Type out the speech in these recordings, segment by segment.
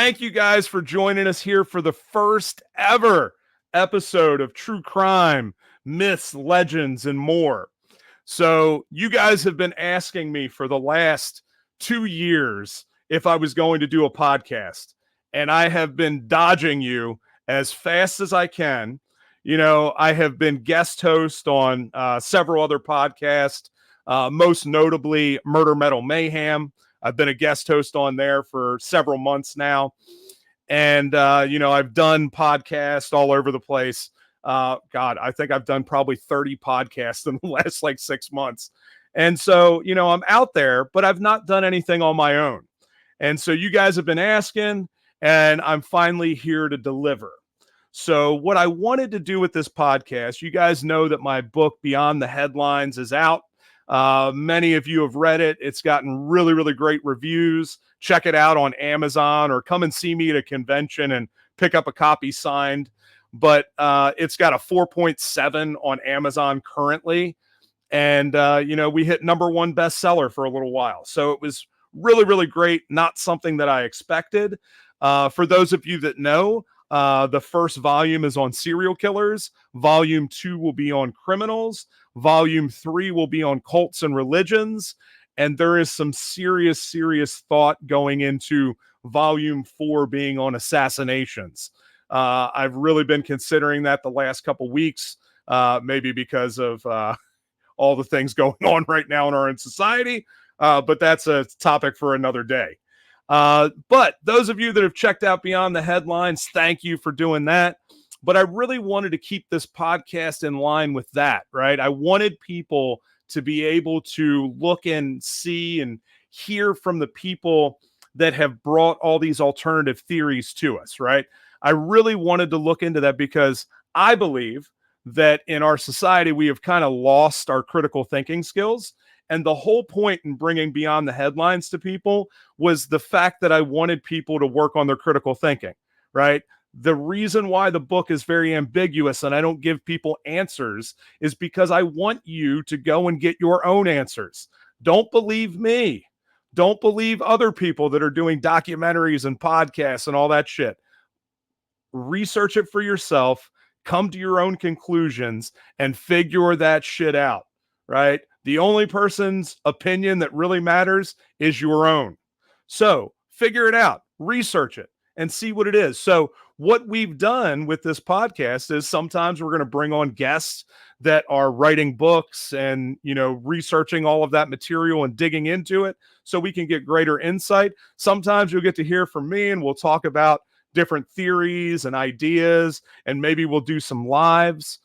Thank you guys for joining us here for the first ever episode of True Crime, Myths, Legends, and more. So you guys have been asking me for the last 2 years if I was going to do a podcast, and I have been dodging you as fast as I can. You know, I have been guest host on several other podcasts, most notably Murder Metal Mayhem. I've been a guest host on there for several months now. And, I've done podcasts all over the place. God, I think I've done probably 30 podcasts in the last 6 months. And so, I'm out there, but I've not done anything on my own. And so you guys have been asking, and I'm finally here to deliver. So what I wanted to do with this podcast, you guys know that my book, Beyond the Headlines, is out. Many of you have read it. It's gotten really, really great reviews. Check it out on Amazon or come and see me at a convention and pick up a copy signed. But it's got a 4.7 on Amazon currently. And, we hit #1 bestseller for a little while. So it was really, really great. Not something that I expected. For those of you that know, the first volume is on serial killers. Volume 2 will be on criminals. Volume 3 will be on cults and religions. And there is some serious, serious thought going into Volume 4 being on assassinations. I've really been considering that the last couple weeks, maybe because of all the things going on right now in our society. But that's a topic for another day. But those of you that have checked out Beyond the Headlines, thank you for doing that. But I really wanted to keep this podcast in line with that, right? I wanted people to be able to look and see and hear from the people that have brought all these alternative theories to us, right? I really wanted to look into that because I believe that in our society, we have kind of lost our critical thinking skills. And the whole point in bringing Beyond the Headlines to people was the fact that I wanted people to work on their critical thinking, right? The reason why the book is very ambiguous and I don't give people answers is because I want you to go and get your own answers. Don't believe me. Don't believe other people that are doing documentaries and podcasts and all that shit. Research it for yourself, come to your own conclusions, and figure that shit out, right? The only person's opinion that really matters is your own. So figure it out, research it, and see what it is. So what we've done with this podcast is sometimes we're going to bring on guests that are writing books and, researching all of that material and digging into it so we can get greater insight. Sometimes you'll get to hear from me and we'll talk about different theories and ideas, and maybe we'll do some lives.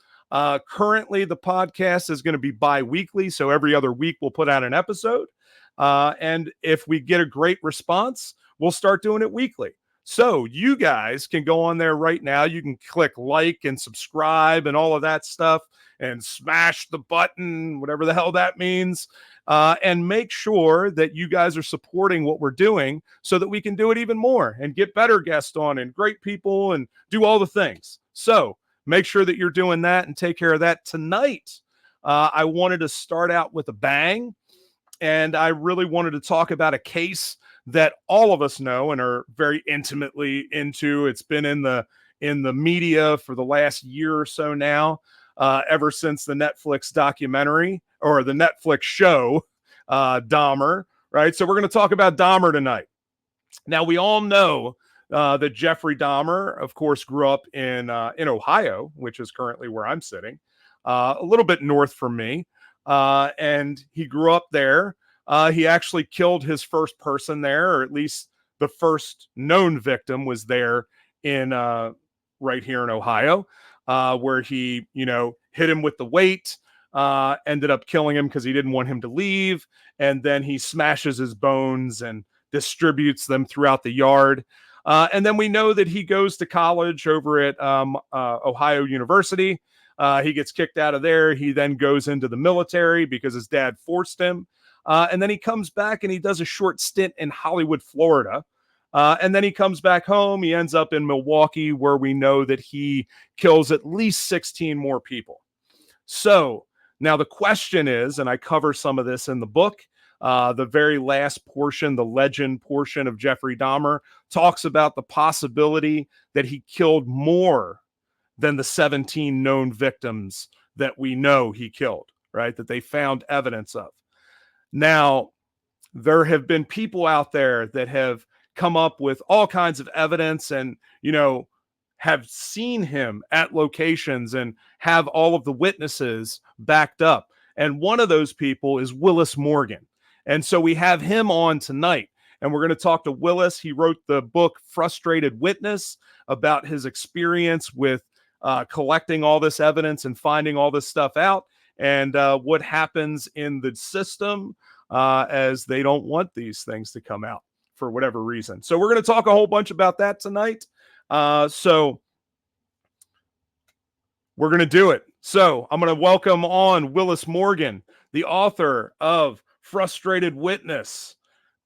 Currently, the podcast is going to be bi-weekly, so every other week we'll put out an episode. And if we get a great response, we'll start doing it weekly. So you guys can go on there right now. You can click like and subscribe and all of that stuff and smash the button, whatever the hell that means, and make sure that you guys are supporting what we're doing so that we can do it even more and get better guests on and great people and do all the things. So make sure that you're doing that and take care of that tonight. I wanted to start out with a bang, and I really wanted to talk about a case that all of us know and are very intimately into. It's been in the media for the last year or so now, ever since the Netflix documentary or the Netflix show, Dahmer, right? So we're going to talk about Dahmer tonight. Now, we all know that Jeffrey Dahmer, of course, grew up in Ohio, which is currently where I'm sitting, a little bit north from me. And he grew up there. He actually killed his first person there, or at least the first known victim was there in right here in Ohio, where he, hit him with the weight, ended up killing him because he didn't want him to leave. And then he smashes his bones and distributes them throughout the yard. And then we know that he goes to college over at Ohio University. He gets kicked out of there. He then goes into the military because his dad forced him. And then he comes back and he does a short stint in Hollywood, Florida. And then he comes back home. He ends up in Milwaukee, where we know that he kills at least 16 more people. So now the question is, and I cover some of this in the book, The very last portion, the legend portion of Jeffrey Dahmer, talks about the possibility that he killed more than the 17 known victims that we know he killed, right? That they found evidence of. Now, there have been people out there that have come up with all kinds of evidence and, have seen him at locations and have all of the witnesses backed up. And one of those people is Willis Morgan. And so we have him on tonight. And we're going to talk to Willis. He wrote the book Frustrated Witness about his experience with collecting all this evidence and finding all this stuff out, and what happens in the system as they don't want these things to come out for whatever reason. So we're going to talk a whole bunch about that tonight. So we're going to do it. So I'm going to welcome on Willis Morgan, the author of Frustrated Witness.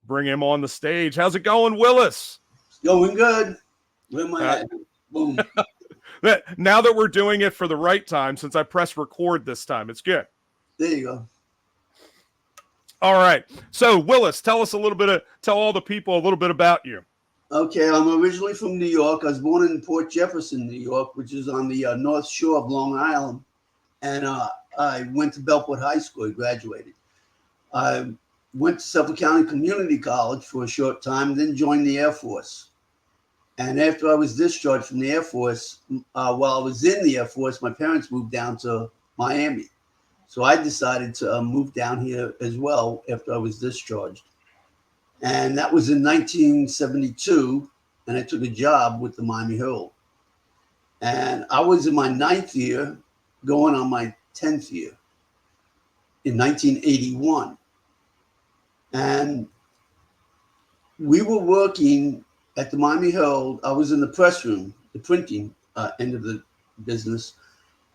Bring him on the stage. How's it going, Willis? It's going good. Where am I at? Boom. Now that we're doing it for the right time, since I pressed record this time, it's good. There you go. All right. So, Willis, tell all the people a little bit about you. Okay, I'm originally from New York. I was born in Port Jefferson, New York, which is on the North Shore of Long Island. And I went to Belport High School. I graduated. I went to Suffolk County Community College for a short time, then joined the Air Force. And after I was discharged from the Air Force, while I was in the Air Force, my parents moved down to Miami. So I decided to move down here as well after I was discharged. And that was in 1972. And I took a job with the Miami Herald. And I was in my 9th year, going on my 10th year in 1981. And we were working at the Miami Herald. I was in the press room, the printing end of the business.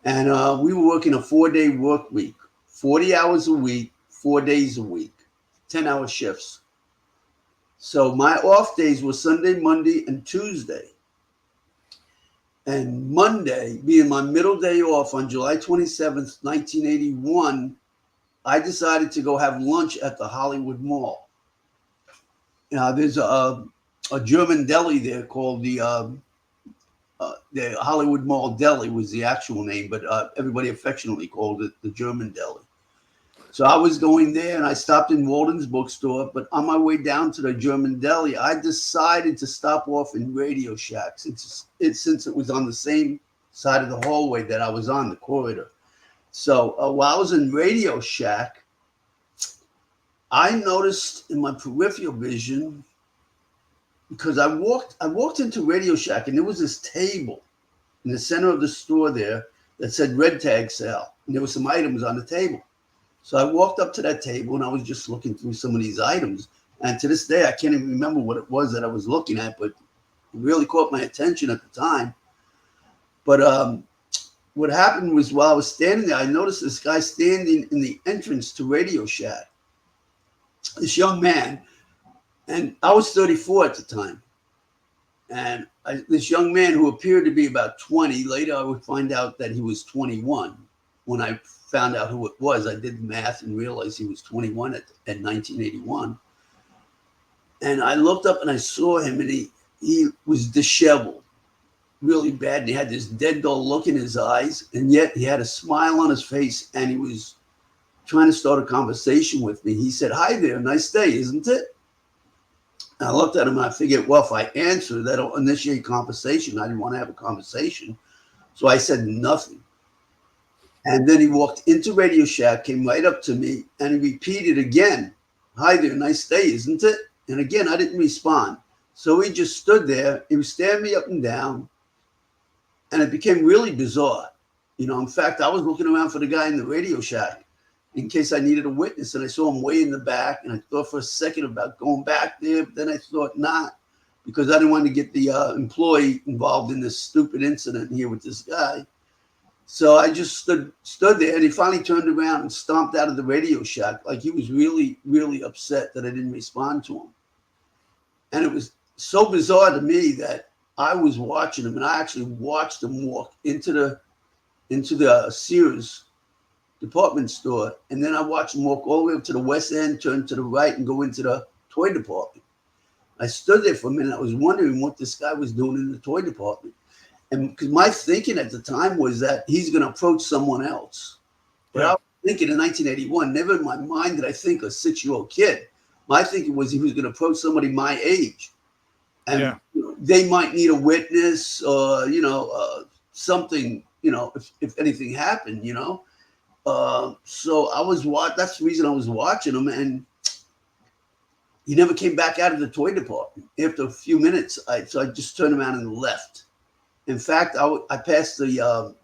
And we were working a 4-day work week, 40 hours a week, 4 days a week, 10-hour shifts. So my off days were Sunday, Monday, and Tuesday. And Monday, being my middle day off on July 27th, 1981, I decided to go have lunch at the Hollywood Mall. There's a German deli there called the Hollywood Mall Deli was the actual name, but everybody affectionately called it the German Deli. So I was going there and I stopped in Walden's bookstore, but on my way down to the German Deli, I decided to stop off in Radio Shack since it was on the same side of the hallway that I was on, the corridor. So while I was in Radio Shack, I noticed in my peripheral vision, because I walked into Radio Shack and there was this table in the center of the store there that said red tag sale. And there were some items on the table. So I walked up to that table and I was just looking through some of these items. And to this day, I can't even remember what it was that I was looking at, but it really caught my attention at the time. But what happened was while I was standing there, I noticed this guy standing in the entrance to Radio Shack, this young man. And I was 34 at the time. And this young man who appeared to be about 20, later I would find out that he was 21. When I found out who it was, I did the math and realized he was 21 at 1981. And I looked up and I saw him, and he was disheveled, really bad. And he had this dead dull look in his eyes, and yet he had a smile on his face, and he was trying to start a conversation with me. He said, "Hi there, nice day, isn't it?" And I looked at him and I figured, well, if I answer, that'll initiate conversation. I didn't want to have a conversation. So I said nothing. And then he walked into Radio Shack, came right up to me, and he repeated again, "Hi there, nice day, isn't it?" And again, I didn't respond. So he just stood there. He was staring me up and down. And it became really bizarre. In fact, I was looking around for the guy in the Radio Shack in case I needed a witness. And I saw him way in the back. And I thought for a second about going back there. But then I thought not, because I didn't want to get the employee involved in this stupid incident here with this guy. So I just stood there, and he finally turned around and stomped out of the Radio Shack like he was really, really upset that I didn't respond to him. And it was so bizarre to me that I was watching him, and I actually watched him walk into the Sears department store, and then I watched him walk all the way up to the west end, turn to the right, and go into the toy department. I stood there for a minute. I was wondering what this guy was doing in the toy department. And because my thinking at the time was that he's going to approach someone else. But I was thinking in 1981, never in my mind did I think a 6-year-old kid. My thinking was he was going to approach somebody my age. And you know, they might need a witness or, something, if anything happened, So I was that's the reason I was watching him. And he never came back out of the toy department. After a few minutes, so I just turned around and left. In fact, I passed the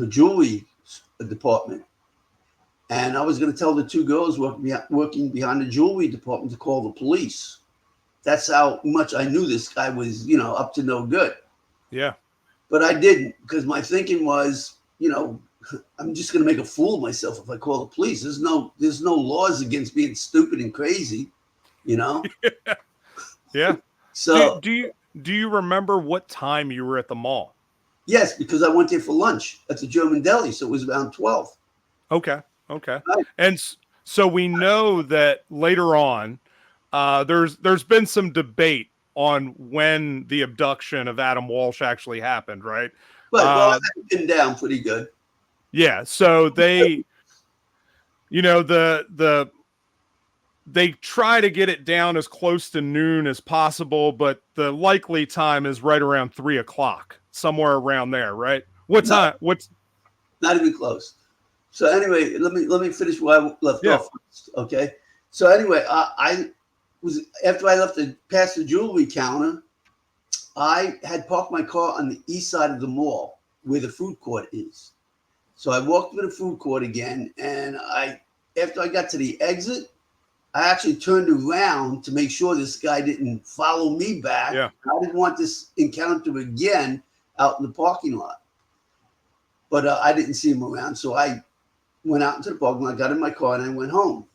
jewelry department, and I was going to tell the two girls working behind the jewelry department to call the police. That's how much I knew this guy was, up to no good. Yeah. But I didn't, because my thinking was, I'm just going to make a fool of myself if I call the police. There's no laws against being stupid and crazy, Yeah. So do you remember what time you were at the mall? Yes, because I went there for lunch at the German deli, so it was around 12. Okay. Right. And so we know that later on, there's been some debate on when the abduction of Adam Walsh actually happened, right? But I had it pinned down pretty good. Yeah. So they, they try to get it down as close to noon as possible, but the likely time is right around 3 o'clock, somewhere around there, right? What time? What's not even close. So anyway, let me finish where I left off. Okay. So anyway, I was after I left past the jewelry counter, I had parked my car on the east side of the mall where the food court is. So I walked through the food court again, and after I got to the exit, I actually turned around to make sure this guy didn't follow me back. Yeah. I didn't want this encounter again out in the parking lot. But I didn't see him around. So I went out into the parking lot, got in my car, and I went home.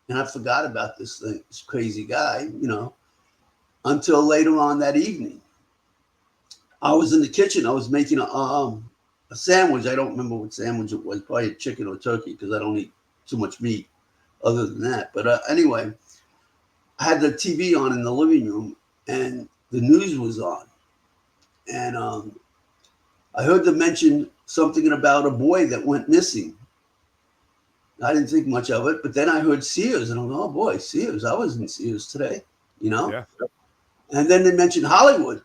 And I forgot about this crazy guy, until later on that evening. I was in the kitchen. I was making a sandwich. I don't remember what sandwich it was, probably chicken or turkey, because I don't eat too much meat other than that. But anyway, I had the TV on in the living room, and the news was on. And I heard them mention something about a boy that went missing. I didn't think much of it, but then I heard Sears, and I'm like, oh boy, Sears. I was in Sears today, Yeah. And then they mentioned Hollywood.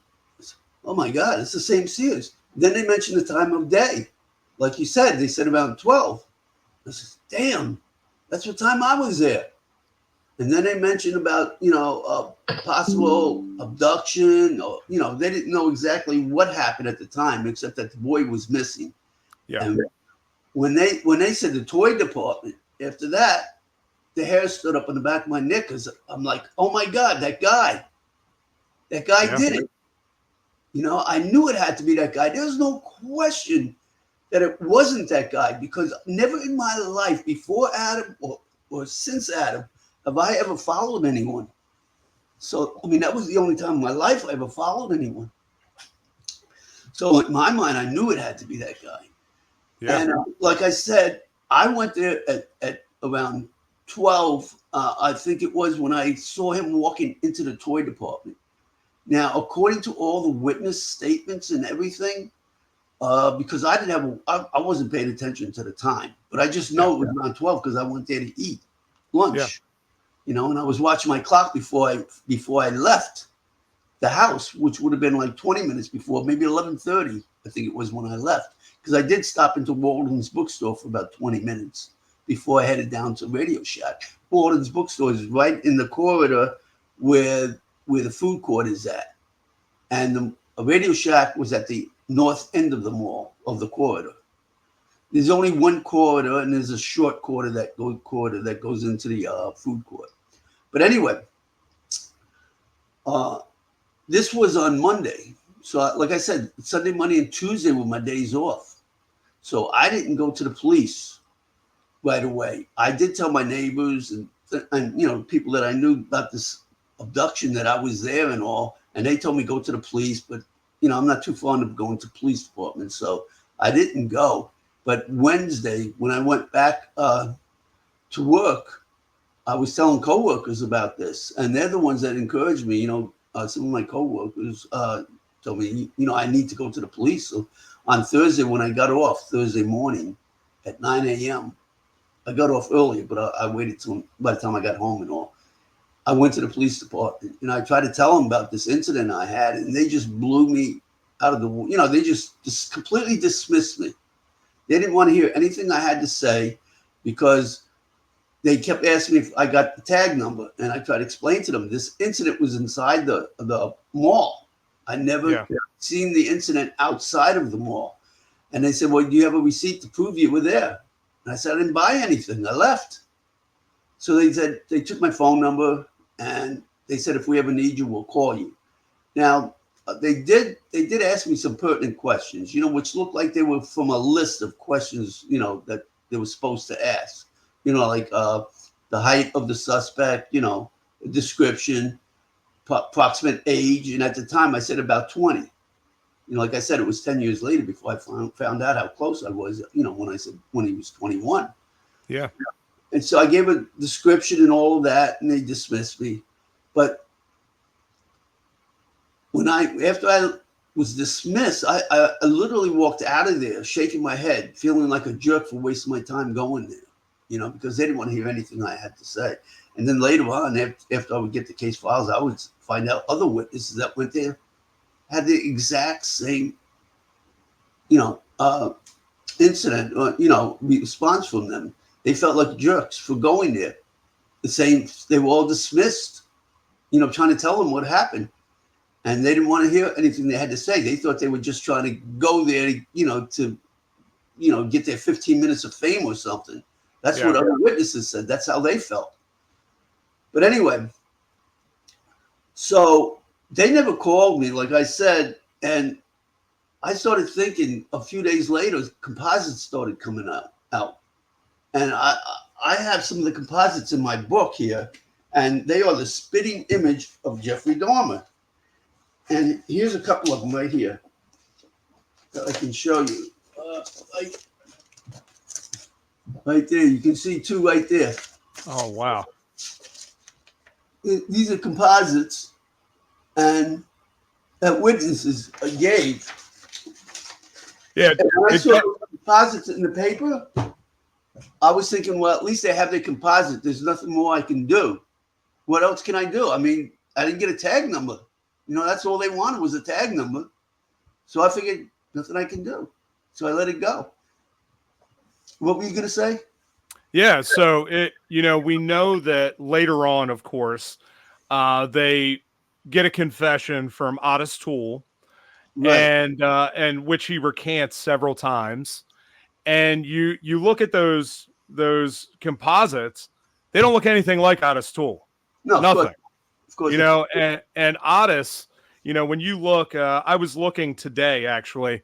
Oh my God, it's the same Sears. Then they mentioned the time of day. Like you said, they said around 12. I said, damn, that's what time I was there. And then they mentioned about, possible abduction, or, they didn't know exactly what happened at the time, except that the boy was missing. Yeah. And when they said the toy department, after that, the hair stood up on the back of my neck, because I'm like, oh my God, that guy did it. I knew it had to be that guy. There was no question that it wasn't that guy, because never in my life before Adam or since Adam have I ever followed anyone. So, that was the only time in my life I ever followed anyone. So in my mind, I knew it had to be that guy. Yeah. And like I said, I went there at around 12, I think it was, when I saw him walking into the toy department. Now, according to all the witness statements and everything, because I wasn't paying attention to the time, but I just know it was around 12 because I went there to eat lunch, and I was watching my clock before I left the house, which would have been like 20 minutes before, maybe 11:30, I think it was when I left, because I did stop into Walden's bookstore for about 20 minutes before I headed down to Radio Shack. Walden's bookstore is right in the corridor where the food court is at. And the Radio Shack was at the north end of the mall, of the corridor. There's only one corridor, and there's a short corridor that goes into the food court. But anyway, this was on Monday. So like I said, Sunday, Monday, and Tuesday were my days off. So I didn't go to the police right away. I did tell my neighbors and people that I knew about this abduction, that I was there and all, and they told me go to the police, but I'm not too fond of going to police departments, so I didn't go. But Wednesday, when I went back to work, I was telling coworkers about this, and they're the ones that encouraged me. Some of my coworkers told me, I need to go to the police. So on Thursday, when I got off Thursday morning at 9 a.m., I got off earlier, but I waited till by the time I got home and all. I went to the police department, and I tried to tell them about this incident I had, and they just blew me out of the, they just completely dismissed me. They didn't want to hear anything I had to say because they kept asking me if I got the tag number, and I tried to explain to them this incident was inside the mall. I never seen the incident outside of the mall. And they said, well, do you have a receipt to prove you were there? And I said, I didn't buy anything. I left. So they said, they took my phone number, and they said, if we ever need you, we'll call you. Now, they did ask me some pertinent questions, which looked like they were from a list of questions, that they were supposed to ask. Like the height of the suspect, description, approximate age. And at the time I said about 20. Like I said, it was 10 years later before I found out how close I was, when I said when he was 21. Yeah. And so I gave a description and all of that, and they dismissed me. But after I was dismissed, I literally walked out of there shaking my head, feeling like a jerk for wasting my time going there. Because they didn't want to hear anything I had to say. And then later on, after I would get the case files, I would find out other witnesses that went there had the exact same, incident, or, response from them. They felt like jerks for going there. The same, they were all dismissed, trying to tell them what happened. And they didn't want to hear anything they had to say. They thought they were just trying to go there, to get their 15 minutes of fame or something. That's what other witnesses said. That's how they felt. But anyway, so they never called me, like I said, and I started thinking a few days later, composites started coming out. And I have some of the composites in my book here, and they are the spitting image of Jeffrey Dahmer. And here's a couple of them right here that I can show you. Right there, you can see two right there. Oh, wow. These are composites, and that witnesses gave. Yeah. And when I saw composites in the paper, I was thinking, well, at least they have their composite. There's nothing more I can do. What else can I do? I mean, I didn't get a tag number. That's all they wanted was a tag number. So I figured nothing I can do. So I let it go. What were you going to say? Yeah. So we know that later on, of course, they get a confession from Otis Toole, right, and which he recants several times. And you look at those composites, they don't look anything like Otis Toole. No, nothing. Of course. And Otis, when you look, I was looking today actually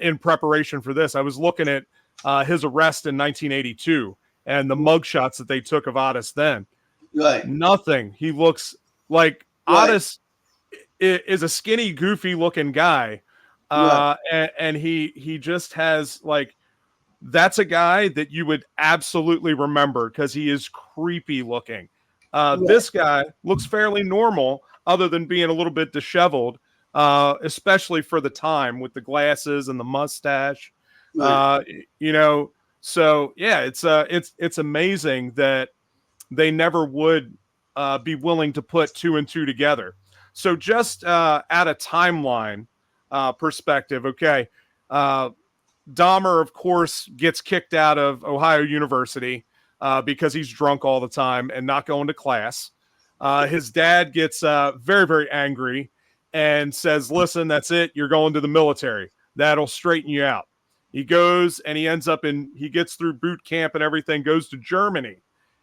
in preparation for this. I was looking at his arrest in 1982 and the mugshots that they took of Otis then. Right. Nothing. He looks like Otis is a skinny, goofy looking guy. And he just has that's a guy that you would absolutely remember because he is creepy looking. This guy looks fairly normal other than being a little bit disheveled, especially for the time with the glasses and the mustache. So yeah, it's amazing that they never would be willing to put two and two together. So just at a timeline perspective, okay, Dahmer, of course, gets kicked out of Ohio University because he's drunk all the time and not going to class. His dad gets very, very angry and says, listen, that's it. You're going to the military. That'll straighten you out. He goes and he gets through boot camp and everything, goes to Germany,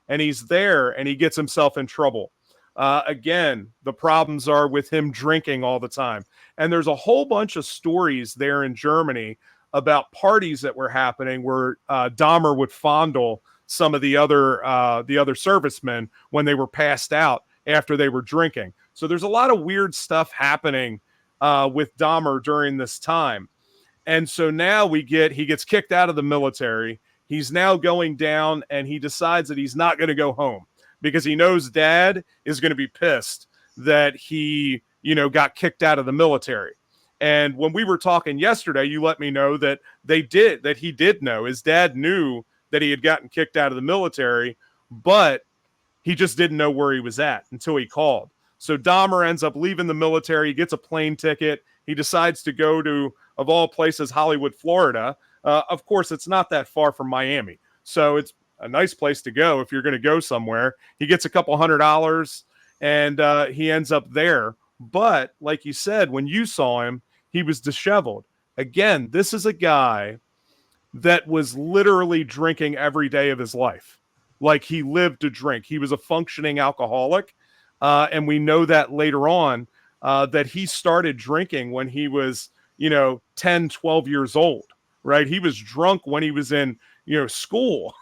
and he's there and he gets himself in trouble. Again, the problems are with him drinking all the time. And there's a whole bunch of stories there in Germany about parties that were happening where Dahmer would fondle some of the other servicemen when they were passed out after they were drinking. So there's a lot of weird stuff happening with Dahmer during this time. And so now he gets kicked out of the military. He's now going down, and he decides that he's not going to go home because he knows dad is going to be pissed that he, got kicked out of the military. And when we were talking yesterday, you let me know that he did know. His dad knew that he had gotten kicked out of the military, but he just didn't know where he was at until he called. So Dahmer ends up leaving the military. He gets a plane ticket. He decides to go to, of all places, Hollywood, Florida. Of course, it's not that far from Miami. So it's a nice place to go if you're going to go somewhere. He gets a couple $100 and he ends up there. But like you said, when you saw him, he was disheveled. Again, this is a guy that was literally drinking every day of his life. Like, he lived to drink. He was a functioning alcoholic. And we know that later on that he started drinking when he was, 10, 12 years old, right? He was drunk when he was in, school,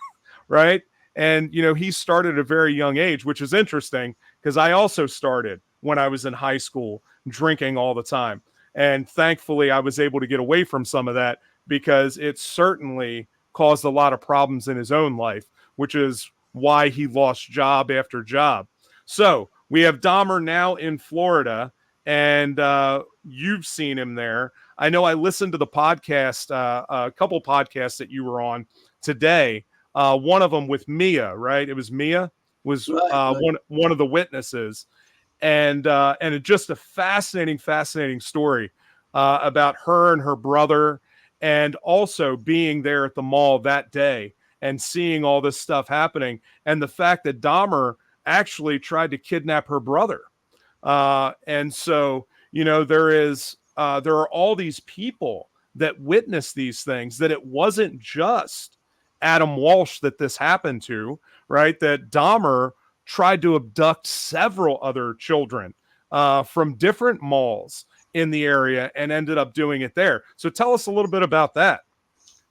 right? And, he started at a very young age, which is interesting because I also started when I was in high school drinking all the time. And thankfully, I was able to get away from some of that because it certainly caused a lot of problems in his own life, which is why he lost job after job. So we have Dahmer now in Florida, and you've seen him there. I know I listened to the podcast, a couple podcasts that you were on today. One of them with Mia, right? It was Mia was right. one of the witnesses, and it just a fascinating story about her and her brother, and also being there at the mall that day and seeing all this stuff happening, and the fact that Dahmer actually tried to kidnap her brother. And so, there are all these people that witness these things, that it wasn't just Adam Walsh that this happened to, right? That Dahmer tried to abduct several other children from different malls in the area and ended up doing it there. So tell us a little bit about that.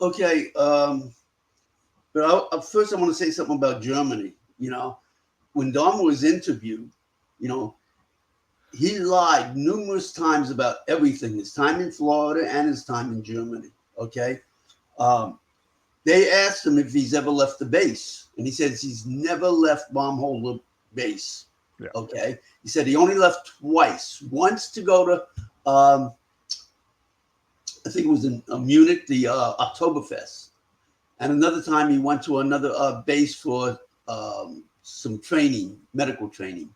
Okay. But first I want to say something about Germany. When Dahmer was interviewed, he lied numerous times about everything, his time in Florida and his time in Germany. Okay. They asked him if he's ever left the base, and he says he's never left Baumholder base. Yeah. Okay. He said he only left twice. Once to go to, I think it was in Munich, the Oktoberfest. And another time he went to another base for some training, medical training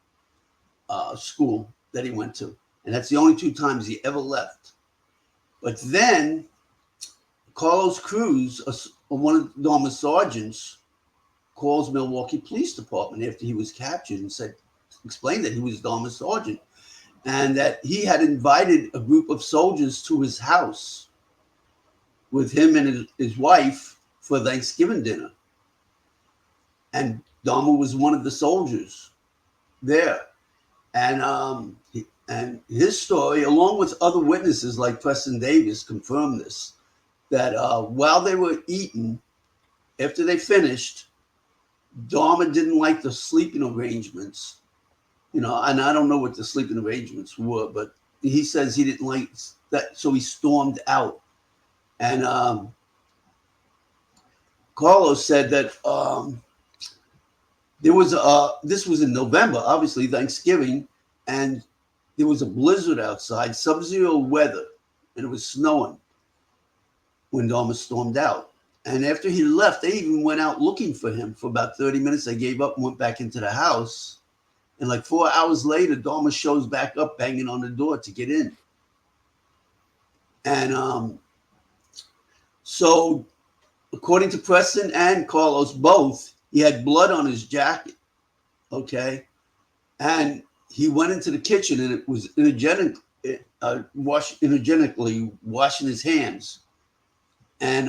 school that he went to. And that's the only two times he ever left. But then Carlos Cruz, one of Dahmer's sergeants, calls Milwaukee Police Department after he was captured and explained that he was Dahmer's sergeant and that he had invited a group of soldiers to his house with him and his wife for Thanksgiving dinner. And Dahmer was one of the soldiers there. And his story, along with other witnesses like Preston Davis, confirmed this, that while they were eating, after they finished, Dahmer didn't like the sleeping arrangements, and I don't know what the sleeping arrangements were, but he says he didn't like that, so he stormed out. And Carlos said that this was in November, obviously Thanksgiving, and there was a blizzard outside, sub-zero weather, and it was snowing when Dahmer stormed out. And after he left, they even went out looking for him for about 30 minutes. They gave up and went back into the house. And like 4 hours later, Dahmer shows back up banging on the door to get in. And so according to Preston and Carlos both, he had blood on his jacket. Okay. And he went into the kitchen and it was energetically washing his hands. And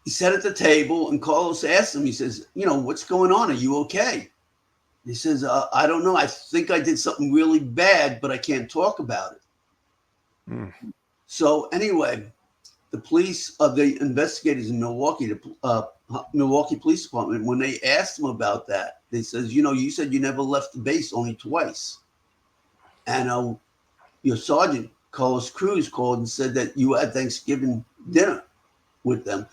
he sat at the table and Carlos asked him, he says, what's going on? Are you okay? He says, I don't know. I think I did something really bad, but I can't talk about it. Mm. So anyway, the investigators in Milwaukee, the Milwaukee Police Department, when they asked him about that, they says, you said you never left the base, only twice. And your sergeant, Carlos Cruz, called and said that you had Thanksgiving dinner with them.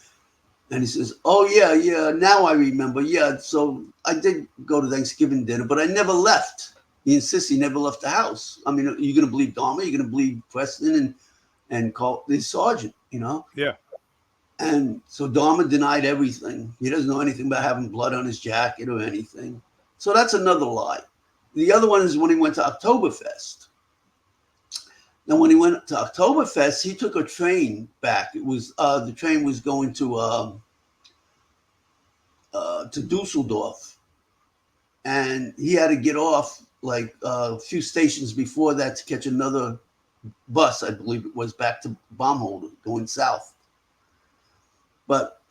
And he says, oh, yeah, now I remember. Yeah, so I did go to Thanksgiving dinner, but I never left. He insists he never left the house. I mean, are you going to believe Dahmer? You're going to believe Preston and call the sergeant, you know? Yeah. And so Dahmer denied everything. He doesn't know anything about having blood on his jacket or anything. So that's another lie. The other one is when he went to Oktoberfest. Now, when he went to Oktoberfest, he took a train back. It was the train was going to Dusseldorf, and he had to get off like a few stations before that to catch another bus. I believe it was back to Baumholder, going south. But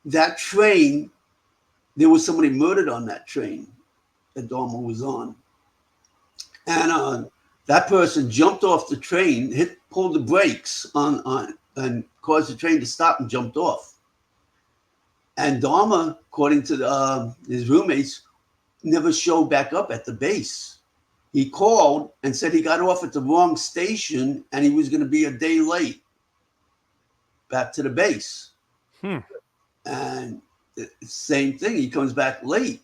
that train, there was somebody murdered on that train that Dahmer was on, and that person jumped off the train, pulled the brakes on, and caused the train to stop and jumped off. And Dahmer, according to his roommates, never showed back up at the base. He called and said he got off at the wrong station and he was going to be a day late back to the base. And the same thing, he comes back late.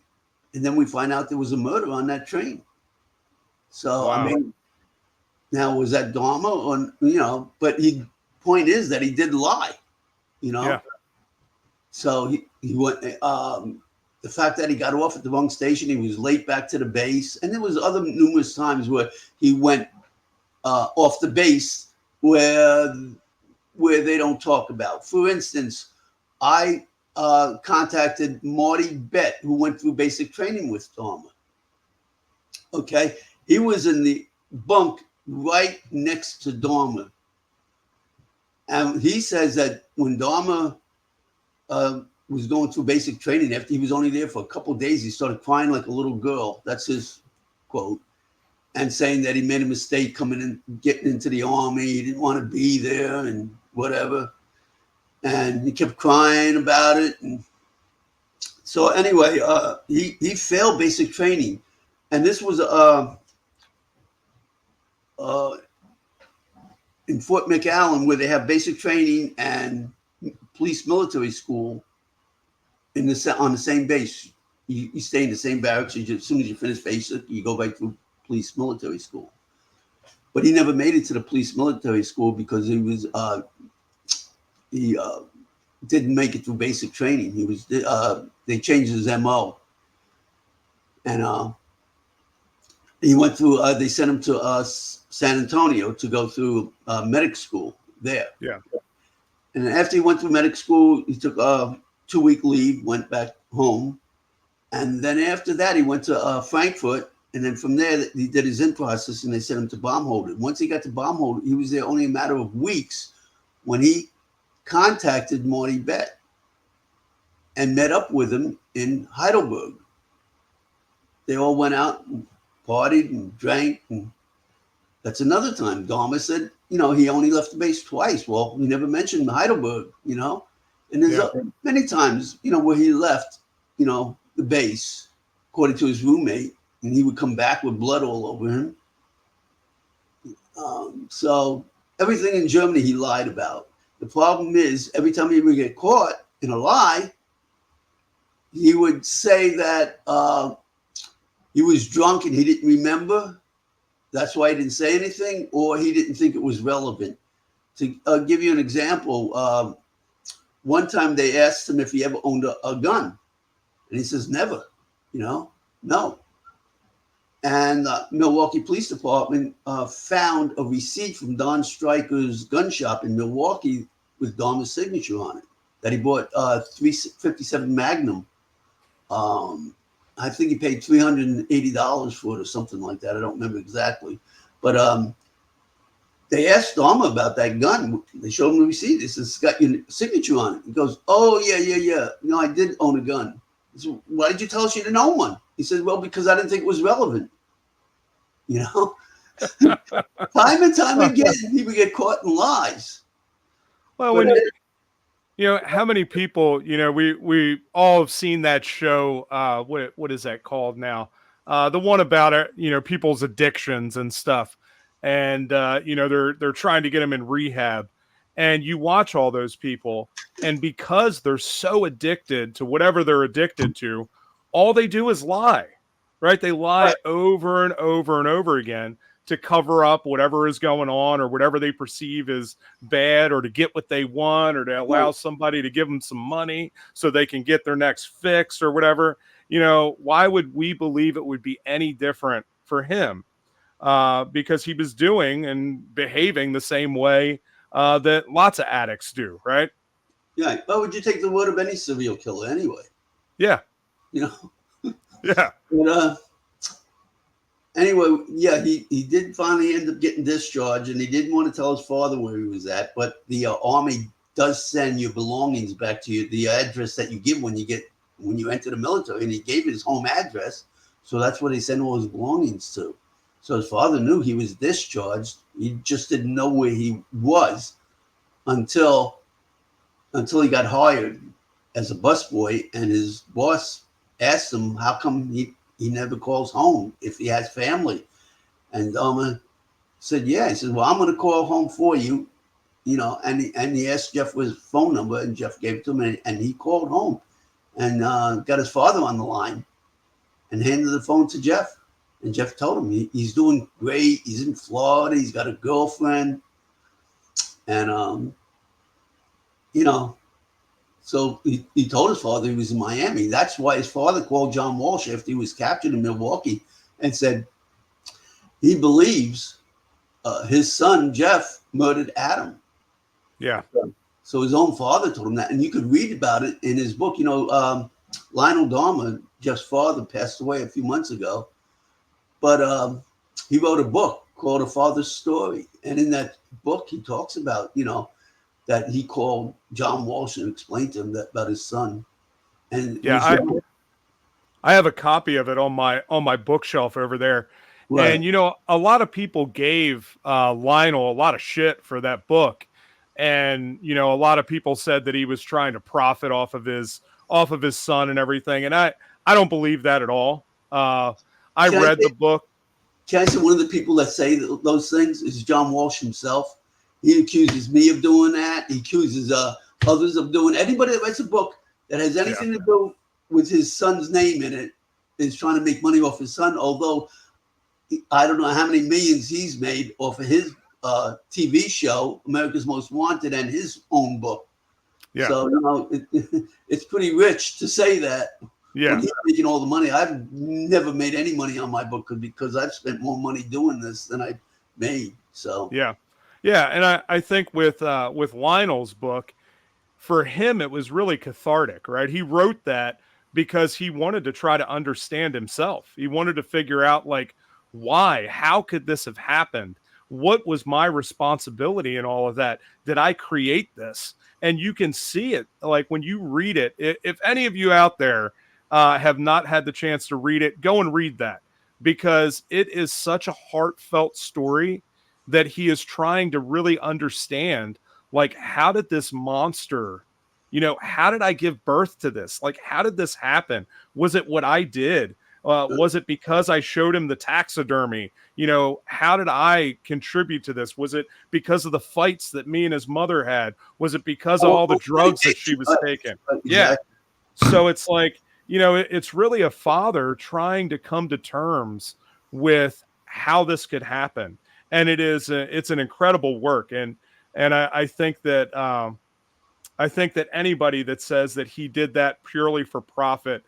And then we find out there was a murder on that train. So, wow. I mean, now was that Dahmer? Or, you know, but point is that he did lie, you know? Yeah. So he went, the fact that he got off at the wrong station, he was late back to the base. And there was other numerous times where he went off the base where they don't talk about. For instance, I contacted Marty Bett, who went through basic training with Dahmer. Okay. He was in the bunk right next to Dahmer. And he says that when Dahmer was going through basic training, after he was only there for a couple of days, he started crying like a little girl. That's his quote. And saying that he made a mistake coming in, getting into the army. He didn't want to be there and whatever. And he kept crying about it. And so anyway, he failed basic training. And this was in Fort McAllen, where they have basic training and police military school on the same base. You stay in the same barracks. As soon as you finish basic, you go right through police military school. But he never made it to the police military school because he was he didn't make it through basic training. He was they changed his MO, and he went through. They sent him to San Antonio to go through medic school there. Yeah. And after he went through medic school, he took a 2-week leave, went back home, and then after that, he went to Frankfurt. And then from there, he did his in process, and they sent him to Baumholder. Once he got to Baumholder, he was there only a matter of weeks when he contacted Marty Bett and met up with him in Heidelberg. They all went out and partied and drank. And that's another time. Dahmer said, you know, he only left the base twice. Well, he never mentioned Heidelberg, you know. And there's many times, you know, where he left, you know, the base, according to his roommate, and he would come back with blood all over him. So everything in Germany he lied about. The problem is every time he would get caught in a lie, he would say that he was drunk and he didn't remember. That's why he didn't say anything, or he didn't think it was relevant. To give you an example, one time they asked him if he ever owned a gun. And he says, never, you know, no. And Milwaukee Police Department found a receipt from Don Stryker's gun shop in Milwaukee with Dahmer's signature on it, that he bought 357 Magnum. I think he paid $380 for it or something like that. I don't remember exactly. But they asked Dahmer about that gun. They showed him the receipt. They said, it's got your signature on it. He goes, oh, yeah. No, I did own a gun. He said, why did you tell us you didn't own one? He said, well, because I didn't think it was relevant. You know, time and time again, he would get caught in lies. Well, when you know, how many people, you know, we all have seen that show. What is that called now? The one about, you know, people's addictions and stuff. and they're trying to get him in rehab, and you watch all those people, and because they're so addicted to whatever they're addicted to, all they do is lie, right? They lie over and over and over again to cover up whatever is going on or whatever they perceive as bad, or to get what they want, or to allow somebody to give them some money so they can get their next fix or whatever. Why would we believe it would be any different for him? Because he was doing and behaving the same way that lots of addicts do, right? Yeah. Why would you take the word of any serial killer anyway? Yeah. Yeah. But, anyway, yeah, he did finally end up getting discharged, and he didn't want to tell his father where he was at. But the Army does send your belongings back to you, the address that you give when you enter the military, and he gave his home address, so that's where they send all his belongings to. So his father knew he was discharged. He just didn't know where he was until he got hired as a busboy, and his boss asked him how come he never calls home if he has family. And Dahmer said, yeah. He said, well, I'm going to call home for you, and he asked Jeff for his phone number, and Jeff gave it to him, and he called home and got his father on the line and handed the phone to Jeff. And Jeff told him he's doing great. He's in Florida. He's got a girlfriend. And, so he told his father he was in Miami. That's why his father called John Walsh after he was captured in Milwaukee and said he believes his son, Jeff, murdered Adam. Yeah. So his own father told him that. And you could read about it in his book. Lionel Dahmer, Jeff's father, passed away a few months ago. But he wrote a book called A Father's Story. And in that book, he talks about, that he called John Walsh and explained to him about his son. And yeah, I have a copy of it on my bookshelf over there. Right. And, a lot of people gave Lionel a lot of shit for that book. And, a lot of people said that he was trying to profit off of his son and everything. And I don't believe that at all. I read the book. Can I say one of the people that say those things is John Walsh himself? He accuses me of doing that. He accuses others of doing. Anybody that writes a book that has anything to do with his son's name in it is trying to make money off his son. Although I don't know how many millions he's made off of his TV show, America's Most Wanted, and his own book. Yeah. So it's pretty rich to say that. Yeah. When he's making all the money. I've never made any money on my book because I've spent more money doing this than I made. So yeah. And I think with Lionel's book, for him, it was really cathartic, right? He wrote that because he wanted to try to understand himself. He wanted to figure out, like, why, how could this have happened? What was my responsibility in all of that? Did I create this? And you can see it, like, when you read it. If any of you out there have not had the chance to read it, go and read that, because it is such a heartfelt story that he is trying to really understand, like, how did this monster, how did I give birth to this? Like, how did this happen? Was it what I did? Was it because I showed him the taxidermy? How did I contribute to this? Was it because of the fights that me and his mother had? Was it because of all the drugs that she was taking? Yeah. So it's like, it's really a father trying to come to terms with how this could happen. And it's an incredible work. And I think that anybody that says that he did that purely for profit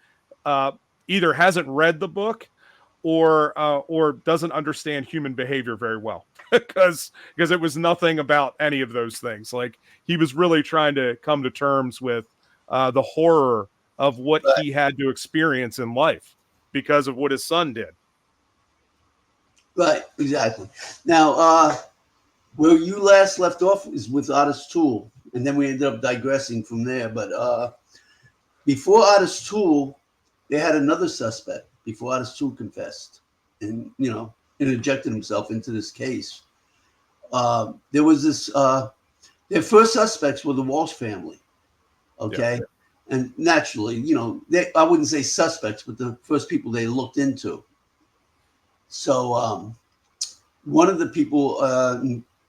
either hasn't read the book or doesn't understand human behavior very well, because it was nothing about any of those things. Like, he was really trying to come to terms with the horror of what he had to experience in life because of what his son did. Right, exactly. Now, where you last left off is with Artist Tool, and then we ended up digressing from there. But before Artist Tool, they had another suspect before Artist Tool confessed and, interjected himself into this case. There was this, their first suspects were the Walsh family. Okay. Yeah. And naturally, I wouldn't say suspects, but the first people they looked into. So one of the people,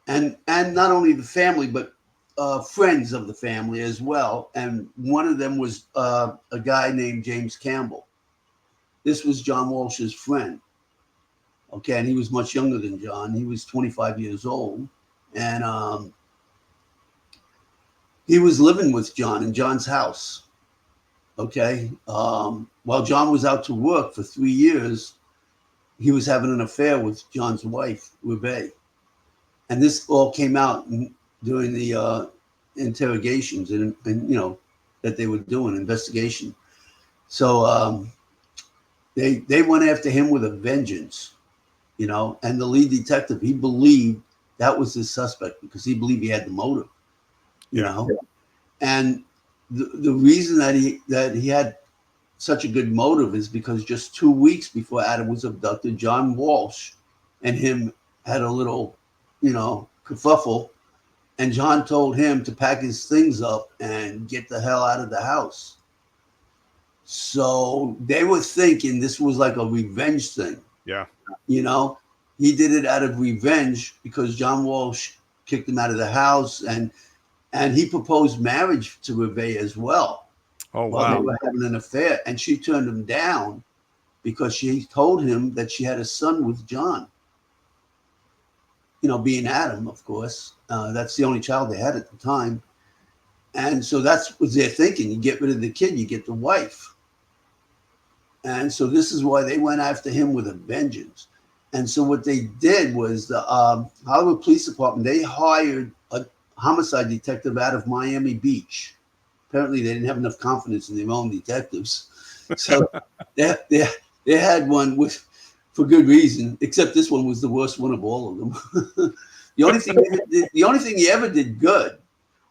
and not only the family, but friends of the family as well. And one of them was a guy named James Campbell. This was John Walsh's friend. Okay, and he was much younger than John. He was 25 years old, and he was living with John in John's house. Okay, while John was out to work for 3 years, he was having an affair with John's wife, Rebay. And this all came out during the interrogations and that they were doing, investigation. So they went after him with a vengeance, and the lead detective, he believed that was his suspect because he believed he had the motive, And the reason that he had such a good motive is because just 2 weeks before Adam was abducted, John Walsh and him had a little, kerfuffle, and John told him to pack his things up and get the hell out of the house. So they were thinking this was like a revenge thing. Yeah. He did it out of revenge because John Walsh kicked him out of the house, and he proposed marriage to Rebay as well. Oh, wow. While they were having an affair, and she turned him down because she told him that she had a son with John. Being Adam, of course. That's the only child they had at the time. And so that was their thinking. You get rid of the kid, you get the wife. And so this is why they went after him with a vengeance. And so what they did was the Hollywood Police Department, they hired a homicide detective out of Miami Beach. Apparently they didn't have enough confidence in their own detectives. So they had one for good reason, except this one was the worst one of all of them. The only thing he ever did good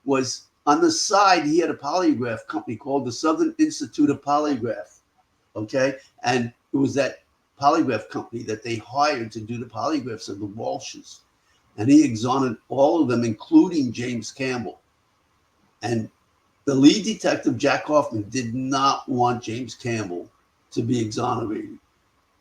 was on the side, he had a polygraph company called the Southern Institute of Polygraph. Okay. And it was that polygraph company that they hired to do the polygraphs of the Walshes. And he exonerated all of them, including James Campbell. And the lead detective, Jack Hoffman, did not want James Campbell to be exonerated.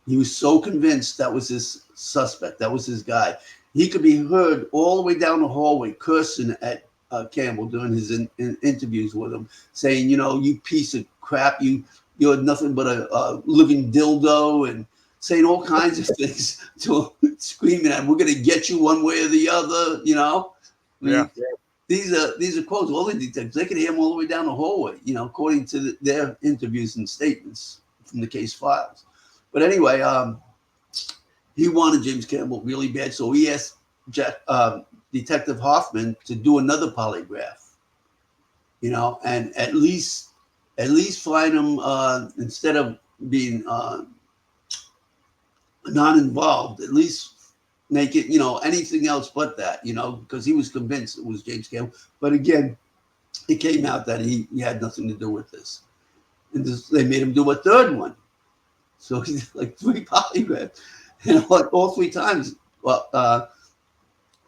He was so convinced that was his suspect, that was his guy. He could be heard all the way down the hallway cursing at Campbell during his interviews with him, saying, you piece of crap, you're nothing but a living dildo, and saying all kinds of things to him, screaming at him, we're going to get you one way or the other, Yeah. These are quotes. All the detectives, they could hear him all the way down the hallway, according to their interviews and statements from the case files. But anyway, he wanted James Campbell really bad, so he asked Detective Hoffman to do another polygraph, and at least find him instead of being non-involved, at least make it, anything else but that, because he was convinced it was James Campbell. But again, it came out that he had nothing to do with this. And they made him do a third one. So he did like 3 polygraphs. And all 3 times,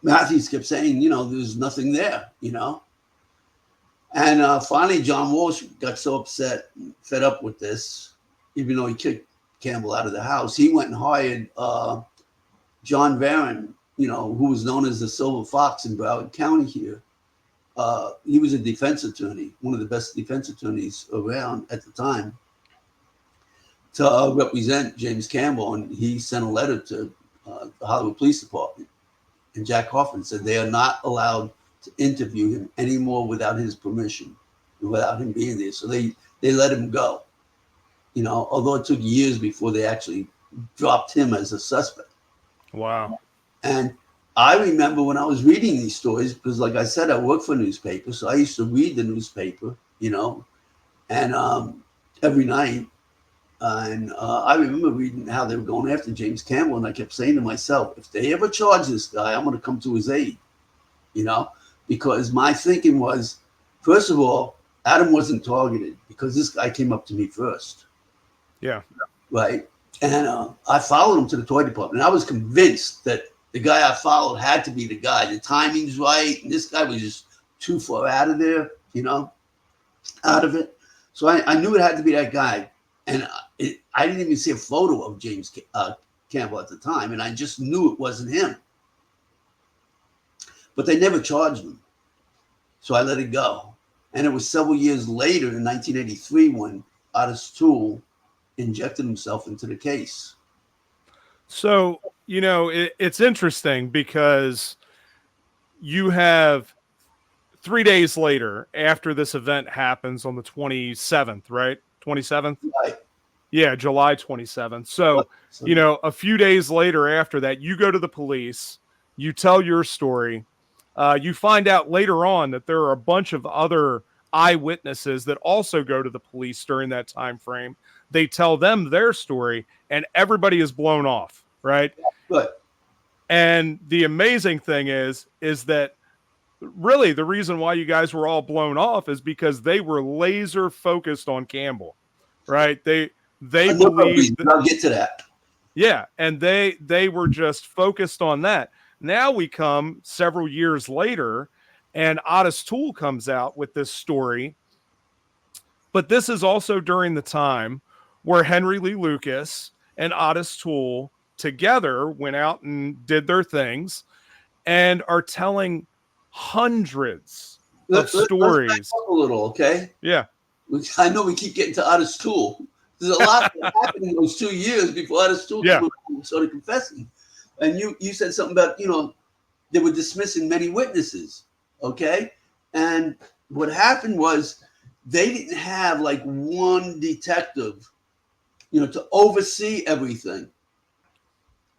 Matthews kept saying, there's nothing there, And finally, John Walsh got so upset, fed up with this, even though he kicked Campbell out of the house. He went and hired John Varon, who was known as the Silver Fox in Broward County here. He was a defense attorney, one of the best defense attorneys around at the time, to represent James Campbell. And he sent a letter to the Hollywood Police Department. And Jack Hoffman said they are not allowed to interview him anymore without his permission, without him being there. So they let him go, although it took years before they actually dropped him as a suspect. Wow. And I remember when I was reading these stories, because like I said, I worked for newspapers, so I used to read the newspaper, and every night. And I remember reading how they were going after James Campbell, and I kept saying to myself, if they ever charge this guy, I'm going to come to his aid, because my thinking was, first of all, Adam wasn't targeted because this guy came up to me first. Yeah. Right. And I followed him to the toy department. And I was convinced that the guy I followed had to be the guy. The timing's right. And this guy was just too far out of there, out of it. So I knew it had to be that guy. And I didn't even see a photo of James Campbell at the time. And I just knew it wasn't him. but they never charged him. So I let it go. And it was several years later in 1983 when Otis Toole injected himself into the case. So, it's interesting because you have 3 days later after this event happens on the 27th, right? 27th? Right. Yeah, July 27th. So, a few days later after that, you go to the police, you tell your story. You find out later on that there are a bunch of other eyewitnesses that also go to the police during that time frame. They tell them their story, and everybody is blown off, right? Good. And the amazing thing is that really the reason why you guys were all blown off is because they were laser focused on Campbell, right? They believed that, I'll get to that. yeah, and they were just focused on that. Now we come several years later, and Otis Toole comes out with this story, but this is also during the time where Henry Lee Lucas and Otis Toole together went out and did their things and are telling hundreds of stories. Let's back up a little, okay? Yeah. I know we keep getting to Otis Toole. There's a lot that happened in those 2 years before Otis Toole started confessing. And you said something about, they were dismissing many witnesses, okay? And what happened was they didn't have like one detective, to oversee everything.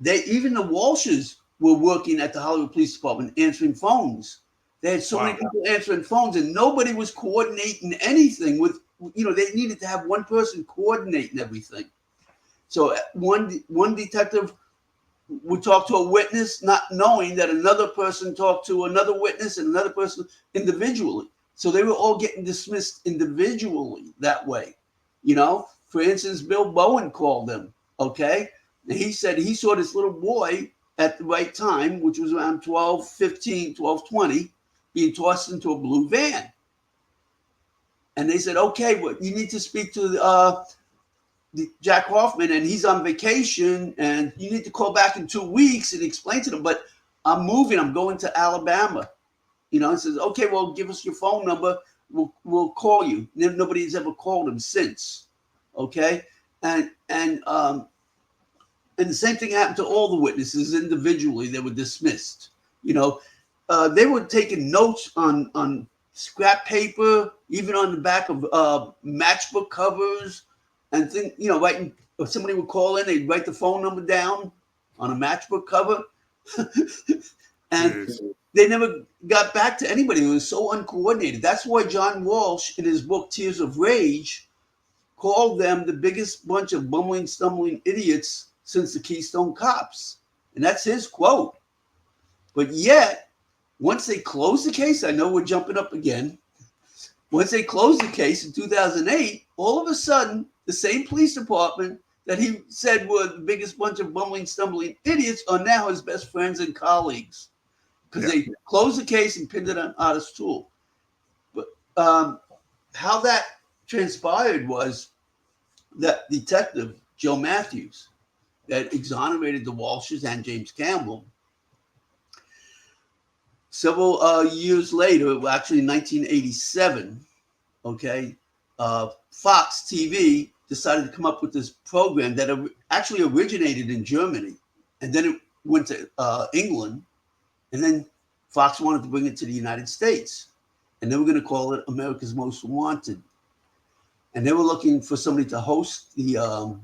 Even the Walshes were working at the Hollywood Police Department answering phones. They had so many people answering phones, and nobody was coordinating anything with, they needed to have one person coordinating everything. So one detective would talk to a witness, not knowing that another person talked to another witness and another person individually. So they were all getting dismissed individually that way. For instance, Bill Bowen called them, okay? And he said he saw this little boy at the right time, which was around 12:20, being tossed into a blue van. And they said, okay, well, you need to speak to Jack Hoffman, and he's on vacation, and you need to call back in 2 weeks and explain to them, but I'm moving, I'm going to Alabama. And says, okay, well, give us your phone number. We'll call you. Nobody's ever called him since. Okay. And the same thing happened to all the witnesses individually. They were dismissed. They were taking notes on scrap paper, even on the back of matchbook covers, and writing. If somebody would call in, they'd write the phone number down on a matchbook cover, and they never got back to anybody. It was so uncoordinated. That's why John Walsh, in his book Tears of Rage, called them the biggest bunch of bumbling, stumbling idiots since the Keystone Cops. And that's his quote. But yet, once they closed the case, I know we're jumping up again. Once they closed the case in 2008, all of a sudden, the same police department that he said were the biggest bunch of bumbling, stumbling idiots are now his best friends and colleagues. Because they closed the case and pinned it on Otis Toole. But how that transpired was that detective, Joe Matthews, that exonerated the Walshes and James Campbell, several years later, actually in 1987, okay, Fox TV decided to come up with this program that actually originated in Germany, and then it went to England, and then Fox wanted to bring it to the United States, and they were going to call it America's Most Wanted, and they were looking for somebody to host the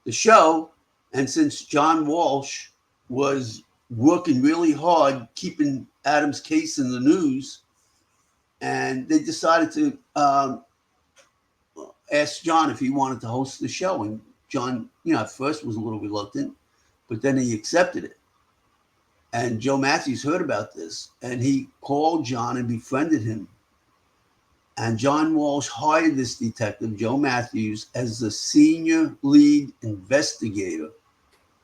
show. And since John Walsh was working really hard keeping Adam's case in the news, and they decided to ask John if he wanted to host the show. And John, at first was a little reluctant, but then he accepted it. And Joe Matthews heard about this, and he called John and befriended him. And John Walsh hired this detective, Joe Matthews, as the senior lead investigator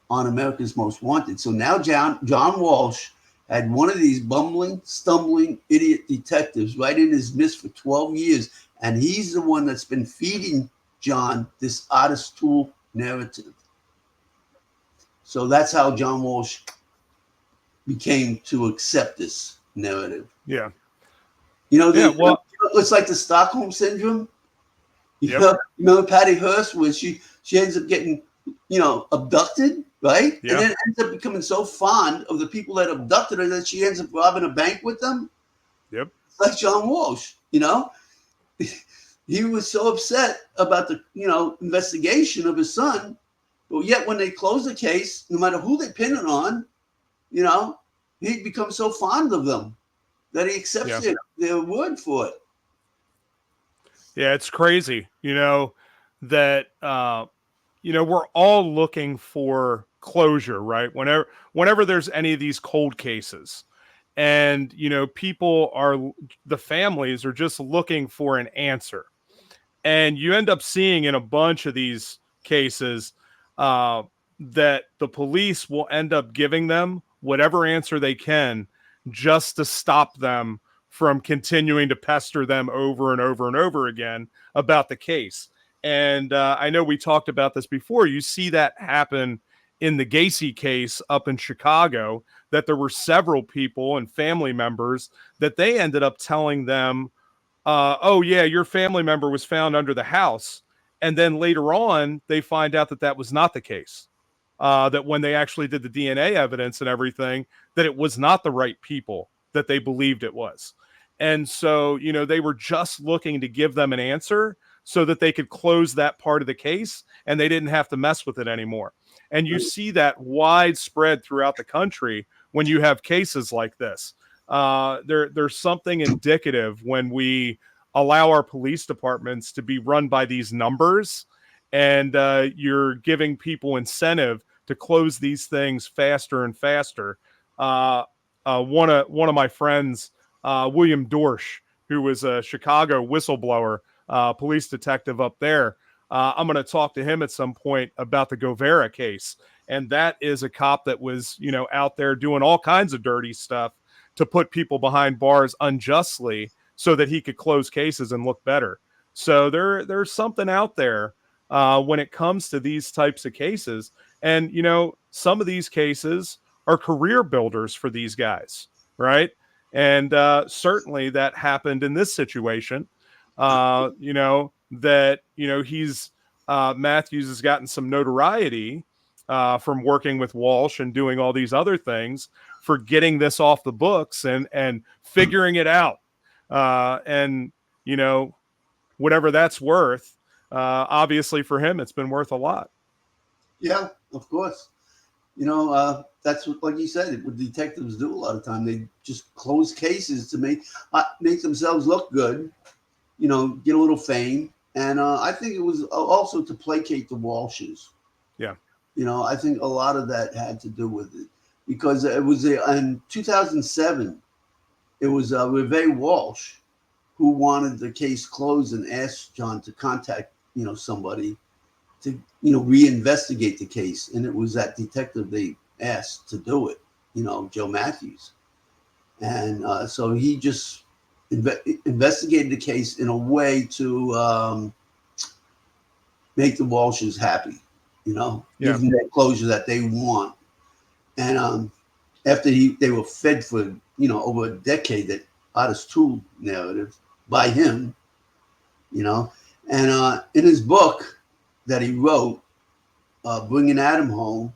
on America's Most Wanted. So now John Walsh had one of these bumbling, stumbling, idiot detectives right in his midst for 12 years. And he's the one that's been feeding John this Otis Toole narrative. So that's how John Walsh became to accept this narrative. Yeah. You know, Well, it's like the Stockholm syndrome. Yep. You know, Patty Hearst, where she ends up getting, abducted, right? Yeah. And then ends up becoming so fond of the people that abducted her that she ends up robbing a bank with them. Yep. It's like John Walsh, he was so upset about the, investigation of his son, but yet when they close the case, no matter who they pin it on, he becomes so fond of them that he accepts their word for it. Yeah, it's crazy, that we're all looking for closure, right? Whenever there's any of these cold cases, and the families are just looking for an answer, and you end up seeing in a bunch of these cases that the police will end up giving them whatever answer they can just to stop them from continuing to pester them over and over and over again about the case. And I know we talked about this before. You see that happen in the Gacy case up in Chicago, that there were several people and family members that they ended up telling them, oh, yeah, your family member was found under the house. And then later on, they find out that that was not the case. That when they actually did the DNA evidence and everything, that it was not the right people that they believed it was. And so, they were just looking to give them an answer so that they could close that part of the case and they didn't have to mess with it anymore. And you see that widespread throughout the country when you have cases like this. There's something indicative when we allow our police departments to be run by these numbers, and you're giving people incentive to close these things faster and faster. One of my friends, William Dorsch, who was a Chicago whistleblower, police detective up there. I'm going to talk to him at some point about the Govera case. And that is a cop that was, out there doing all kinds of dirty stuff to put people behind bars unjustly so that he could close cases and look better. So there's something out there when it comes to these types of cases. And, some of these cases are career builders for these guys, right? And certainly that happened in this situation. He's Matthews has gotten some notoriety from working with Walsh and doing all these other things for getting this off the books and figuring it out. And whatever that's worth, obviously for him, it's been worth a lot. Yeah, of course. That's what, like you said, what detectives do a lot of time. They just close cases to make themselves look good, get a little fame. And I think it was also to placate the Walshes. Yeah. I think a lot of that had to do with it, because it was in 2007, it was Reve Walsh who wanted the case closed and asked John to contact, somebody to, reinvestigate the case. And it was that detective they asked to do it, Joe Matthews. And so he just investigated the case in a way to make the Walshes happy, give them that closure that they want. And after they were fed for, over a decade, that Otis Toole narrative by him, and in his book that he wrote, Bringing Adam Home,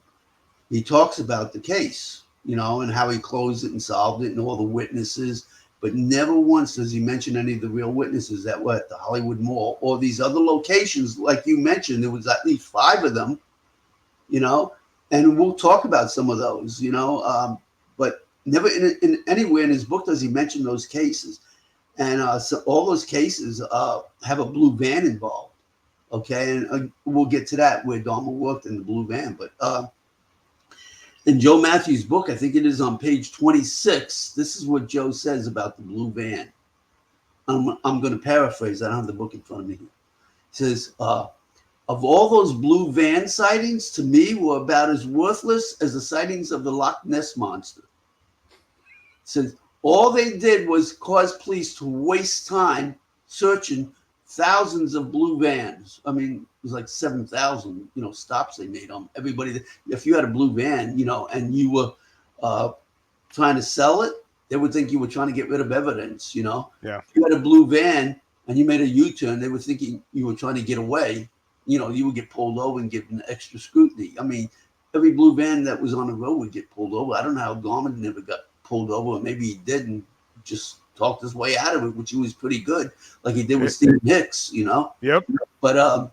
he talks about the case, and how he closed it and solved it and all the witnesses, but never once does he mention any of the real witnesses that were at the Hollywood Mall or these other locations. Like you mentioned, there was at least 5 of them, and we'll talk about some of those, but never in anywhere in his book does he mention those cases. And so all those cases have a blue van involved. Okay, and we'll get to that where Dahmer worked in the blue van. But in Joe Matthews' book, I think it is on page 26, this is what Joe says about the blue van. I'm going to paraphrase. I don't have the book in front of me. He says, of all those blue van sightings, to me, were about as worthless as the sightings of the Loch Ness Monster. Says all they did was cause police to waste time searching thousands of blue vans. I mean, it was like 7,000, stops they made on everybody. If you had a blue van, and you were trying to sell it, they would think you were trying to get rid of evidence, you know? Yeah. If you had a blue van and you made a U-turn, they were thinking you were trying to get away. You know, you would get pulled over and given extra scrutiny. I mean, every blue van that was on the road would get pulled over. I don't know how Garmin never got pulled over, or maybe he did and just talked his way out of it, which he was pretty good, like he did with Stephen Hicks, you know? Yep. But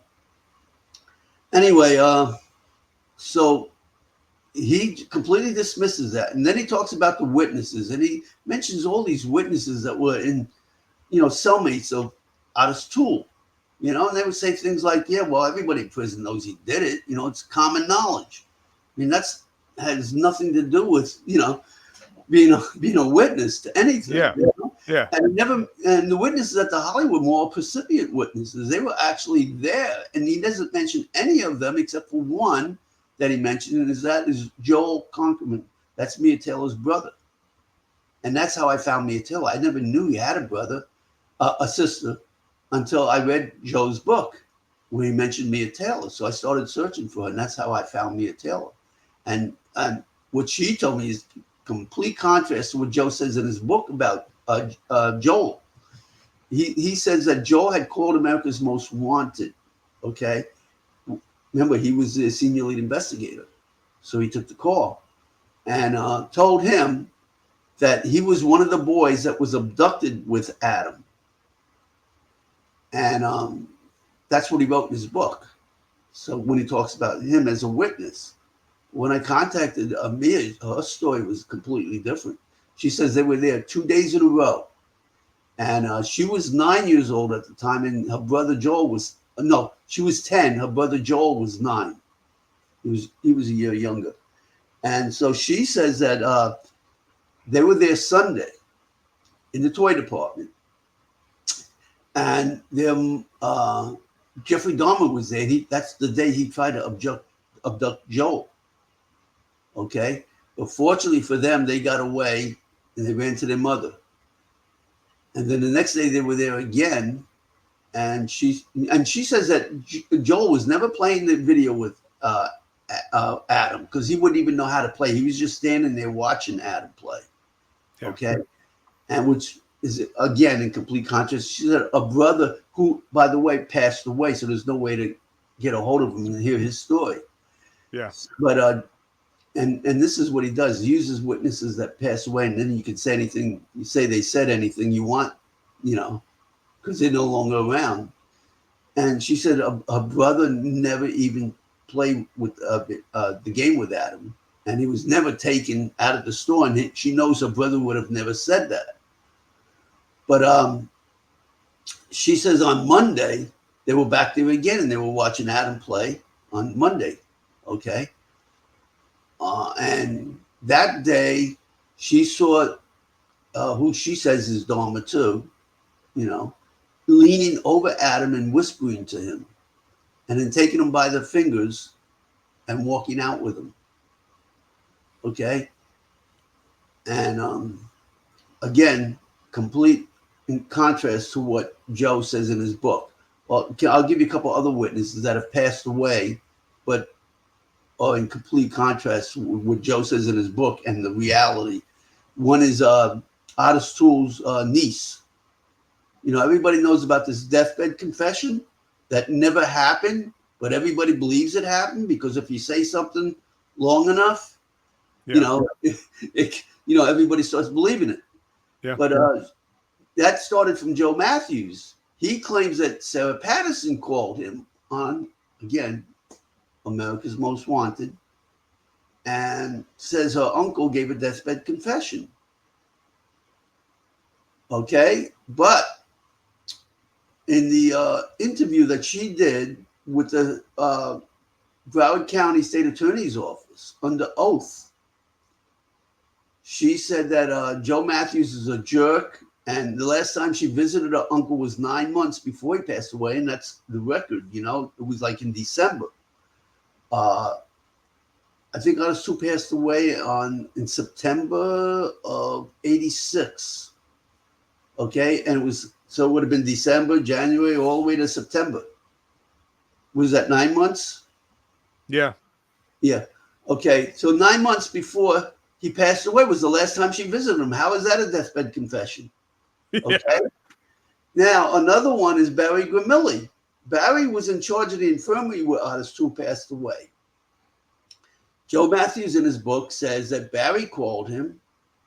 anyway, so he completely dismisses that. And then he talks about the witnesses, and he mentions all these witnesses that were in, you know, cellmates of Otis Toole, you know, and they would say things like, yeah, well, everybody in prison knows he did it. You know, it's common knowledge. I mean, has nothing to do with, you know, being a witness to anything. Yeah. You know? Yeah. And the witnesses at the Hollywood Mall are precipient witnesses. They were actually there. And he doesn't mention any of them except for one that he mentioned, and that is Joel Conkerman. That's Mia Taylor's brother. And that's how I found Mia Taylor. I never knew he had a brother, a sister, until I read Joe's book where he mentioned Mia Taylor. So I started searching for her, and that's how I found Mia Taylor. And what she told me is complete contrast to what Joe says in his book about Joel. He says that Joel had called America's Most Wanted, okay? Remember, he was the senior lead investigator. So he took the call and told him that he was one of the boys that was abducted with Adam. And that's what he wrote in his book. So when he talks about him as a witness, when I contacted Mia, her story was completely different. She says they were there 2 days in a row. And she was 9 years old at the time, and her brother Joel was, no, she was 10. Her brother Joel was 9. He was a year younger. And so she says that they were there Sunday in the toy department. And then Jeffrey Dahmer was there. That's the day he tried to abduct Joel. Okay? But fortunately for them, they got away and they ran to their mother. And then the next day they were there again. And she says that Joel was never playing the video with Adam because he wouldn't even know how to play. He was just standing there watching Adam play. Yeah. Okay? And which is, again, in complete contrast. She said a brother who, by the way, passed away, so there's no way to get a hold of him and hear his story. Yeah. But and this is what he does. He uses witnesses that pass away, and then you can say anything. You say they said anything you want, you know, because they're no longer around. And she said her brother never even played with the game with Adam, and he was never taken out of the store. And she knows her brother would have never said that. But she says on Monday they were back there again, and they were watching Adam play on Monday. Okay. And that day she saw who she says is Dahmer too, you know, leaning over Adam and whispering to him, and then taking him by the fingers and walking out with him. Okay. And again, complete in contrast to what Joe says in his book. Well, I'll give you a couple other witnesses that have passed away, but are in complete contrast with what Joe says in his book and the reality. One is Otis Toole's niece. You know, everybody knows about this deathbed confession that never happened, but everybody believes it happened because if you say something long enough, Yeah. you know, everybody starts believing it. Yeah. But that started from Joe Matthews. He claims that Sarah Patterson called him on, again, America's Most Wanted, and says her uncle gave a deathbed confession. Okay, but in the interview that she did with the Broward County State Attorney's Office under oath, she said that Joe Matthews is a jerk, and the last time she visited her uncle was 9 months before he passed away, and that's the record. You know, it was like in December. I think Otis Toole passed away in September of '86. Okay, and it would have been December, January, all the way to September. Was that 9 months? Yeah. Yeah. Okay, so 9 months before he passed away was the last time she visited him. How is that a deathbed confession? Okay. Yeah. Now, another one is Barry Grimilli. Barry was in charge of the infirmary where Otis Toole passed away. Joe Matthews in his book says that Barry called him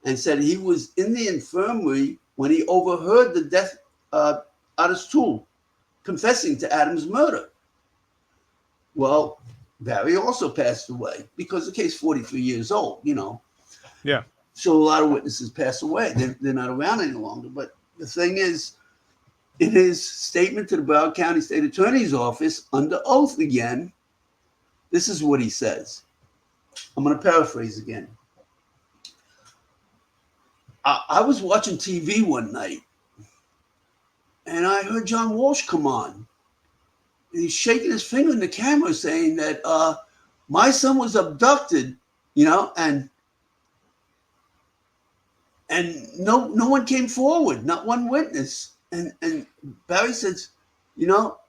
and said he was in the infirmary when he overheard the death Otis Toole confessing to Adam's murder. Well, Barry also passed away because the case 43 years old, you know. Yeah. So a lot of witnesses pass away. They're not around any longer. But the thing is, in his statement to the Broward County State Attorney's Office under oath again, this is what he says. I'm going to paraphrase again. I was watching TV one night, and I heard John Walsh come on. And he's shaking his finger in the camera saying that my son was abducted, you know, and no one came forward, not one witness. And Barry says, you know,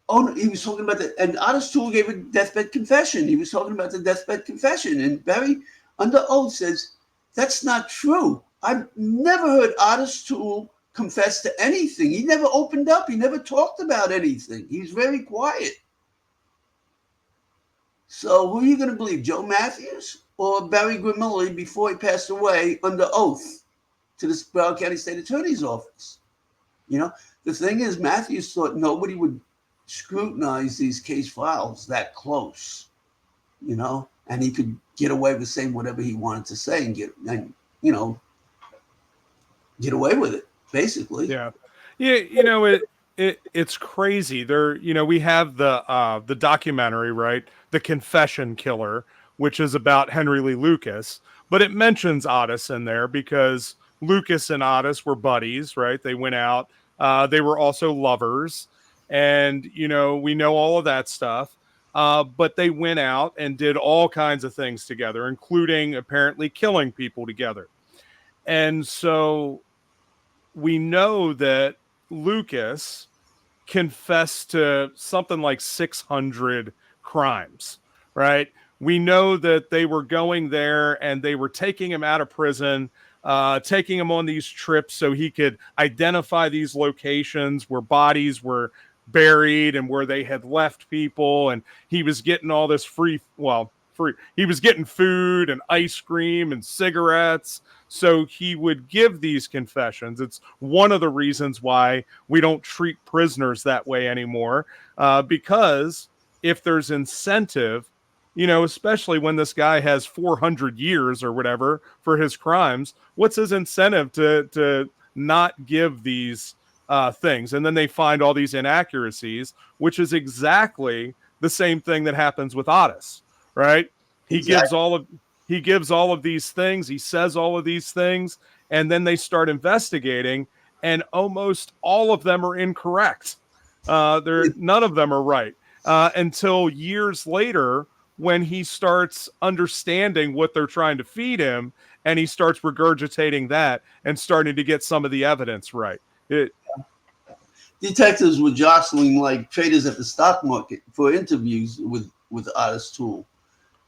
oh, he was talking about that. And Otis Toole gave a deathbed confession. He was talking about the deathbed confession. And Barry, under oath, says, that's not true. I've never heard Otis Toole confess to anything. He never opened up. He never talked about anything. He's very quiet. So who are you going to believe, Joe Matthews or Barry Grimilli before he passed away under oath to the Broward County State Attorney's Office? You know, the thing is, Matthews thought nobody would scrutinize these case files that close, you know, and he could get away with saying whatever he wanted to say and get away with it, basically. Yeah. Yeah. You know, it's crazy. There, you know, we have the documentary, right? The Confession Killer, which is about Henry Lee Lucas, but it mentions Otis in there because Lucas and Otis were buddies, right? They went out. They were also lovers. And, you know, we know all of that stuff. But they went out and did all kinds of things together, including apparently killing people together. And so we know that Lucas confessed to something like 600 crimes, right? We know that they were going there and they were taking him out of prison, taking him on these trips so he could identify these locations where bodies were buried and where they had left people. And he was getting all this free. He was getting food and ice cream and cigarettes. So he would give these confessions. It's one of the reasons why we don't treat prisoners that way anymore, because if there's incentive, you know, especially when this guy has 400 years or whatever for his crimes, what's his incentive to not give these things? And then they find all these inaccuracies, which is exactly the same thing that happens with Otis, right? He gives all of these things. He says all of these things, and then they start investigating, and almost all of them are incorrect. None of them are right until years later when he starts understanding what they're trying to feed him, and he starts regurgitating that and starting to get some of the evidence right. Detectives were jostling like traders at the stock market for interviews with Otis Toole.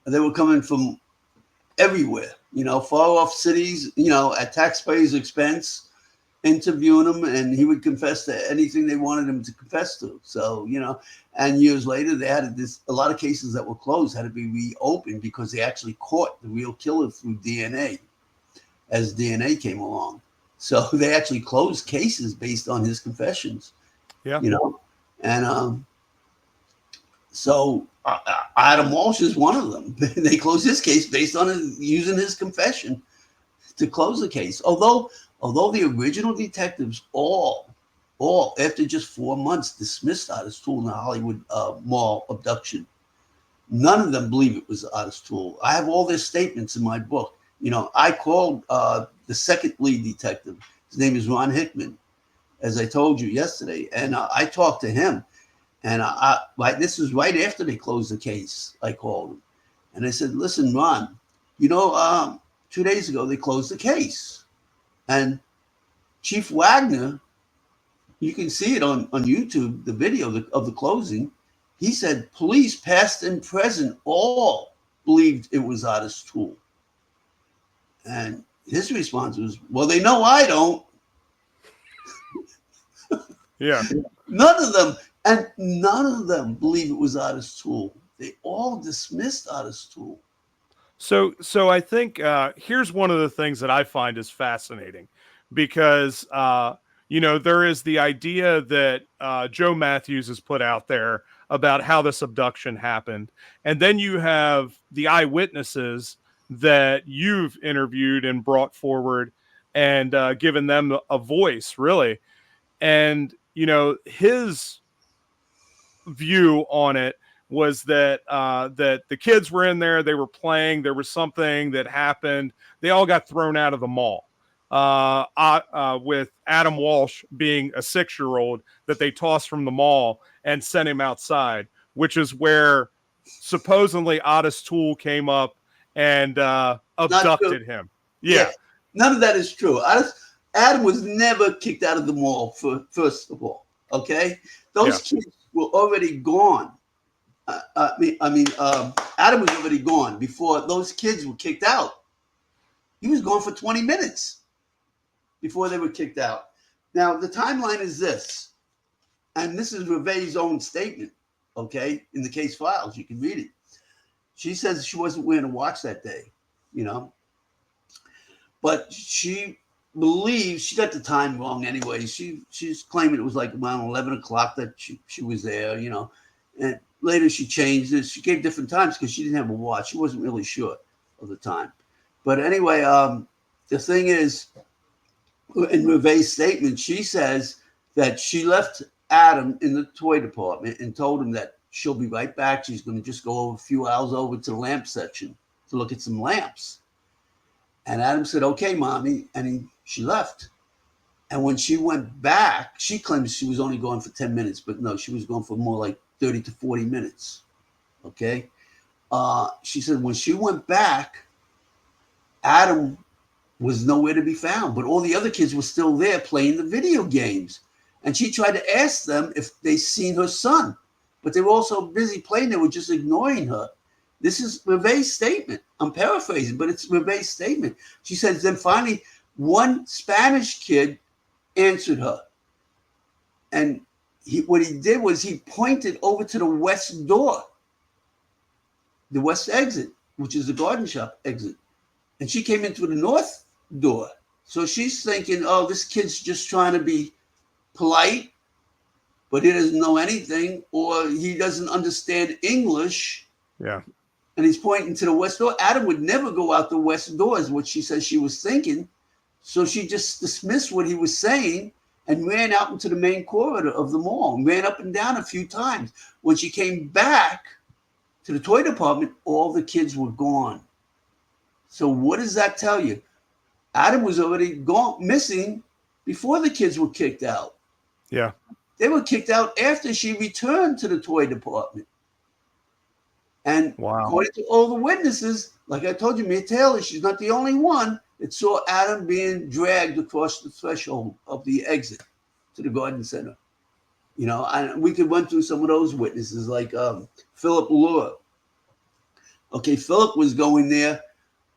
They were coming from everywhere, you know, far off cities, you know, at taxpayers' expense, interviewing him, and he would confess to anything they wanted him to confess to. So, you know, and years later, they had a lot of cases that were closed had to be reopened because they actually caught the real killer through DNA as DNA came along. So they actually closed cases based on his confessions. Yeah. You know, and so Adam Walsh is one of them. They closed his case based on using his confession to close the case. Although the original detectives all after just 4 months dismissed Otis Toole in the Hollywood Mall abduction, none of them believe it was Otis Toole. I have all their statements in my book. You know, I called the second lead detective. His name is Ron Hickman, as I told you yesterday, and I talked to him. And this was right after they closed the case. I called him, and I said, "Listen, Ron, you know, 2 days ago they closed the case, and Chief Wagner, you can see it on YouTube, the video of the closing. He said police, past and present, all believed it was Otis Toole. And his response was, well, they know I don't. Yeah. None of them believe it was Otis Toole. They all dismissed Otis Toole. So I think here's one of the things that I find is fascinating, because there is the idea that Joe Matthews has put out there about how this abduction happened, and then you have the eyewitnesses that you've interviewed and brought forward and given them a voice, really, and his view on it was that that the kids were in there, they were playing, there was something that happened, they all got thrown out of the mall. With Adam Walsh being a 6-year-old that they tossed from the mall and sent him outside, which is where supposedly Otis Toole came up and abducted him. Yeah. None of that is true. Adam was never kicked out of the mall, first of all. Okay? Those kids were already gone. Adam was already gone before those kids were kicked out. He was gone for 20 minutes before they were kicked out. Now, the timeline is this, and this is Reveille's own statement, okay, in the case files. You can read it. She says she wasn't wearing a watch that day, but she believes she got the time wrong anyway. She's claiming it was like around 11 o'clock that she was there, and later she changed it. She gave different times because she didn't have a watch. She wasn't really sure of the time. But anyway, the thing is, in Reveille's statement, she says that she left Adam in the toy department and told him that she'll be right back. She's going to just go a few hours over to the lamp section to look at some lamps. And Adam said, okay, mommy. And she left. And when she went back, she claims she was only gone for 10 minutes, but no, she was gone for more like 30 to 40 minutes. Okay. She said when she went back, Adam was nowhere to be found, but all the other kids were still there playing the video games. And she tried to ask them if they seen her son, but they were all so busy playing, they were just ignoring her. This is Reveille's statement. I'm paraphrasing, but it's Reveille's statement. She says, then finally, one Spanish kid answered her. And what he did was he pointed over to the west door, the west exit, which is the garden shop exit. And she came in through the north door. So she's thinking, oh, this kid's just trying to be polite, but he doesn't know anything, or he doesn't understand English. Yeah. And he's pointing to the west door. Adam would never go out the west door, is what she says she was thinking. So she just dismissed what he was saying and ran out into the main corridor of the mall and ran up and down a few times. When she came back to the toy department, all the kids were gone. So what does that tell you? Adam was already missing before the kids were kicked out. Yeah. They were kicked out after she returned to the toy department. And according to all the witnesses, like I told you, Mia Taylor, she's not the only one that saw Adam being dragged across the threshold of the exit to the garden center. And we could run through some of those witnesses, like Philip Lure. Okay, Philip was going there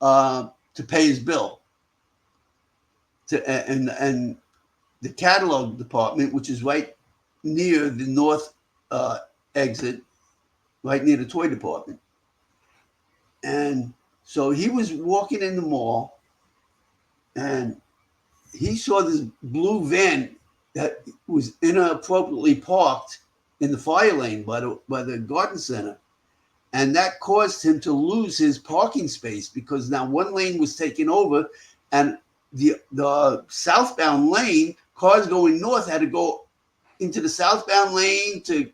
to pay his bill. And the catalog department, which is right near the north exit, right near the toy department. And so he was walking in the mall and he saw this blue van that was inappropriately parked in the fire lane by the garden center. And that caused him to lose his parking space because now one lane was taken over and the southbound lane, cars going north had to go into the southbound lane to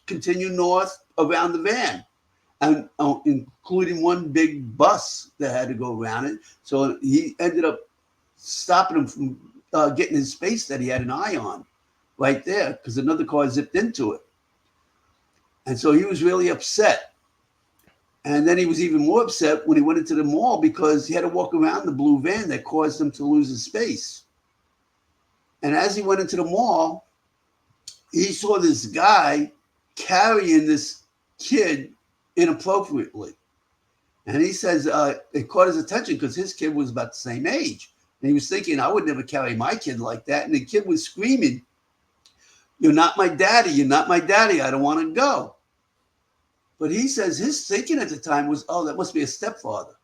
continue north around the van, and including one big bus that had to go around it. So he ended up stopping him from getting his space that he had an eye on right there because another car zipped into it. And so he was really upset. And then he was even more upset when he went into the mall because he had to walk around the blue van that caused him to lose his space. And as he went into the mall, he saw this guy carrying this kid inappropriately. And he says it caught his attention because his kid was about the same age. And he was thinking, I would never carry my kid like that. And the kid was screaming, "You're not my daddy. You're not my daddy. I don't want to go." But he says his thinking at the time was, oh, that must be a stepfather.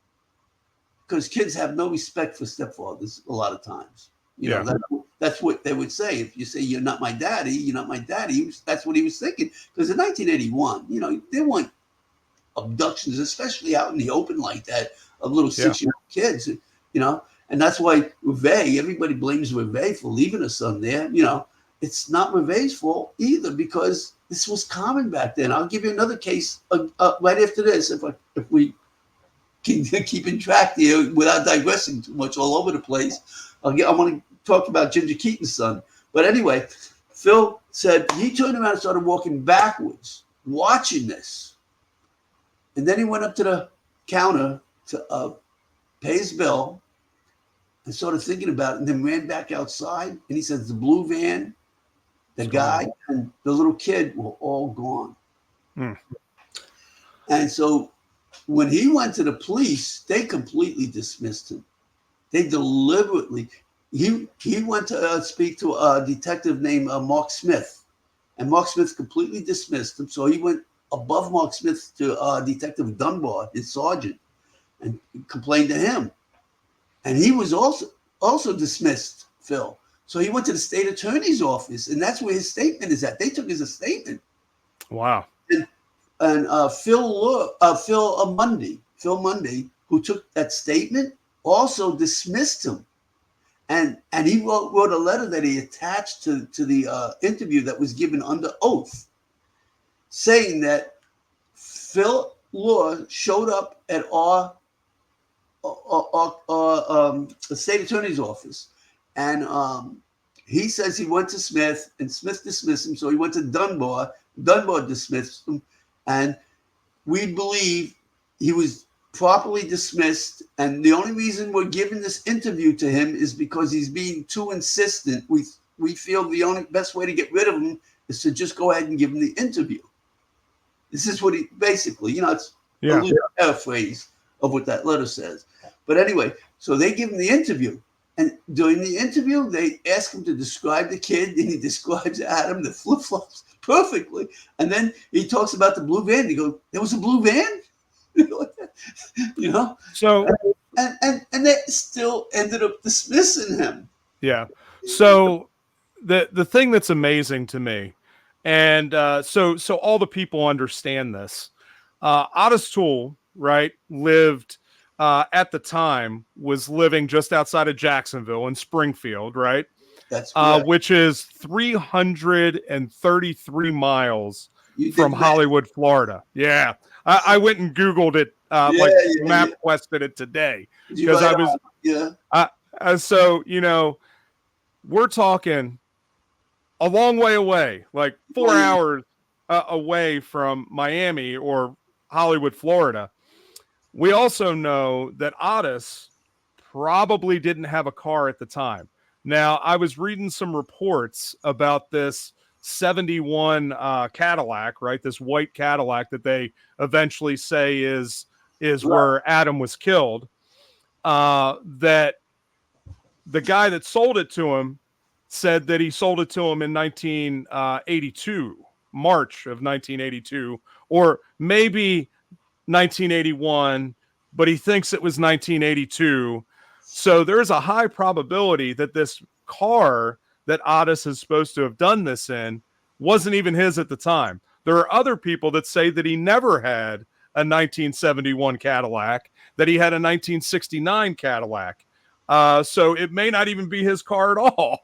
Because kids have no respect for stepfathers a lot of times. You know, that's what they would say. If you say, "You're not my daddy, you're not my daddy," that's what he was thinking. Because in 1981, you know, there weren't abductions, especially out in the open like that, of little 6-year-old kids, you know. And that's why Reve, everybody blames Reve for leaving her son there. You know, it's not Reve's fault either, because this was common back then. I'll give you another case right after this, if we keeping track here without digressing too much all over the place. I want to talk about Ginger Keaton's son. But anyway, Phil said he turned around and started walking backwards, watching this. And then he went up to the counter to pay his bill and started thinking about it, and then ran back outside. And he says the blue van, the guy, and the little kid were all gone. And so when he went to the police, they completely dismissed him. They deliberately, he went to speak to a detective named Mark Smith, and Mark Smith completely dismissed him. So he went above Mark Smith to Detective Dunbar, his sergeant, and complained to him. And he was also dismissed, Phil. So he went to the state attorney's office, and that's where his statement is at. They took his statement. Wow. And Phil Mundy, who took that statement, also dismissed him. And he wrote a letter that he attached to the interview that was given under oath, saying that Phil Law showed up at our state attorney's office, and he says he went to Smith, and Smith dismissed him. So he went to Dunbar. Dunbar dismissed him, and we believe he was properly dismissed. And the only reason we're giving this interview to him is because he's being too insistent. We feel the only best way to get rid of him is to just go ahead and give him the interview. This is what he basically, you know, it's a little paraphrase of what that letter says. But anyway, so they give him the interview. And during the interview, they ask him to describe the kid, and he describes Adam, the flip-flops, perfectly. And then he talks about the blue van. He goes, "There was a blue van?" You know? So and they still ended up dismissing him. Yeah. So the thing that's amazing to me, and so all the people understand this. Otis Toole, right, lived at the time, was living just outside of Jacksonville in Springfield, right? That's correct. Which is 333 miles from Hollywood, Florida. Yeah. I went and Googled it, MapQuested it today, because I was, so, you know, we're talking a long way away, like 4 hours away from Miami or Hollywood, Florida. We also know that Otis probably didn't have a car at the time. Now, I was reading some reports about this 71 Cadillac, right? This white Cadillac that they eventually say is where Adam was killed. That the guy that sold it to him said that he sold it to him in 1982, March of 1982, or maybe 1981, but he thinks it was 1982. So there's a high probability that this car that Otis is supposed to have done this in wasn't even his at the time. There are other people that say that he never had a 1971 Cadillac, that he had a 1969 Cadillac. So it may not even be his car at all.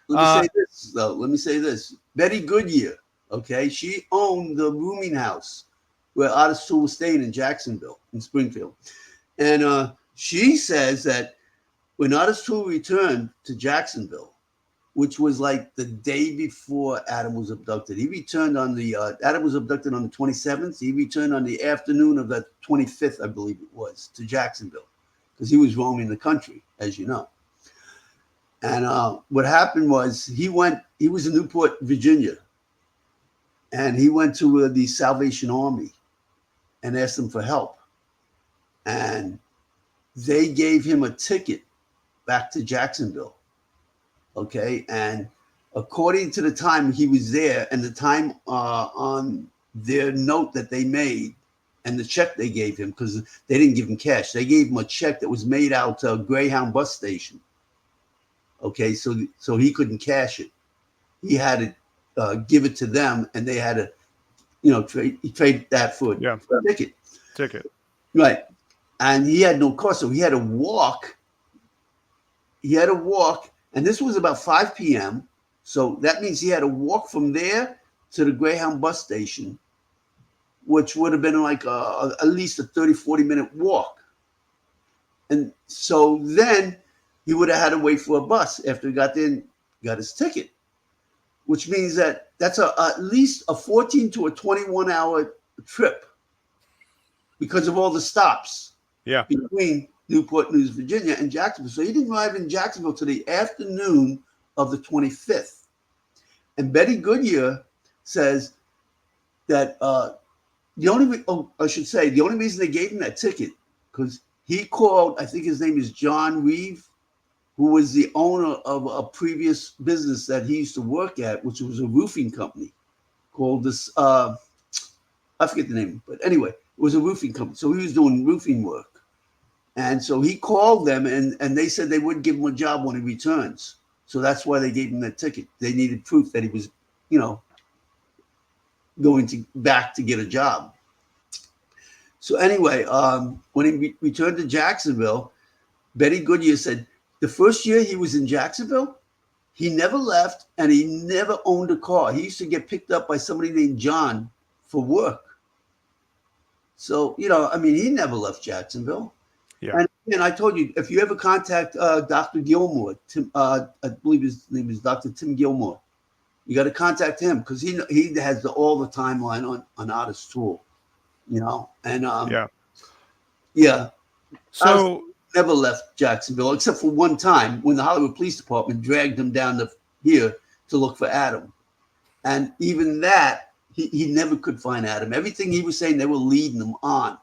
Let me say this. Betty Goodyear, okay, she owned the rooming house where Otis Toole was staying in Jacksonville, in Springfield. And she says that when Otis Toole returned to Jacksonville, which was like the day before Adam was abducted, he returned on the, Adam was abducted on the 27th. He returned on the afternoon of the 25th, I believe it was, to Jacksonville, because he was roaming the country, as you know. And what happened was he was in Newport, Virginia, and he went to the Salvation Army and asked them for help. and they gave him a ticket back to Jacksonville. Okay, and according to the time he was there and the time on their note that they made and the check they gave him, because they didn't give him cash, they gave him a check that was made out to a Greyhound bus station. Okay, so he couldn't cash it. He had to give it to them, and they had to, trade that for a ticket. Right, and he had no car, so he had to walk. And this was about 5 p.m. So that means he had to walk from there to the Greyhound bus station, which would have been like at least a 30, 40-minute walk. And so then he would have had to wait for a bus after he got there and got his ticket, which means that's at least a 14 to a 21-hour trip because of all the stops between Newport News, Virginia, and Jacksonville. So he didn't arrive in Jacksonville till the afternoon of the 25th. And Betty Goodyear says that the only reason they gave him that ticket, because he called, I think his name is John Reeve, who was the owner of a previous business that he used to work at, which was a roofing company called this, I forget the name, but anyway, it was a roofing company. So he was doing roofing work. And so he called them, and they said they wouldn't give him a job when he returns. So that's why they gave him that ticket. They needed proof that he was, going back to get a job. So anyway, when he returned to Jacksonville, Betty Goodyear said the first year he was in Jacksonville, he never left, and he never owned a car. He used to get picked up by somebody named John for work. So, he never left Jacksonville. Yeah. And I told you, if you ever contact Dr. Gilmore, I believe his name is Dr. Tim Gilmore, you got to contact him because he has all the timeline on Artist Tool, and So never left Jacksonville except for one time when the Hollywood Police Department dragged him down to here to look for Adam, and even that he never could find Adam. Everything he was saying, they were leading him on.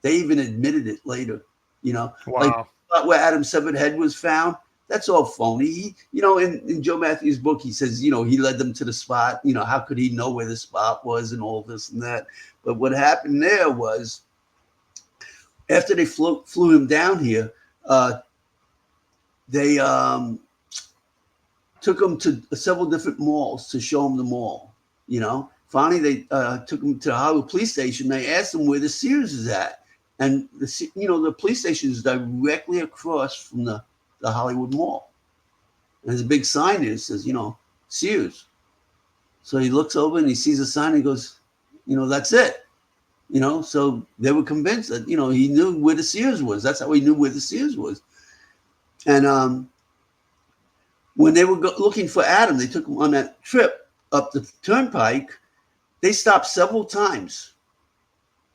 They even admitted it later. Wow. Like where Adam's severed head was found, that's all phony. In Joe Matthews' book, he says, he led them to the spot. How could he know where the spot was and all this and that? But what happened there was after they flew him down here, they took him to several different malls to show him the mall. Finally, they took him to the Hollywood Police Station. They asked him where the Sears is at. And the police station is directly across from the Hollywood Mall. And there's a big sign there that says, Sears. So he looks over and he sees a sign and he goes, that's it. So they were convinced that, he knew where the Sears was. That's how he knew where the Sears was. And when they were looking for Adam, they took him on that trip up the turnpike. They stopped several times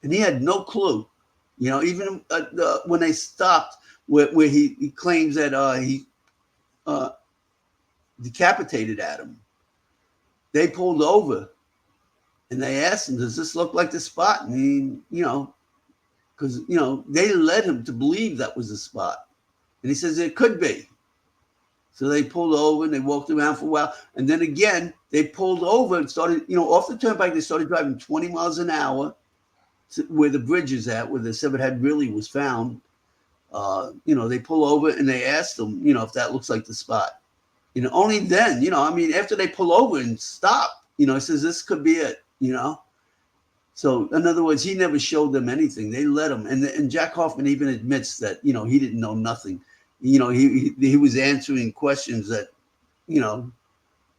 and he had no clue. Even when they stopped where he claims that he decapitated Adam, they pulled over and they asked him, does this look like the spot? And he, because, they led him to believe that was the spot. And he says it could be. So they pulled over and they walked around for a while. And then again, they pulled over and started, off the turnpike, they started driving 20 miles an hour. Where the bridge is at, where the severed head really was found, they pull over and they ask them, if that looks like the spot. Only then, after they pull over and stop, it says this could be it, So in other words, he never showed them anything. They let him. And Jack Hoffman even admits that, he didn't know nothing. He was answering questions that,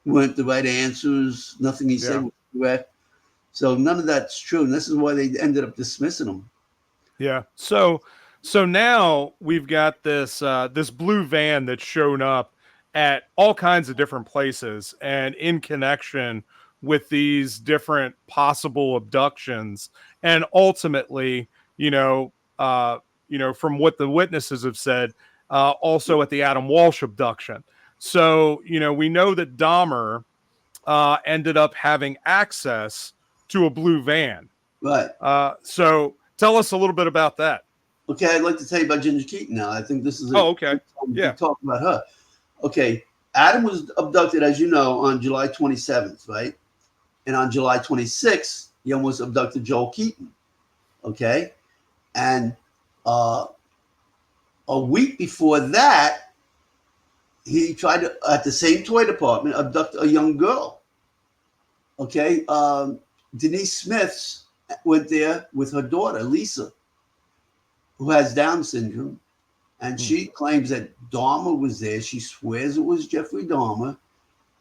weren't the right answers. Nothing he said was correct. So none of that's true, and this is why they ended up dismissing him. Yeah. So now we've got this this blue van that's shown up at all kinds of different places, and in connection with these different possible abductions, and ultimately, from what the witnesses have said, also at the Adam Walsh abduction. So we know that Dahmer ended up having access to a blue van. Right. So tell us a little bit about that. Okay, I'd like to tell you about Ginger Keaton now. I think this is okay. Yeah. Talk about her. Okay, Adam was abducted, as you know, on July 27th, right? And on July 26th, he almost abducted Joel Keaton. Okay, and a week before that, he tried to, at the same toy department, abduct a young girl. Okay, Denise Smith went there with her daughter, Lisa, who has Down syndrome. And she claims that Dahmer was there. She swears it was Jeffrey Dahmer.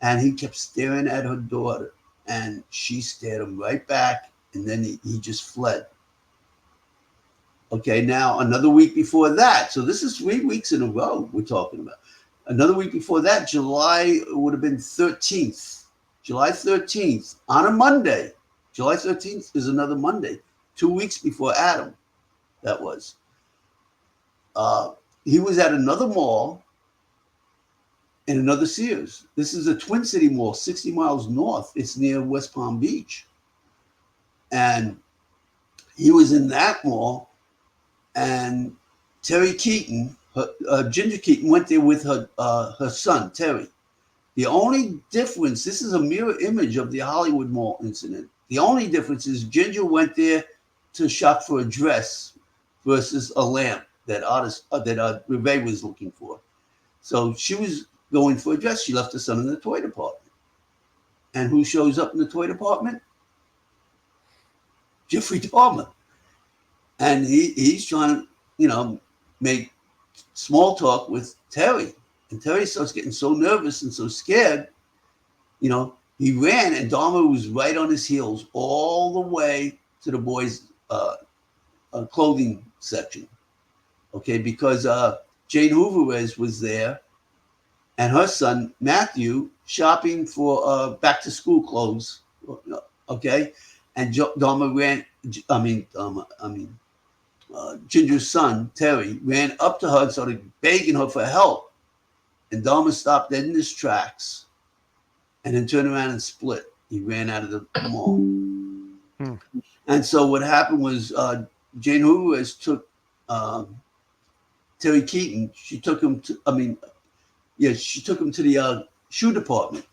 And he kept staring at her daughter. And she stared him right back. And then he just fled. Okay, now another week before that. So this is 3 weeks in a row we're talking about. Another week before that, July would have been 13th. July 13th, on a Monday. July 13th is another Monday. 2 weeks before Adam, that was. He was at another mall in another Sears. This is a Twin City mall, 60 miles north. It's near West Palm Beach. And he was in that mall, and Terry Keaton, Ginger Keaton, went there with her son, Terry. The only difference, this is a mirror image of the Hollywood Mall incident. The only difference is Ginger went there to shop for a dress versus a lamp that Reve was looking for. So she was going for a dress. She left her son in the toy department. And who shows up in the toy department? Jeffrey Dahmer. And he's trying to, make small talk with Terry. And Terry starts getting so nervous and so scared, he ran, and Dahmer was right on his heels all the way to the boys' clothing section. Okay, because Jane Hoover was there, and her son Matthew shopping for back-to-school clothes. Okay, and Dahmer ran. Ginger's son Terry ran up to her and started begging her for help, and Dahmer stopped dead in his tracks, and then turned around and split. He ran out of the mall. And so what happened was Jane Hoover took Terry Keaton. She took him to the shoe department,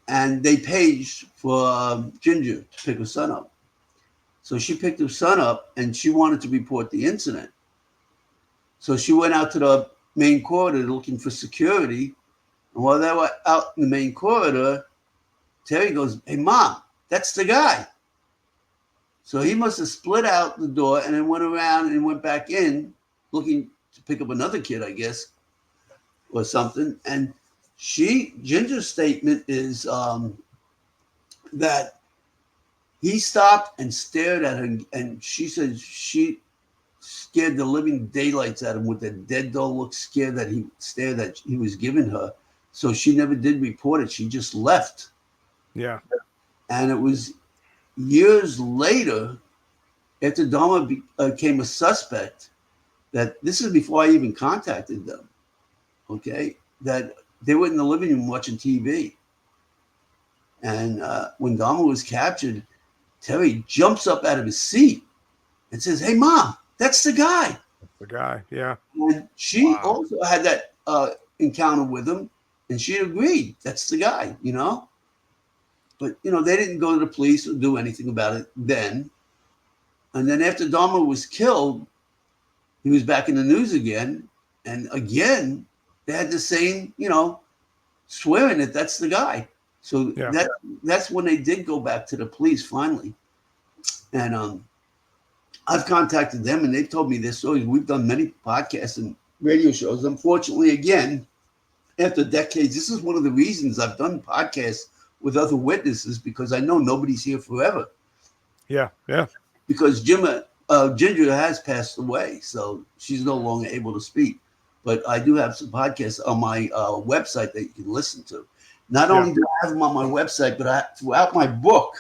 and they paged for Ginger to pick her son up. So she picked her son up, and she wanted to report the incident. So she went out to the main corridor looking for security. And while they were out in the main corridor, Terry goes, "Hey, Mom, that's the guy." So he must have split out the door and then went around and went back in looking to pick up another kid, I guess, or something. And Ginger's statement is that he stopped and stared at her, and she said she scared the living daylights out of him with that dead doll look, scared that he was giving her. So she never did report it. She just left. Yeah. And it was years later, after Dahmer became a suspect, that this is before I even contacted them, okay, that they were in the living room watching TV. And when Dahmer was captured, Terry jumps up out of his seat and says, "Hey, Mom, that's the guy." That's the guy, yeah. And she also had that encounter with him, and she agreed, that's the guy, But, they didn't go to the police or do anything about it then. And then after Dahmer was killed, he was back in the news again. And again, they had the same, swearing that that's the guy. So that's when they did go back to the police finally. And I've contacted them, and they've told me their stories. We've done many podcasts and radio shows. Unfortunately, again, after decades, this is one of the reasons I've done podcasts with other witnesses, because I know nobody's here forever. Yeah. Because Ginger has passed away, so she's no longer able to speak. But I do have some podcasts on my website that you can listen to. Not only do I have them on my website, but throughout my book,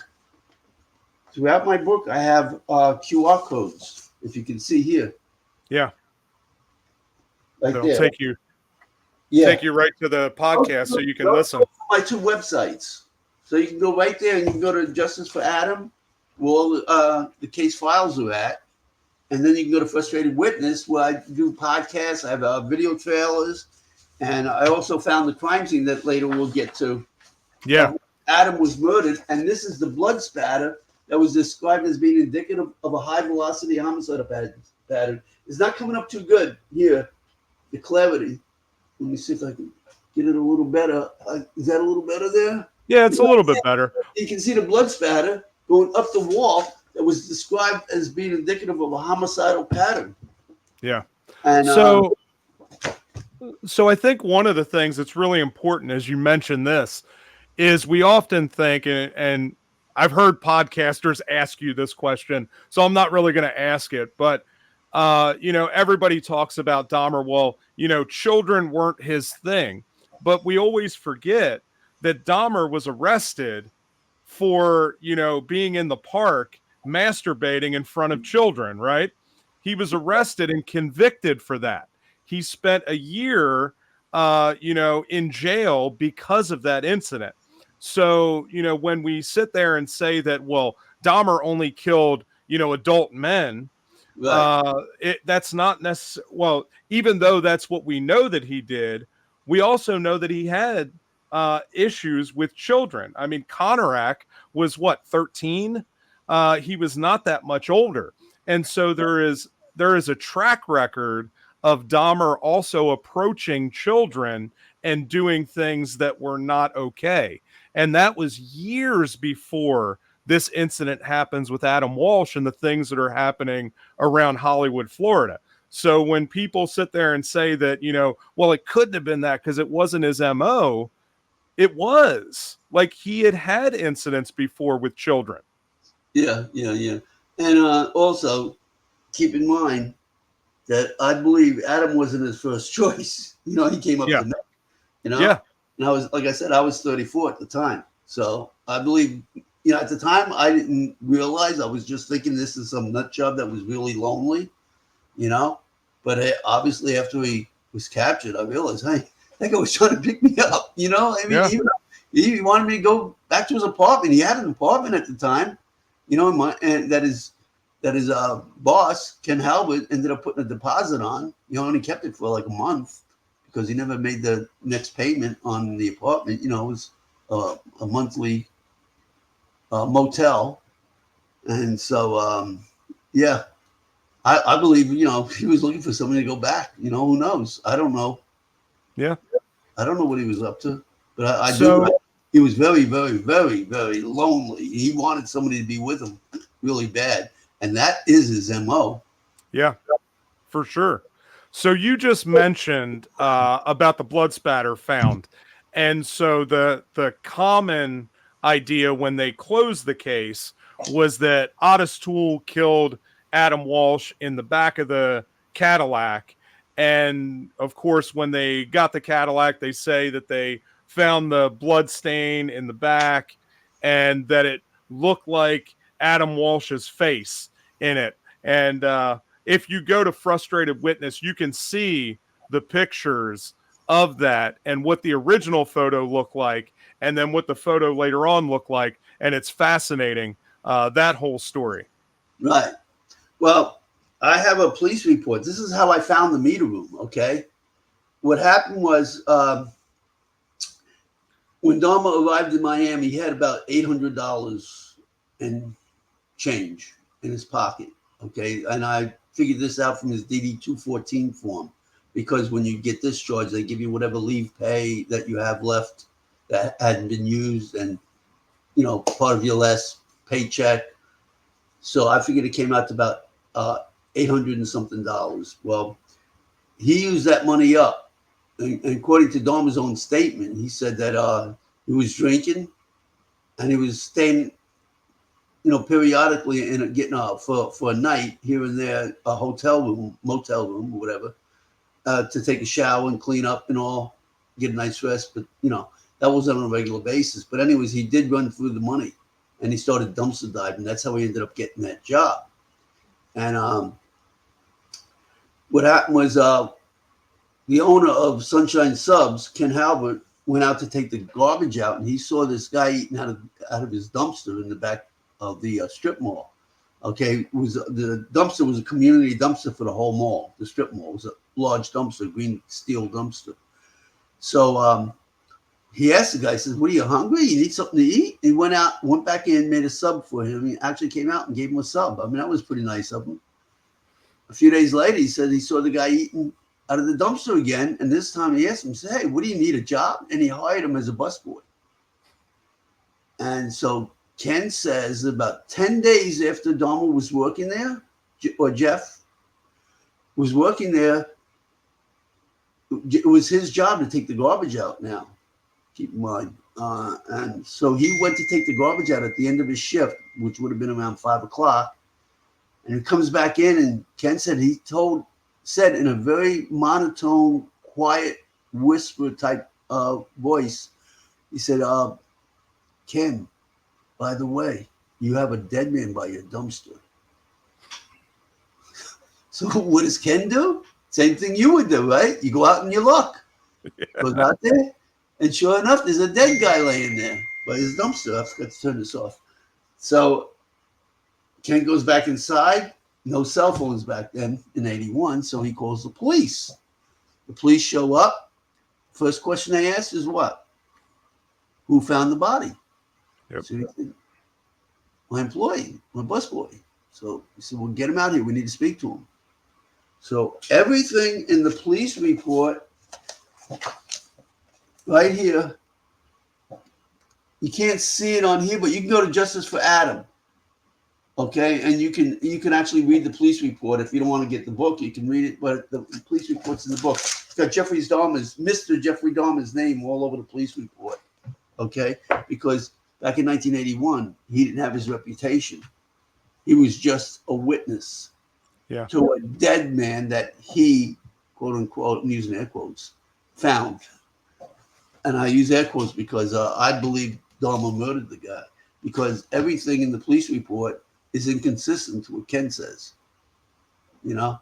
I have QR codes, if you can see here. Yeah. Right It'll there. take you right to the podcast so you can listen. My two websites. So you can go right there, and you can go to Justice for Adam, where all the case files are at. And then you can go to Frustrated Witness, where I do podcasts. I have video trailers. And I also found the crime scene that later we'll get to. Yeah. Adam was murdered. And this is the blood spatter that was described as being indicative of a high-velocity homicide pattern. It's not coming up too good here, the clarity. Let me see if I can get it a little better. Is that a little better there? Yeah, it's a little bit better. You can see the blood spatter going up the wall that was described as being indicative of a homicidal pattern. Yeah. And so I think one of the things that's really important, as you mentioned this, is we often think, and I've heard podcasters ask you this question, so I'm not really going to ask it, but everybody talks about Dahmer. Well, children weren't his thing, but we always forget that Dahmer was arrested for, being in the park masturbating in front of children, right? He was arrested and convicted for that. He spent a year, in jail because of that incident. So, when we sit there and say that, well, Dahmer only killed, adult men, right. That's not necessarily, well, even though that's what we know that he did, we also know that he had issues with children. I mean, Conorak was 13? He was not that much older. And so there is a track record of Dahmer also approaching children and doing things that were not okay. And that was years before this incident happens with Adam Walsh and the things that are happening around Hollywood, Florida. So when people sit there and say that, well, it couldn't have been that because it wasn't his MO, it was. Like, he had incidents before with children. Yeah. And also, keep in mind that I believe Adam wasn't his first choice. He came up to me. Yeah. And I was, like I said, I was 34 at the time. So I believe, at the time, I didn't realize. I was just thinking this is some nut job that was really lonely, But obviously, after he was captured, I realized, hey, that guy was trying to pick me up, I mean, he wanted me to go back to his apartment. He had an apartment at the time, and that his boss, Ken Halbert, ended up putting a deposit on, and he kept it for like a month because he never made the next payment on the apartment. It was a monthly motel. And so, I believe, he was looking for somebody to go back. Who knows? I don't know. Yeah. I don't know what he was up to, but I do know he was very, very, very, very lonely. He wanted somebody to be with him really bad. And that is his MO. Yeah, for sure. So you just mentioned about the blood spatter found. And so the common idea when they closed the case was that Otis Toole killed Adam Walsh in the back of the Cadillac. And of course, when they got the Cadillac, they say that they found the blood stain in the back and that it looked like Adam Walsh's face in it. And if you go to Frustrated Witness, you can see the pictures of that and what the original photo looked like and then what the photo later on looked like. And it's fascinating, that whole story. Right. Well, I have a police report. This is how I found the meter room, okay? What happened was when Dahmer arrived in Miami, he had about $800 in change in his pocket, okay? And I figured this out from his DD-214 form because when you get discharged, they give you whatever leave pay that you have left that hadn't been used and, part of your last paycheck. So I figured it came out to about $800 and something. Well, he used that money up. And according to Dahmer's own statement, he said that he was drinking and he was staying, periodically and getting for a night here and there, a hotel room, motel room, or whatever, to take a shower and clean up and all, get a nice rest. But, that wasn't on a regular basis. But anyways, he did run through the money and he started dumpster diving. That's how he ended up getting that job. And what happened was the owner of Sunshine Subs, Ken Halbert, went out to take the garbage out, and he saw this guy eating out of his dumpster in the back of the strip mall. Okay, it was the dumpster was a community dumpster for the whole mall, the strip mall. It was a large dumpster, green steel dumpster. So he asked the guy, says, "What are you hungry? You need something to eat?" He went back in, made a sub for him. He actually came out and gave him a sub. I mean, that was pretty nice of him. A few days later, he said he saw the guy eating out of the dumpster again, and this time he asked him, he said, "Hey, what do you need, a job?" And he hired him as a busboy. And so Ken says about 10 days after Dahmer was working there, or Jeff was working there, it was his job to take the garbage out now, keep in mind. And so he went to take the garbage out at the end of his shift, which would have been around 5 o'clock. And he comes back in, and Ken said said in a very monotone, quiet, whisper type voice, he said, "Ken, by the way, you have a dead man by your dumpster." So what does Ken do? Same thing you would do, right? You go out and you look. Yeah. Goes out there, and sure enough, there's a dead guy laying there by his dumpster. I forgot to turn this off. So Ken goes back inside. No cell phones back then in 81, so he calls the police. The police show up. First question they ask is what? Who found the body? Yep. So he said, my employee, my busboy. So he said, "Well, get him out here. We need to speak to him." So everything in the police report right here, you can't see it on here, but you can go to Justice for Adam. Okay, and you can actually read the police report. If you don't want to get the book, you can read it, but the police report's in the book. It's got Mr. Jeffrey Dahmer's name all over the police report. Okay, because back in 1981, he didn't have his reputation. He was just a witness to a dead man that he, quote unquote, I'm using air quotes, found. And I use air quotes because I believe Dahmer murdered the guy, because everything in the police report is inconsistent to what Ken says. You know,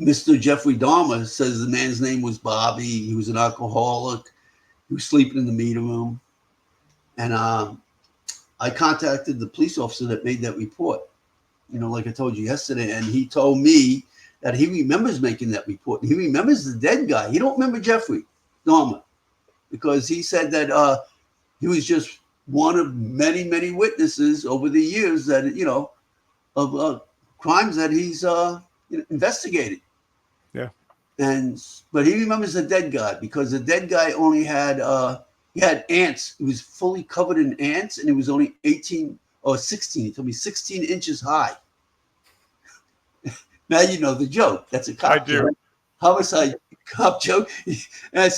Mr. Jeffrey Dahmer says the man's name was Bobby. He was an alcoholic. He was sleeping in the meter room. And I contacted the police officer that made that report, you know, like I told you yesterday. And he told me that he remembers making that report. He remembers the dead guy. He don't remember Jeffrey Dahmer, because he said that he was just one of many, many witnesses over the years that, you know, of crimes that he's investigated. Yeah. But he remembers the dead guy, because the dead guy only had he had ants. He was fully covered in ants, and he was only 18 or 16. He told me 16 inches high. Now you know the joke. That's a cop joke. Homicide cop joke. And I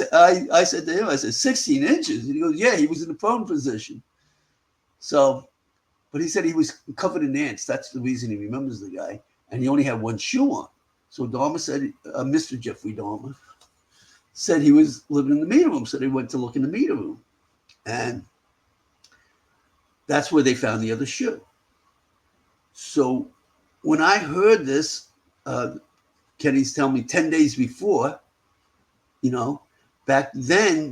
said to him, I said, 16 inches? And he goes, yeah, he was in the prone position. So, but he said he was covered in ants. That's the reason he remembers the guy. And he only had one shoe on. So Dahmer said, Mr. Jeffrey Dahmer said he was living in the meter room. So they went to look in the meter room. And that's where they found the other shoe. So when I heard this, Kenny's telling me 10 days before, you know, back then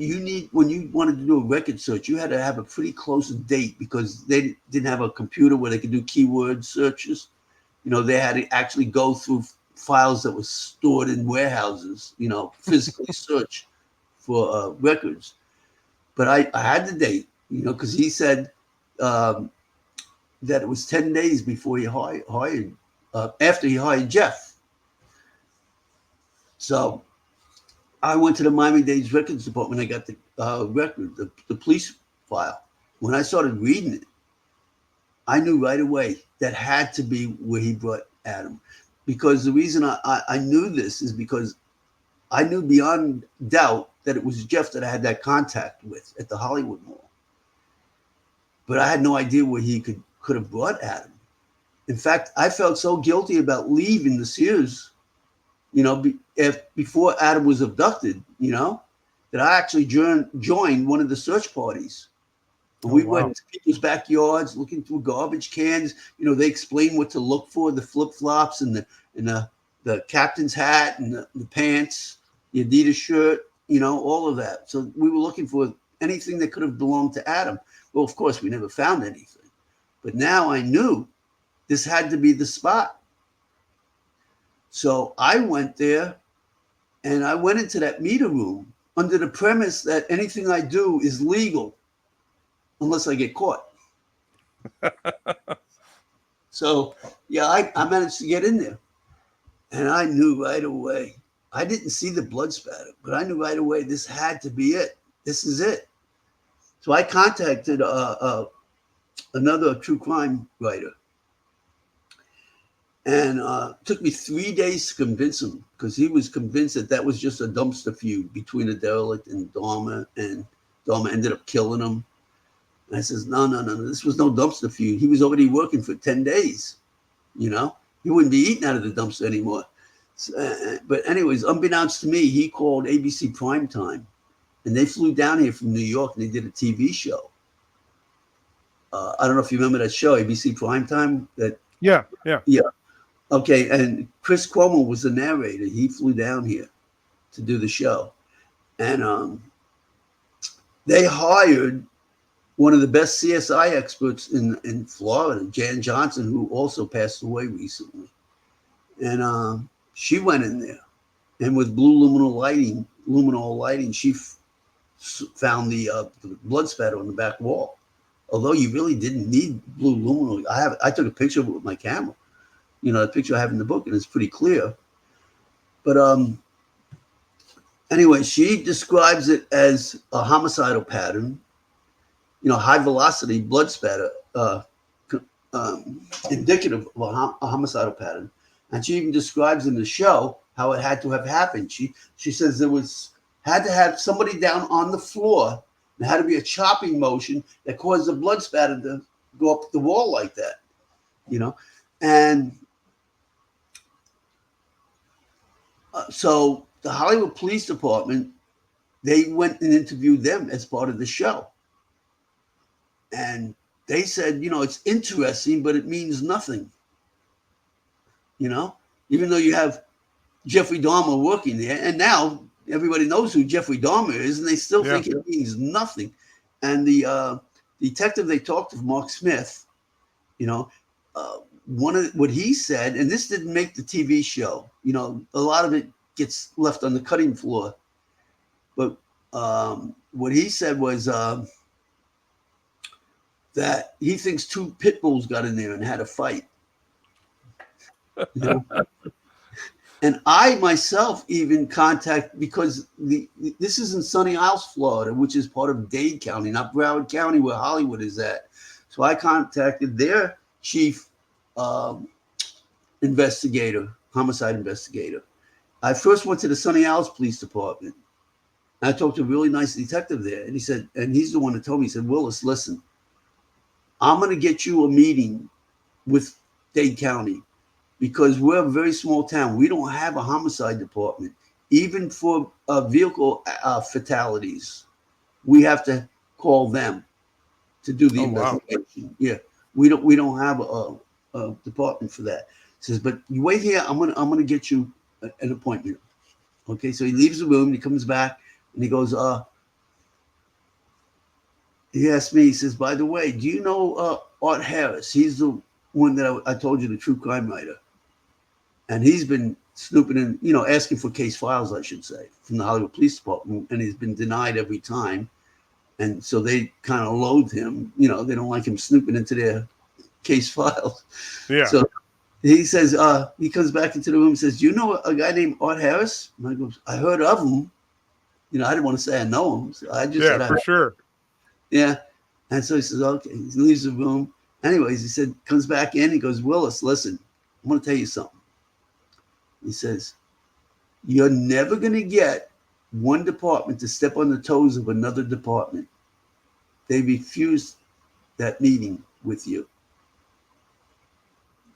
when you wanted to do a record search, you had to have a pretty close date, because they didn't have a computer where they could do keyword searches. You know, they had to actually go through files that were stored in warehouses, you know, physically search for records. But I had the date, you know, because he said that it was 10 days before he hired after he hired Jeff. So I went to the Miami-Dade Records Department. I got the record, the police file. When I started reading it, I knew right away that had to be where he brought Adam. Because the reason I knew this is because I knew beyond doubt that it was Jeff that I had that contact with at the Hollywood Mall. But I had no idea where he could have brought Adam. In fact, I felt so guilty about leaving the Sears, you know, before Adam was abducted, you know, that I actually joined one of the search parties. And we went into people's backyards looking through garbage cans. You know, they explained what to look for, the flip-flops and the captain's hat and the pants, the Adidas shirt, you know, all of that. So we were looking for anything that could have belonged to Adam. Well, of course, we never found anything. But now I knew this had to be the spot. So I went there, and I went into that meter room under the premise that anything I do is legal unless I get caught. So, yeah, I managed to get in there. And I knew right away. I didn't see the blood spatter, but I knew right away this had to be it. This is it. So I contacted another true crime writer. And it took me 3 days to convince him, because he was convinced that was just a dumpster feud between a derelict and Dahmer ended up killing him. And I says, no, this was no dumpster feud. He was already working for 10 days, He wouldn't be eating out of the dumpster anymore. But anyways, unbeknownst to me, he called ABC Primetime, and they flew down here from New York, and they did a TV show. I don't know if you remember that show, ABC Primetime. Yeah. Okay, and Chris Cuomo was the narrator. He flew down here to do the show, and they hired one of the best CSI experts in Florida, Jan Johnson, who also passed away recently. And she went in there, and with blue luminol lighting, she found the blood spatter on the back wall. Although you really didn't need blue luminol. I took a picture of it with my camera. The picture I have in the book, and it's pretty clear. But anyway, she describes it as a homicidal pattern. High velocity blood spatter, indicative of a homicidal pattern. And she even describes in the show how it had to have happened. She says had to have somebody down on the floor. There had to be a chopping motion that caused the blood spatter to go up the wall like that, And so the Hollywood Police Department, they went and interviewed them as part of the show. And they said, it's interesting, but it means nothing. Even though you have Jeffrey Dahmer working there, and now everybody knows who Jeffrey Dahmer is, and they still think it means nothing. And the detective they talked to, Mark Smith, one of what he said, and this didn't make the TV show. A lot of it gets left on the cutting floor. But what he said was that he thinks two pit bulls got in there and had a fight. And I myself even because this is in Sunny Isles, Florida, which is part of Dade County, not Broward County, where Hollywood is at. So I contacted their chief homicide investigator. I first went to the Sunny Isles Police Department. I talked to a really nice detective there, and he said, and he's the one that told me, he said, Willis, listen, I'm going to get you a meeting with Dade County, because we're a very small town. We don't have a homicide department. Even for vehicle fatalities, we have to call them to do the investigation. Wow. Yeah, we don't have a department for that. He says, but you wait here. I'm gonna get you an appointment. Okay, so he leaves the room. He comes back and he goes, he asked me. He says, by the way, do you know Art Harris? He's the one that I told you, the true crime writer. And he's been snooping in, asking for case files, I should say, from the Hollywood Police Department, and he's been denied every time. And so they kind of loathe him. They don't like him snooping into their case files. Yeah. So he says, he comes back into the room and says, do you know a guy named Art Harris? And I go, I heard of him. I didn't want to say I know him. So I just said, for sure. Yeah. And so he says, okay. He leaves the room. Anyways, he said, comes back in. He goes, Willis, listen, I'm going to tell you something. He says, you're never going to get one department to step on the toes of another department. They refused that meeting with you.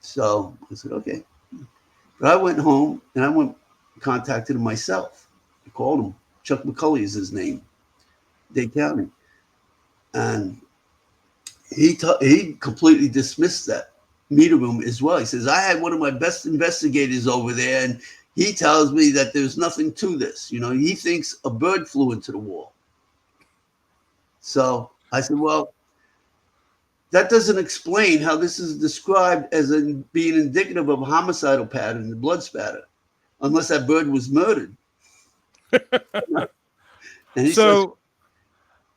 So I said, okay. But I went home and contacted him myself. I called him. Chuck McCulley is his name, Dade County. And he completely dismissed that meter room as well. He says, I had one of my best investigators over there, and he tells me that there's nothing to this. He thinks a bird flew into the wall. So I said, well, that doesn't explain how this is described as being indicative of a homicidal pattern, the blood spatter, unless that bird was murdered. And he says,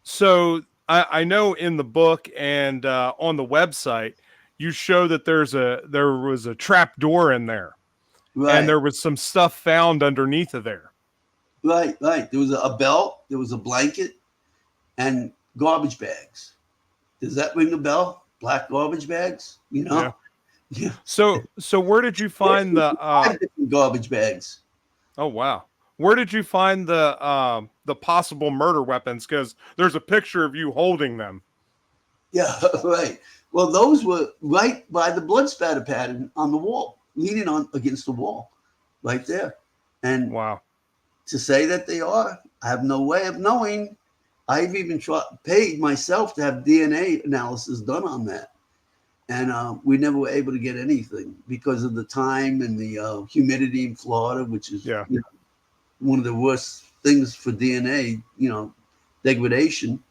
so I know in the book and on the website, you show that there was a trap door in there, right, and there was some stuff found underneath of there. right. There was a belt, there was a blanket, and garbage bags. Does that ring a bell? Black garbage bags, you know? Yeah. So where did you find the 5 different garbage bags? Oh wow. Where did you find the possible murder weapons? Because there's a picture of you holding them. Yeah, right. Well, those were right by the blood spatter pattern on the wall, leaning on against the wall, right there. And Wow. to say that they are, I have no way of knowing. I've even paid myself to have DNA analysis done on that. And we never were able to get anything because of the time and the humidity in Florida, which is one of the worst things for DNA, degradation.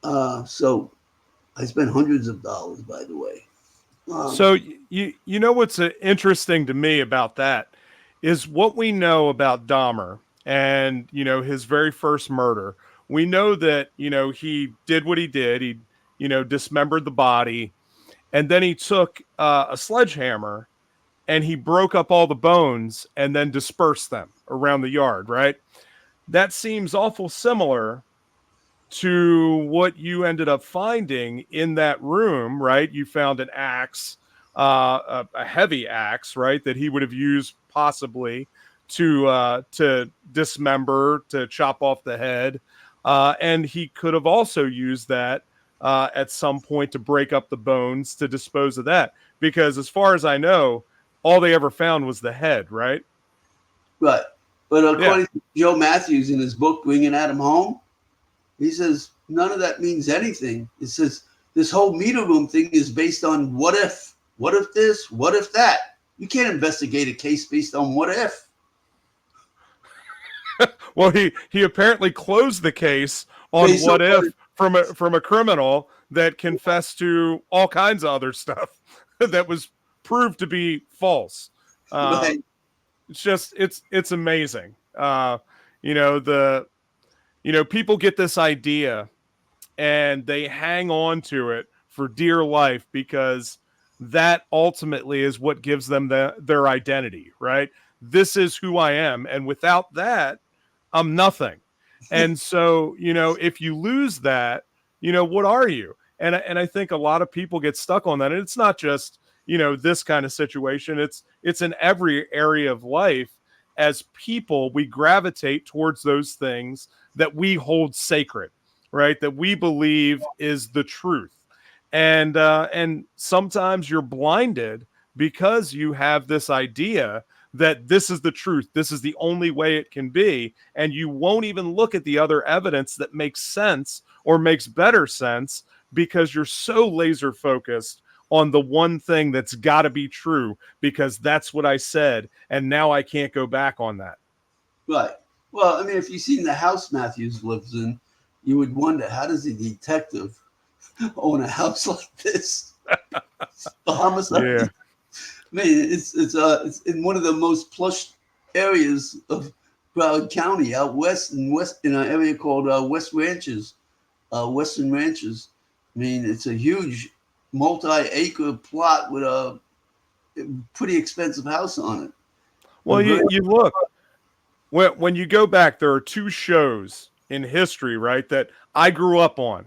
So I spent hundreds of dollars, by the way. So you know what's interesting to me about that is what we know about Dahmer and his very first murder. We know that he did what he did. He dismembered the body, and then he took a sledgehammer and he broke up all the bones and then dispersed them around the yard. Right? That seems awful similar to what you ended up finding in that room, right? You found an axe, a heavy axe, right, that he would have used possibly to dismember, to chop off the head, and he could have also used that at some point to break up the bones to dispose of that. Because as far as I know, all they ever found was the head, right? Right, but according to Joe Matthews in his book "Bringing Adam Home," he says none of that means anything. It says this whole meter room thing is based on what if this, what if that. You can't investigate a case based on what if. Well, he apparently closed the case on what if from a criminal that confessed to all kinds of other stuff that was proved to be false. Right. It's amazing. People get this idea and they hang on to it for dear life because that ultimately is what gives them their identity, right? This is who I am. And without that, I'm nothing. And so, if you lose that, what are you? And I think a lot of people get stuck on that. And it's not just, this kind of situation. It's in every area of life. As people, we gravitate towards those things that we hold sacred, right? That we believe is the truth. And sometimes you're blinded because you have this idea that this is the truth. This is the only way it can be. And you won't even look at the other evidence that makes sense or makes better sense because you're so laser focused on the one thing that's got to be true because that's what I said. And now I can't go back on that. Right. Well, I mean, if you've seen the house Matthews lives in, you would wonder, how does a detective own a house like this? A homicide. Yeah. I mean, it's in one of the most plush areas of Broward County, out west, in an area called West Ranches, Western Ranches. I mean, it's a huge multi-acre plot with a pretty expensive house on it. Well, you look when you go back, there are two shows in history, right, that I grew up on,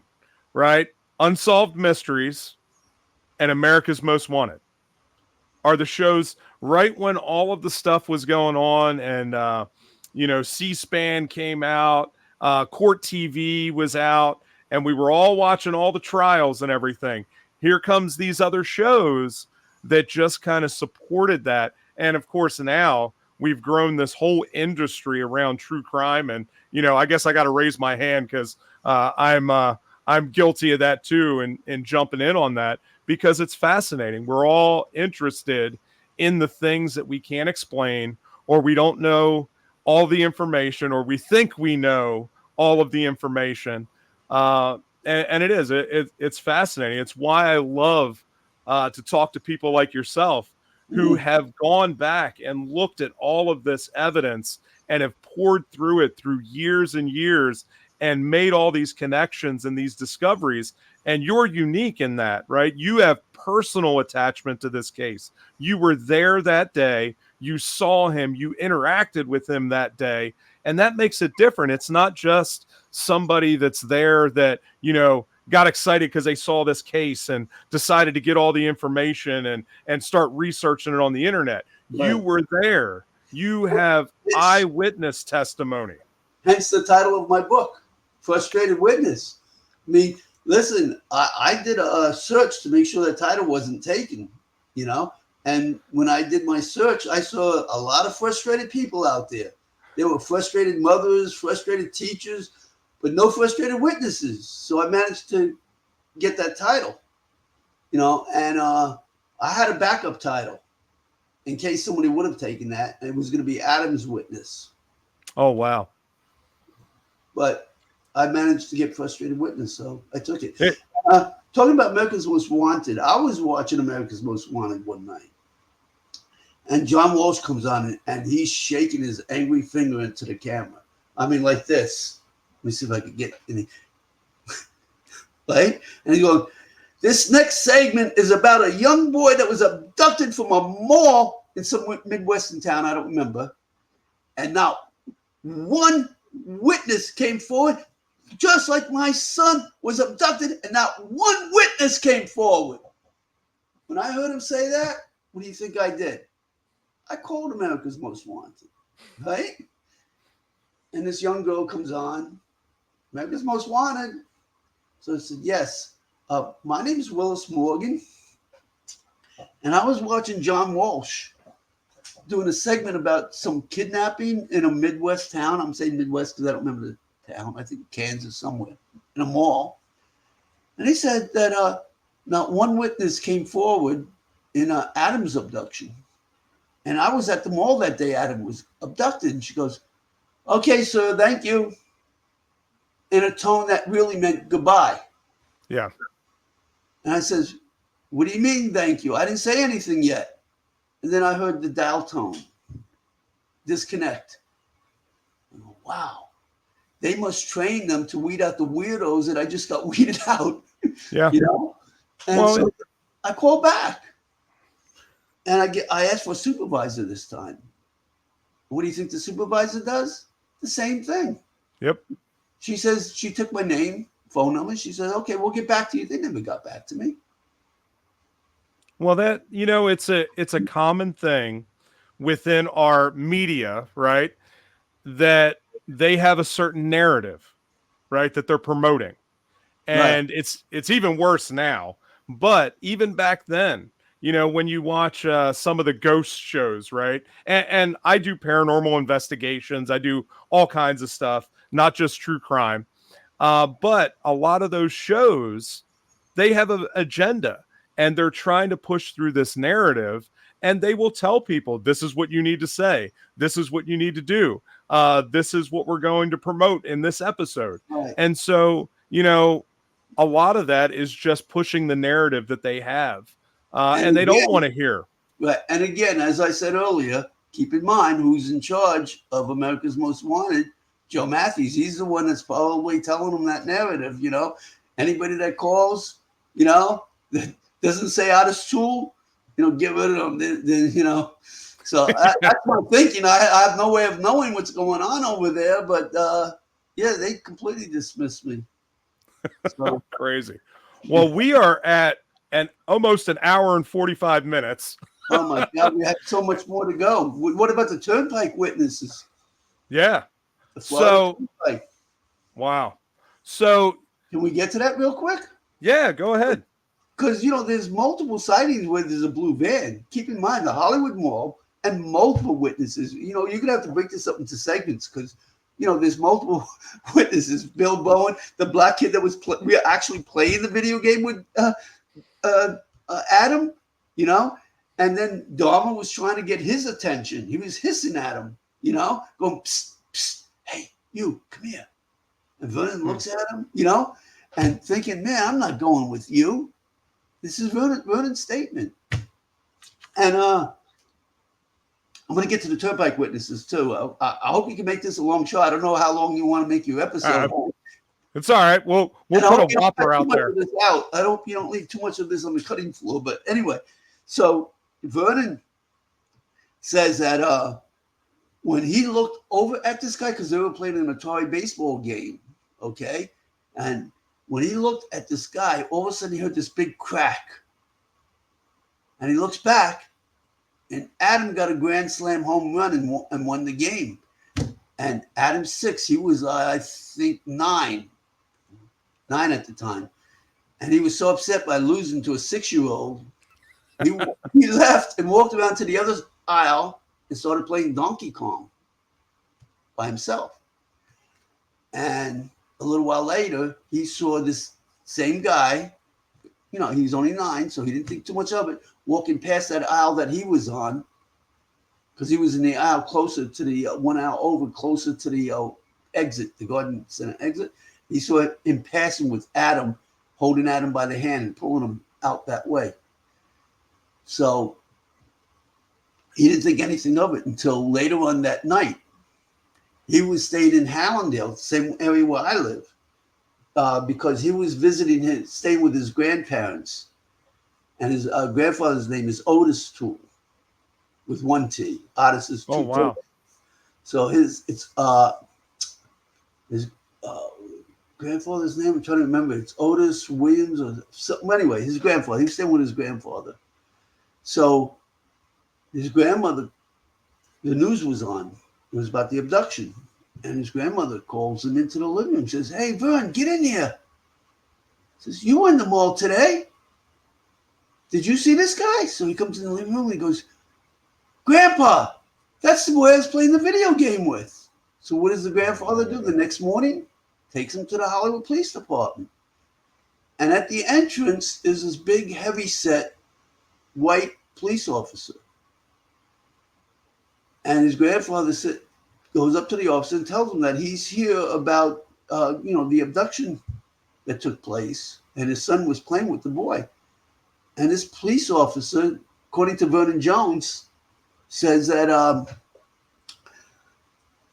right? Unsolved Mysteries and America's Most Wanted are the shows right when all of the stuff was going on and, C-SPAN came out, Court TV was out, and we were all watching all the trials and everything. Here comes these other shows that just kind of supported that. And of course, now we've grown this whole industry around true crime. And, I guess I got to raise my hand because I'm guilty of that too. And jumping in on that because it's fascinating. We're all interested in the things that we can't explain, or we don't know all the information, or we think we know all of the information. and it is. It's fascinating. It's why I love to talk to people like yourself who have gone back and looked at all of this evidence and have poured through it through years and years and made all these connections and these discoveries. And you're unique in that, right? You have personal attachment to this case. You were there that day. You saw him. You interacted with him that day. And that makes it different. It's not just somebody that's there that, got excited because they saw this case and decided to get all the information and start researching it on the internet. Right. You were there. You have eyewitness testimony. Hence the title of my book, Frustrated Witness. I mean, listen, I did a search to make sure the title wasn't taken, and when I did my search, I saw a lot of frustrated people out there. There were frustrated mothers, frustrated teachers, but no frustrated witnesses. So I managed to get that title, and I had a backup title in case somebody would have taken that. And it was going to be Adam's Witness. Oh, wow. But I managed to get Frustrated Witness, so I took it. Hey. Talking about America's Most Wanted, I was watching America's Most Wanted one night. And John Walsh comes on and he's shaking his angry finger into the camera. I mean, like this. Let me see if I can get any. Right? And he goes, this next segment is about a young boy that was abducted from a mall in some Midwestern town. I don't remember. And now one witness came forward, just like my son was abducted, and not one witness came forward. When I heard him say that, what do you think I did? I called America's Most Wanted, right? And this young girl comes on, America's Most Wanted. So I said, yes, my name is Willis Morgan, and I was watching John Walsh doing a segment about some kidnapping in a Midwest town. I'm saying Midwest because I don't remember the town. I think Kansas somewhere, in a mall. And he said that not one witness came forward in Adam's abduction. And I was at the mall that day. Adam was abducted. And she goes, okay, sir, thank you. In a tone that really meant goodbye. Yeah. And I says, what do you mean, thank you? I didn't say anything yet. And then I heard the dial tone. Disconnect. Go, wow. They must train them to weed out the weirdos that I just got weeded out. Yeah. And so I called back. And I asked for a supervisor this time. What do you think the supervisor does? The same thing. Yep. She says, she took my name, phone number. She said, okay, we'll get back to you. They never got back to me. Well, that, it's a common thing within our media, right? That they have a certain narrative, right? That they're promoting. And right. It's even worse now. But even back then, when you watch some of the ghost shows, right? And I do paranormal investigations. I do all kinds of stuff, not just true crime. But a lot of those shows, they have an agenda and they're trying to push through this narrative, and they will tell people, this is what you need to say. This is what you need to do. This is what we're going to promote in this episode. Right. And so, a lot of that is just pushing the narrative that they have. And they don't want to hear. Right. And again, as I said earlier, keep in mind who's in charge of America's Most Wanted, Joe Matthews. He's the one that's probably telling them that narrative, Anybody that calls, that doesn't say out of school, get rid of them, So that's what I'm thinking. I have no way of knowing what's going on over there, but they completely dismissed me. So. Crazy. Well, we are at almost an hour and 45 minutes. Oh my God, we have so much more to go. What about the Turnpike witnesses? Yeah. Wow. So can we get to that real quick? Yeah, go ahead. Because, there's multiple sightings where there's a blue van. Keep in mind the Hollywood Mall and multiple witnesses. You're going to have to break this up into segments because, there's multiple witnesses. Bill Bowen, the black kid that was actually playing the video game with Adam, and then Dahmer was trying to get his attention. He was hissing at him, going, psst, psst, hey, you, come here. And Vernon looks at him, and thinking, man, I'm not going with you. This is Vernon's statement. And I'm going to get to the turnpike witnesses too. I hope you can make this a long show. I don't know how long you want to make your episode. It's all right. We'll put a whopper out there. I hope you don't leave too much of this on the cutting floor. But anyway, so Vernon says that when he looked over at this guy, because they were playing an Atari baseball game, okay? And when he looked at this guy, all of a sudden he heard this big crack. And he looks back, and Adam got a grand slam home run and won the game. And Adam's 6, he was, I think, 9 at the time. And he was so upset by losing to a 6-year-old, he left and walked around to the other aisle and started playing Donkey Kong by himself. And a little while later, he saw this same guy, he was only 9, so he didn't think too much of it, walking past that aisle that he was on, because he was in the aisle closer to the one aisle over, closer to the exit, the garden center exit. He saw him passing with Adam, holding Adam by the hand and pulling him out that way. So he didn't think anything of it until later on that night. He was staying in Hallandale, the same area where I live, because he was staying with his grandparents. And his grandfather's name is Otis Toole, with 1 T. Otis is 2 T. Wow. So his grandfather's name, I'm trying to remember. It's Otis Williams or something. Anyway, his grandfather. He was staying with his grandfather. So his grandmother, the news was on. It was about the abduction. And his grandmother calls him into the living room. Says, "Hey, Vern, get in here." Says, "You were in the mall today. Did you see this guy?" So he comes in the living room and he goes, "Grandpa, that's the boy I was playing the video game with." So what does the grandfather do the next morning? Takes him to the Hollywood Police Department. And at the entrance is this big, heavy-set white police officer. And his grandfather goes up to the officer and tells him that he's here about, the abduction that took place, and his son was playing with the boy. And this police officer, according to Vernon Jones, says that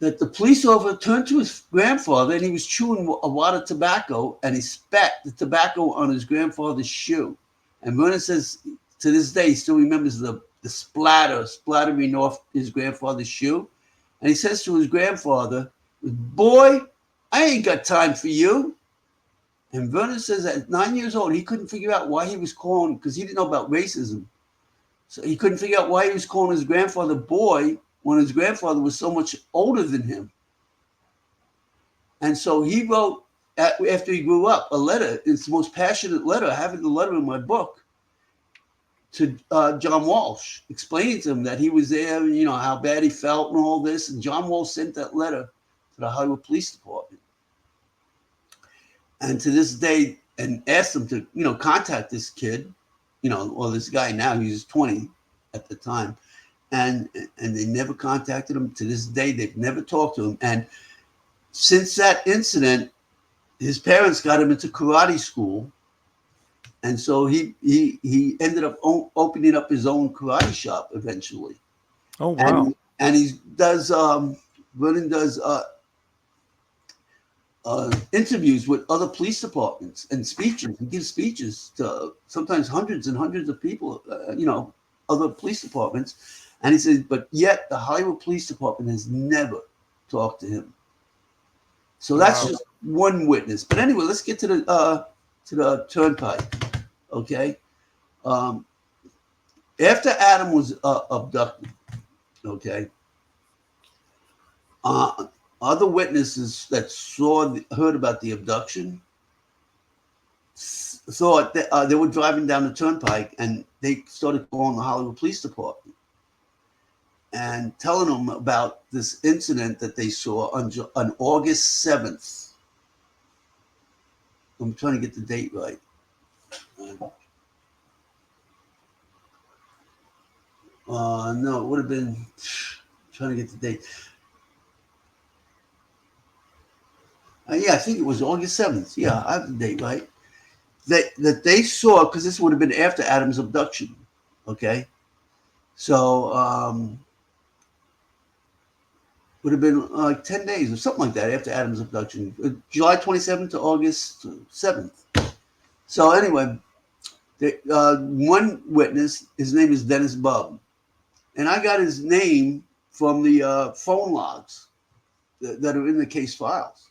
the police officer turned to his grandfather and he was chewing a wad of tobacco and he spat the tobacco on his grandfather's shoe. And Vernon says to this day he still remembers the splattering off his grandfather's shoe. And he says to his grandfather, "Boy, I ain't got time for you." And Vernon says that at 9 years old, he couldn't figure out why he was calling, because he didn't know about racism. So he couldn't figure out why he was calling his grandfather boy when his grandfather was so much older than him. And so he wrote, after he grew up, a letter. It's the most passionate letter. I have the letter in my book, to John Walsh, explaining to him that he was there, how bad he felt and all this. And John Walsh sent that letter to the Hollywood Police Department. And to this day, and asked them to, contact this kid, or this guy now, he was 20 at the time. And they never contacted him. To this day, they've never talked to him. And since that incident, his parents got him into karate school. And so he ended up opening up his own karate shop eventually. Oh, wow. And he does, Vernon does interviews with other police departments and speeches. He gives speeches to sometimes hundreds and hundreds of people, other police departments. And he says, but yet the Hollywood Police Department has never talked to him. So that's just one witness. But anyway, let's get to the turnpike. Okay. After Adam was abducted, okay, other witnesses that heard about the abduction thought that they were driving down the turnpike and they started calling the Hollywood Police Department and telling them about this incident that they saw on August 7th. I'm trying to get the date right. No, it would have been trying to get the date. Yeah, I think it was August 7th. Yeah, I have the date right. That they saw, because this would have been after Adam's abduction. Okay, so would have been like 10 days or something like that after Adam's abduction, July 27th to August 7th. So anyway, one witness, his name is Dennis Bubb, and I got his name from the phone logs that are in the case files.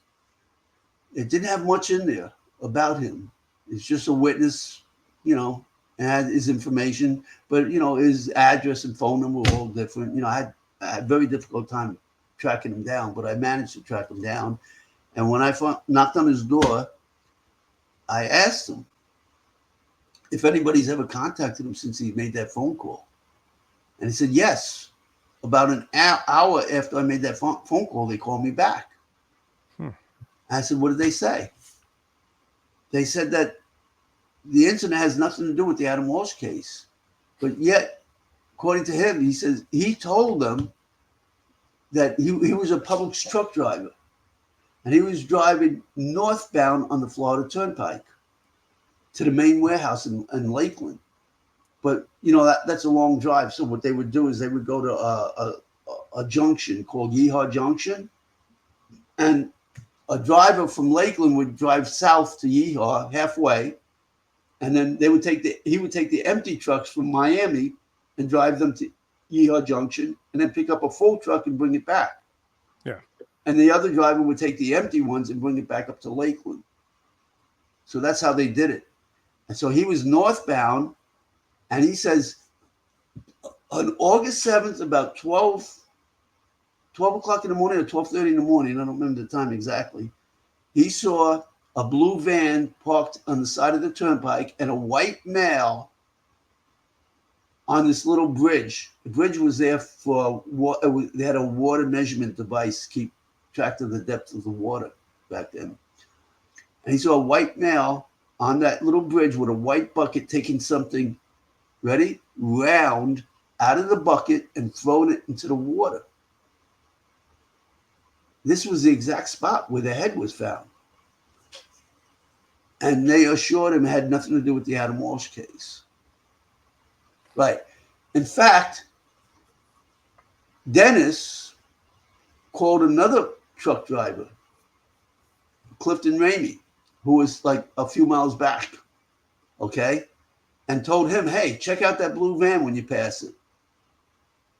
It didn't have much in there about him. It's just a witness, and had his information, but his address and phone number were all different. I had a very difficult time tracking him down, but I managed to track him down. And when I knocked on his door, I asked him if anybody's ever contacted him since he made that phone call. And he said, yes. About an hour after I made that phone call, they called me back. I said, what did they say? They said that the incident has nothing to do with the Adam Walsh case. But yet, according to him, he says he told them that he was a public truck driver. And he was driving northbound on the Florida Turnpike to the main warehouse in Lakeland. But, that's a long drive. So what they would do is they would go to a junction called Yeehaw Junction. And a driver from Lakeland would drive south to Yeehaw halfway. And then he would take the empty trucks from Miami and drive them to Yeehaw Junction and then pick up a full truck and bring it back. Yeah. And the other driver would take the empty ones and bring it back up to Lakeland. So that's how they did it. And so he was northbound, and he says on August 7th, about 12 o'clock in the morning or 12:30 in the morning, I don't remember the time exactly, he saw a blue van parked on the side of the turnpike and a white male on this little bridge. The bridge was there they had a water measurement device to keep track of the depth of the water back then. And he saw a white male on that little bridge with a white bucket taking something, ready, round out of the bucket and throwing it into the water. This was the exact spot where the head was found. And they assured him it had nothing to do with the Adam Walsh case. Right. In fact, Dennis called another truck driver, Clifton Ramey, who was like a few miles back, okay, and told him, hey, check out that blue van when you pass it.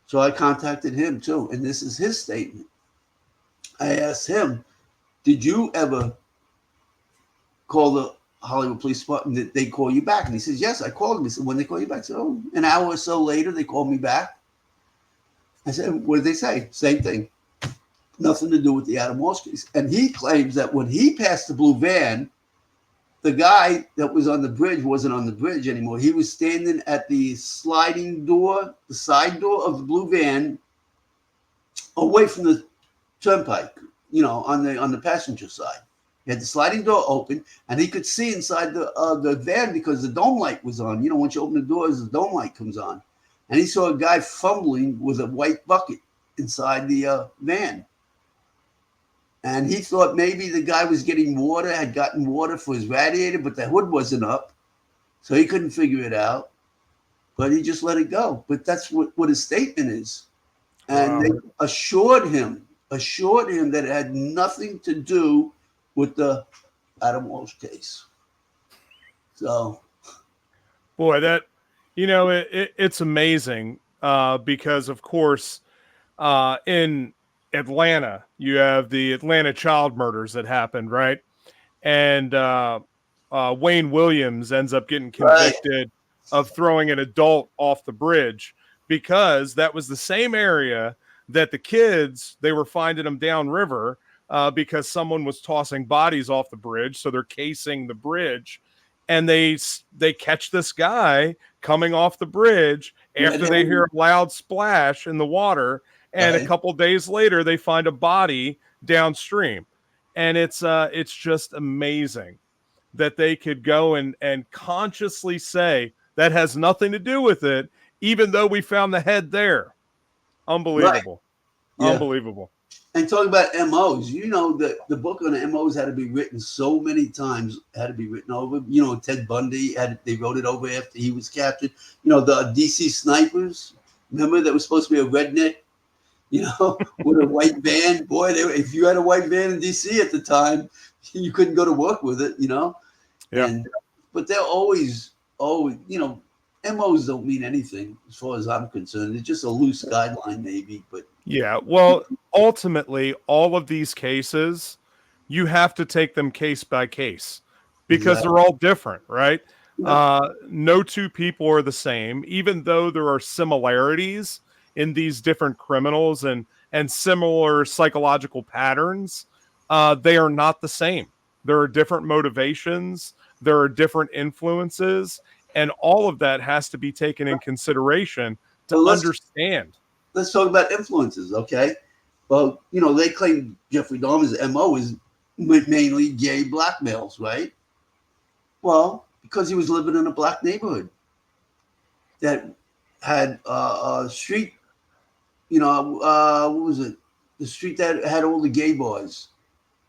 So I contacted him too, and this is his statement. I asked him, did you ever call the Hollywood Police Department? Did they call you back? And he says, yes, I called them. He said, when they call you back? I said, an hour or so later, they called me back. I said, what did they say? Same thing. Nothing to do with the Adam Walsh case. And he claims that when he passed the blue van, the guy that was on the bridge wasn't on the bridge anymore. He was standing at the sliding door, the side door of the blue van, away from the turnpike, on the passenger side. He had the sliding door open, and he could see inside the van because the dome light was on. Once you open the doors, the dome light comes on. And he saw a guy fumbling with a white bucket inside the van. And he thought maybe the guy was had gotten water for his radiator, but the hood wasn't up. So he couldn't figure it out. But he just let it go. But that's what his statement is. And They assured him that it had nothing to do with the Adam Walsh case. So, boy, that it's amazing because, of course, in Atlanta, you have the Atlanta child murders that happened, right? And Wayne Williams ends up getting convicted of throwing an adult off the bridge because that was the same area that the kids, they were finding them downriver because someone was tossing bodies off the bridge. So they're casing the bridge, and they catch this guy coming off the bridge after they hear a loud splash in the water. And a couple days later, they find a body downstream. And it's just amazing that they could go and consciously say that has nothing to do with it, even though we found the head there. Unbelievable. Right. Yeah. Unbelievable. And talking about MOs, you know, the book on the MOs had to be written so many times, had to be written over. You know, Ted Bundy, they wrote it over after he was captured. You know, the DC snipers, remember, that was supposed to be a redneck, you know, with a white van. Boy, if you had a white van in DC at the time, you couldn't go to work with it, you know. Yeah. But they're always, you know, MOs don't mean anything as far as I'm concerned. It's just a loose guideline, maybe. But yeah, well, ultimately, all of these cases, you have to take them case by case because they're all different, right? Yeah. No two people are the same, even though there are similarities in these different criminals and similar psychological patterns. They are not the same. There are different motivations. There are different influences, and all of that has to be taken in consideration to understand. Let's talk about influences, okay? Well, you know, they claim Jeffrey Dahmer's MO is mainly gay black males, right? Well, because he was living in a black neighborhood that had a street, you know, what was it? The street that had all the gay bars,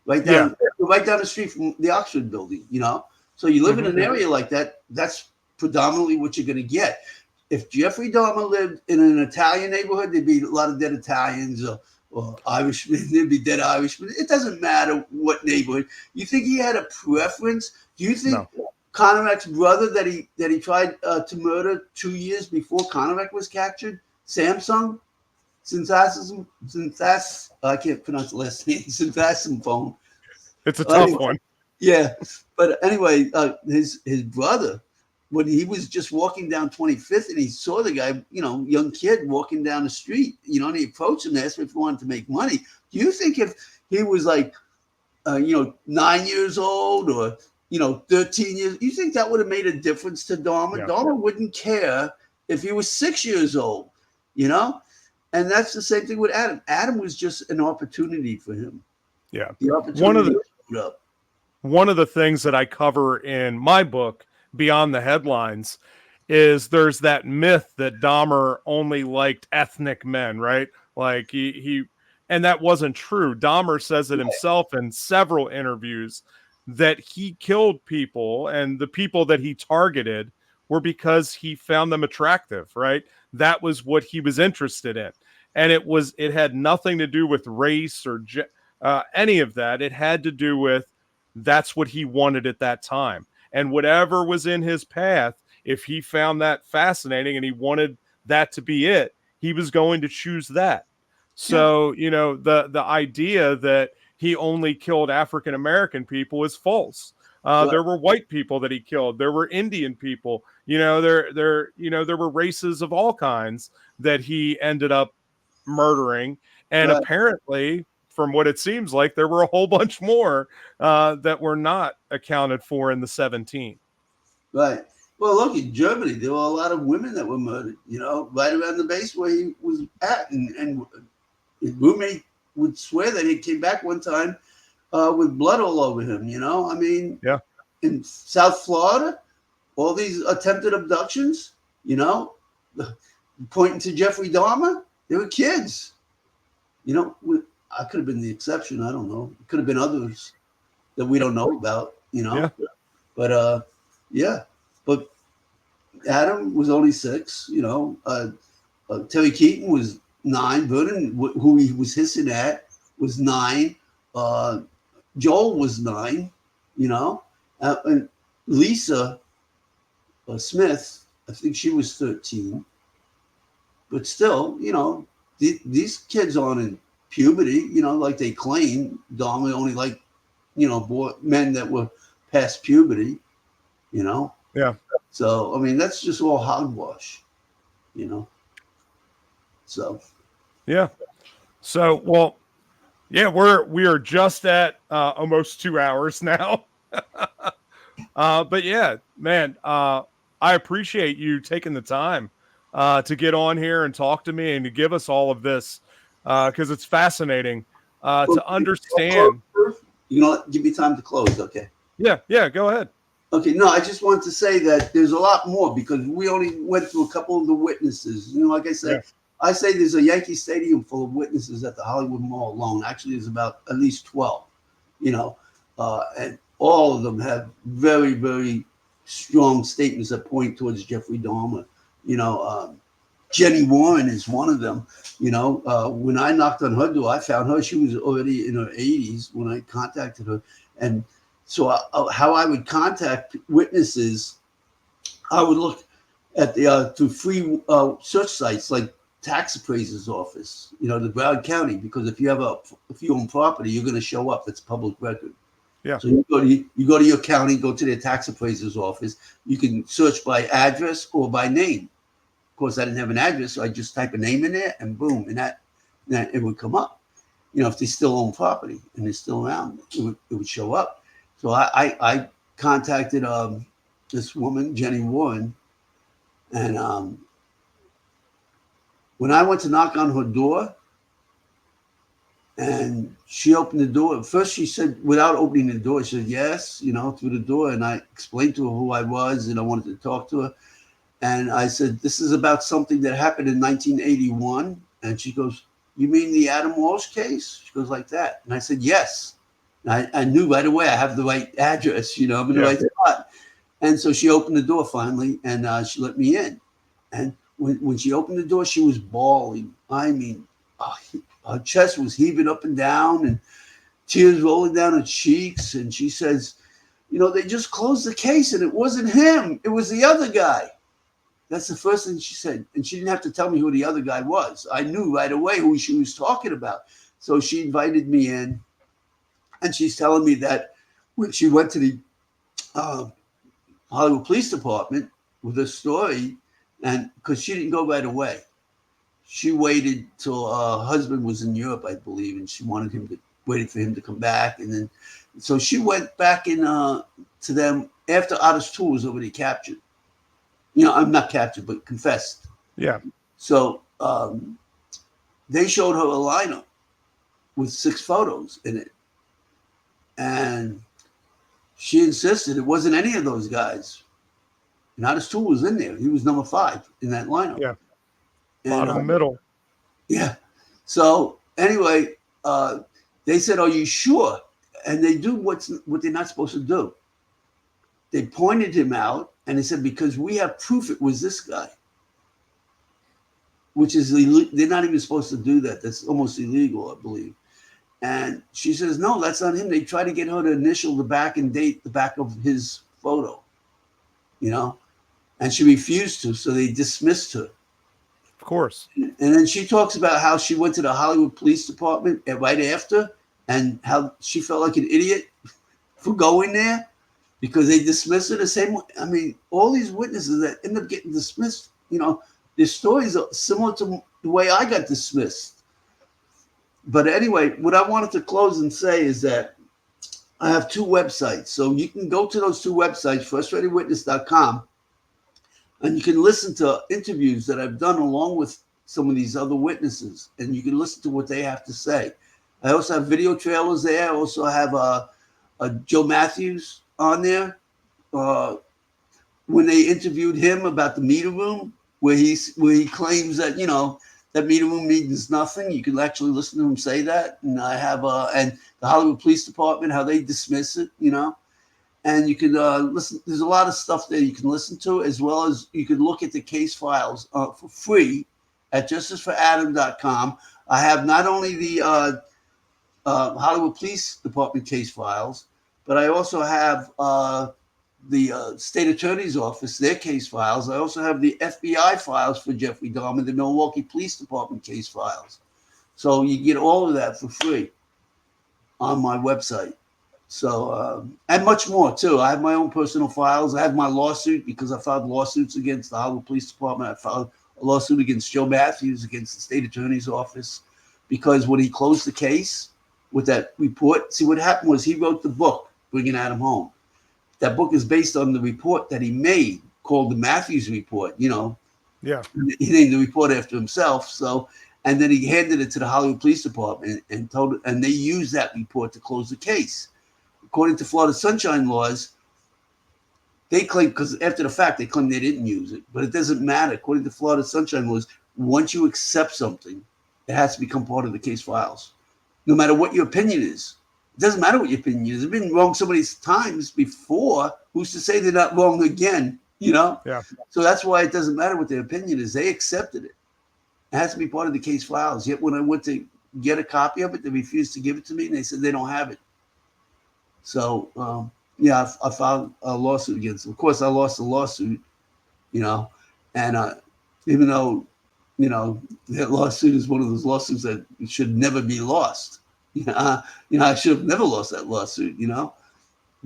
right down the street from the Oxford building, you know? So you live in an area like that, that's predominantly what you're going to get. If Jeffrey Dahmer lived in an Italian neighborhood, there'd be a lot of dead Italians or Irishmen. There'd be dead Irishmen. It doesn't matter what neighborhood. You think he had a preference? Do you think Konorek's brother that he tried to murder 2 years before Konorek was captured, Samsung, I can't pronounce the last name, Synthasm phone. It's a tough one. Yeah, but anyway, his brother, when he was just walking down 25th and he saw the guy, you know, young kid walking down the street, you know, and he approached him and asked him if he wanted to make money. Do you think if he was like, you know, 9 years old or, you know, 13 years, you think that would have made a difference to Dahmer? Yeah. Dahmer wouldn't care if he was 6 years old, you know? And that's the same thing with Adam. Adam was just an opportunity for him. Yeah. The opportunity showed up. One of the things that I cover in my book, Beyond the Headlines, is there's that myth that Dahmer only liked ethnic men, right? Like he and that wasn't true. Dahmer says it himself in several interviews that he killed people, and the people that he targeted were because he found them attractive, right? That was what he was interested in. And it had nothing to do with race or any of that. It had to do with that's what he wanted at that time. And whatever was in his path, if he found that fascinating and he wanted that to be it, he was going to choose that. So, you know, the idea that he only killed African-American people is false. There were white people that he killed. There were Indian people. You know, there were races of all kinds that he ended up murdering. And apparently, from what it seems like, there were a whole bunch more that were not accounted for in the 17. Right. Well, look, in Germany, there were a lot of women that were murdered, you know, right around the base where he was at. And his roommate would swear that he came back one time with blood all over him, you know. I mean, in South Florida, all these attempted abductions, you know, pointing to Jeffrey Dahmer, they were kids. You know, I could have been the exception. I don't know. It could have been others that we don't know about, you know. Yeah. But, But Adam was only 6, you know. Terry Keaton was 9. Vernon, who he was hissing at, was 9. Joel was 9, you know. And Lisa Smith, I think she was 13. But still, you know, these kids aren't in puberty, you know, like they claim. Dahmer only like, you know, men that were past puberty, you know. Yeah. So, I mean, that's just all hogwash, you know. So. Yeah. So, well, yeah, we are just at almost 2 hours now. But yeah, man, I appreciate you taking the time to get on here and talk to me and to give us all of this because it's fascinating to understand. You know, give me time to close, okay? Yeah, go ahead. Okay, no, I just want to say that there's a lot more because we only went through a couple of the witnesses. You know, like I said, I say there's a Yankee Stadium full of witnesses at the Hollywood Mall alone. Actually, there's about at least 12, and all of them have very, very strong statements that point towards Jeffrey Dahmer. Jenny Warren is one of them. When I knocked on her door, I found her. She was already in her 80s when I contacted her. And so how I would contact witnesses, I would look at the through free search sites like tax appraiser's office, the Broward County, because if you own property, you're going to show up. It's public record. Yeah. So you go to your county, go to their tax appraiser's office. You can search by address or by name. Of course, I didn't have an address, so I just type a name in there, and boom, and that it would come up. If they still own property and they're still around, it would show up. So I contacted this woman, Jenny Warren, and when I went to knock on her door, and she opened the door. First, she said, without opening the door, she said, yes, through the door. And I explained to her who I was, and I wanted to talk to her. And I said, this is about something that happened in 1981. And she goes, you mean the Adam Walsh case? She goes like that. And I said, yes. And I knew right away I have the right address, I'm in the right spot. And so she opened the door finally, and she let me in. And when she opened the door, she was bawling. I mean, her chest was heaving up and down and tears rolling down her cheeks. And she says, they just closed the case and it wasn't him. It was the other guy. That's the first thing she said. And she didn't have to tell me who the other guy was. I knew right away who she was talking about. So she invited me in, and she's telling me that when she went to the Hollywood Police Department with her story, and because she didn't go right away. She waited till her husband was in Europe, I believe, and she waited for him to come back. And then, so she went back in to them after Otis 2 was already captured. I'm not captured, but confessed. Yeah. So they showed her a lineup with 6 photos in it. And she insisted it wasn't any of those guys. And Otis 2 was in there. He was number 5 in that lineup. Yeah. And, Bottom middle. Yeah. So anyway, they said, "Are you sure?" And they do what they're not supposed to do. They pointed him out, and they said, "Because we have proof it was this guy," which is illegal. They're not even supposed to do that. That's almost illegal, I believe. And she says, "No, that's not him." They try to get her to initial the back and date the back of his photo, and she refused to. So they dismissed her. Of course. And then she talks about how she went to the Hollywood Police Department right after, and how she felt like an idiot for going there because they dismissed her the same way. I mean, all these witnesses that end up getting dismissed, their stories are similar to the way I got dismissed. But anyway, what I wanted to close and say is that I have 2 websites. So you can go to those 2 websites, frustratedwitness.com, and you can listen to interviews that I've done along with some of these other witnesses, and you can listen to what they have to say. I also have video trailers there. I also have Joe Matthews on there when they interviewed him about the meter room, where he claims that that meter room means nothing. You can actually listen to him say that. And I have and the Hollywood Police Department, how they dismiss it, And you can listen. There's a lot of stuff there you can listen to, as well as you can look at the case files for free at justiceforadam.com. I have not only the Hollywood Police Department case files, but I also have the state attorney's office, their case files. I also have the FBI files for Jeffrey Dahmer, the Milwaukee Police Department case files. So you get all of that for free on my website. So, and much more too. I have my own personal files. I have my lawsuit because I filed lawsuits against the Hollywood Police Department. I filed a lawsuit against Joe Matthews, against the state attorney's office, because when he closed the case with that report, see what happened was he wrote the book, Bringing Adam Home. That book is based on the report that he made called the Matthews Report, Yeah. He named the report after himself. So, and then he handed it to the Hollywood Police Department and they used that report to close the case. According to Florida Sunshine laws, they claim, because after the fact, they claim they didn't use it, but it doesn't matter. According to Florida Sunshine laws, once you accept something, it has to become part of the case files, no matter what your opinion is. It doesn't matter what your opinion is. They've been wrong so many times before. Who's to say they're not wrong again? Yeah. So that's why it doesn't matter what their opinion is. They accepted it. It has to be part of the case files. Yet when I went to get a copy of it, they refused to give it to me, and they said they don't have it. So I filed a lawsuit against them. Of course, I lost the lawsuit, and even though that lawsuit is one of those lawsuits that should never be lost. I should have never lost that lawsuit,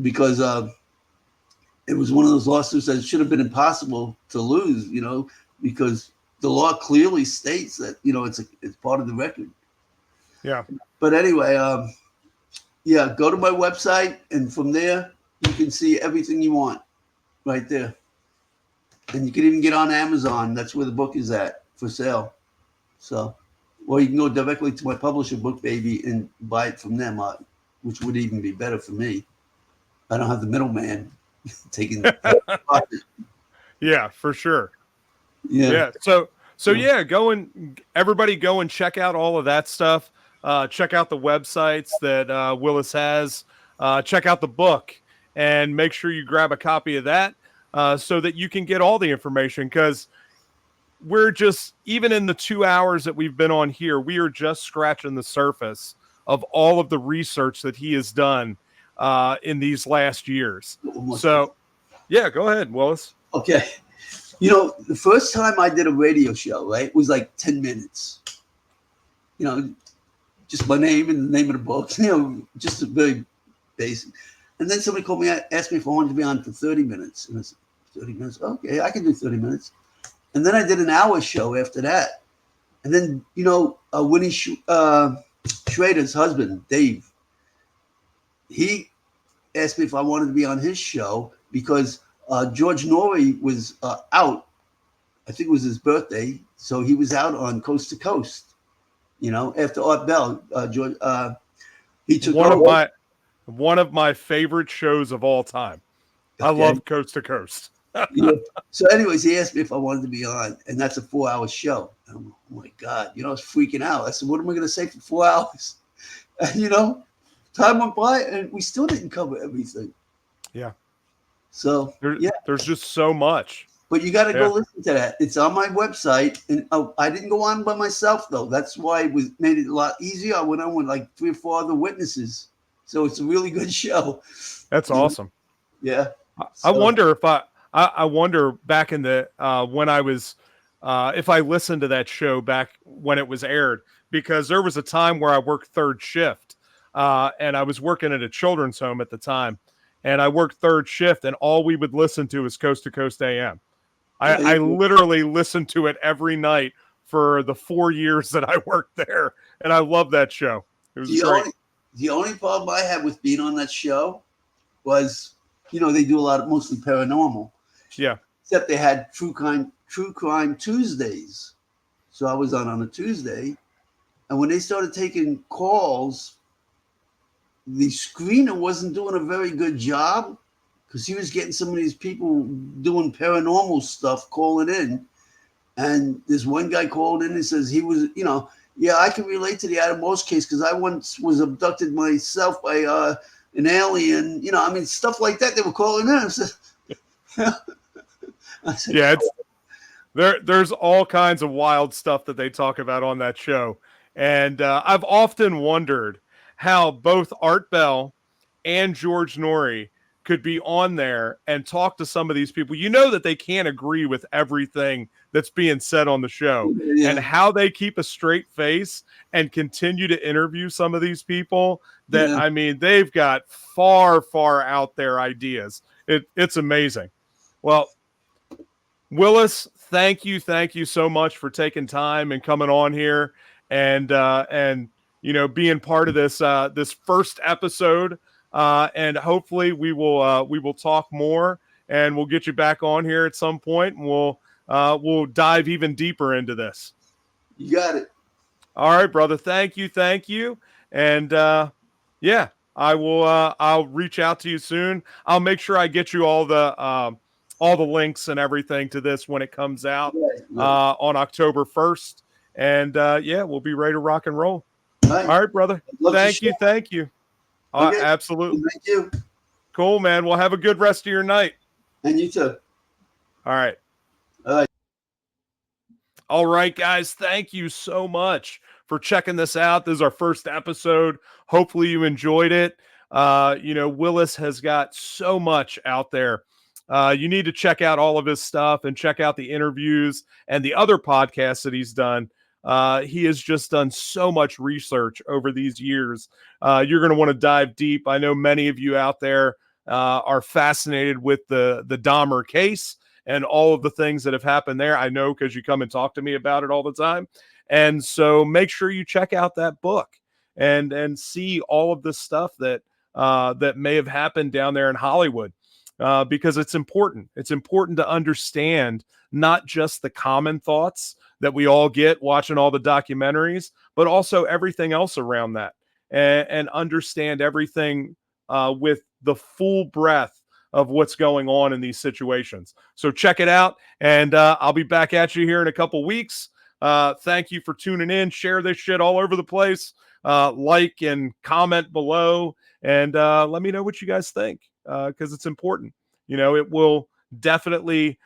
because it was one of those lawsuits that should have been impossible to lose, because the law clearly states that it's part of the record. Yeah. But anyway, go to my website, and from there you can see everything you want right there. And you can even get on Amazon. That's where the book is at for sale. So, or you can go directly to my publisher, Book Baby, and buy it from them, which would even be better for me. I don't have the middleman taking. Yeah, for sure. Yeah. So everybody go and check out all of that stuff. Check out the websites that Willis has. Check out the book, and make sure you grab a copy of that so that you can get all the information, because we're just, even in the 2 hours that we've been on here, we are just scratching the surface of all of the research that he has done in these last years. So, go ahead, Willis. Okay. The first time I did a radio show, right, was like 10 minutes. Just my name and the name of the book, just a very basic. And then somebody called me, asked me if I wanted to be on for 30 minutes. And I said, 30 minutes? Okay, I can do 30 minutes. And then I did an hour show after that. And then, Winnie Schrader's husband, Dave, he asked me if I wanted to be on his show because George Norrie was out. I think it was his birthday. So he was out on Coast to Coast, after Art Bell. George, he took one of my favorite shows of all time. Okay. I love Coast to Coast. Yeah. So anyways, he asked me if I wanted to be on, and that's a 4-hour show. And I'm like, oh my God, I was freaking out. I said, what am I going to say for 4 hours? And, time went by and we still didn't cover everything. Yeah. So, there's just so much. But you got to go listen to that. It's on my website. And I didn't go on by myself, though. That's why it made it a lot easier. I went on with like 3 or 4 other witnesses. So it's a really good show. That's awesome. Yeah. I wonder if I wonder back in the when I was if I listened to that show back when it was aired, because there was a time where I worked third shift and I was working at a children's home at the time, and I worked third shift, and all we would listen to was Coast to Coast AM. I literally listened to it every night for the 4 years that I worked there, and I love that show. It was great. The only problem I had with being on that show was, they do a lot of mostly paranormal. Yeah. Except they had True Crime Tuesdays. So I was on a Tuesday. And when they started taking calls, the screener wasn't doing a very good job because he was getting some of these people doing paranormal stuff calling in. And this one guy called in and says he was, I can relate to the Adam Walsh case because I once was abducted myself by an alien, stuff like that. They were calling in. I said, there's all kinds of wild stuff that they talk about on that show. And I've often wondered how both Art Bell and George Norrie could be on there and talk to some of these people. That they can't agree with everything that's being said on the show, and how they keep a straight face and continue to interview some of these people that, they've got far, far out there ideas. It's amazing. Well, Willis, thank you so much for taking time and coming on here and being part of this this first episode. And hopefully we will talk more, and we'll get you back on here at some point, and we'll dive even deeper into this. You got it. All right, brother. Thank you. And I'll reach out to you soon. I'll make sure I get you all all the links and everything to this when it comes out Right. on October 1st. And yeah, we'll be ready to rock and roll. Right. All right, brother. Thank you. Thank you. Okay. Absolutely. Thank you. Cool, man. Well, have a good rest of your night. And you too. All right. All right. All right, guys. Thank you so much for checking this out. This is our first episode. Hopefully you enjoyed it. Willis has got so much out there. You need to check out all of his stuff and check out the interviews and the other podcasts that he's done. He has just done so much research over these years. You're going to want to dive deep. I know many of you out there are fascinated with the Dahmer case and all of the things that have happened there. I know because you come and talk to me about it all the time. And so make sure you check out that book and see all of the stuff that may have happened down there in Hollywood. Because it's important. It's important to understand not just the common thoughts that we all get watching all the documentaries, but also everything else around that, and understand everything with the full breadth of what's going on in these situations. So check it out, and I'll be back at you here in a couple weeks. Thank you for tuning in. Share this shit all over the place. Like and comment below, and let me know what you guys think. Because it's important. It will definitely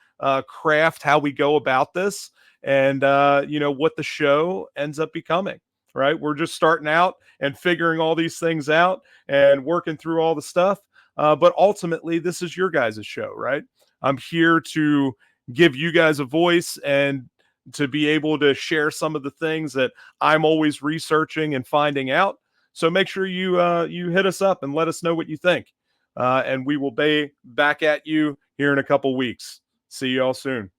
craft how we go about this and, what the show ends up becoming, right? We're just starting out and figuring all these things out and working through all the stuff. But ultimately, this is your guys' show, right? I'm here to give you guys a voice and to be able to share some of the things that I'm always researching and finding out. So make sure you hit us up and let us know what you think. And we will be back at you here in a couple weeks. See y'all soon.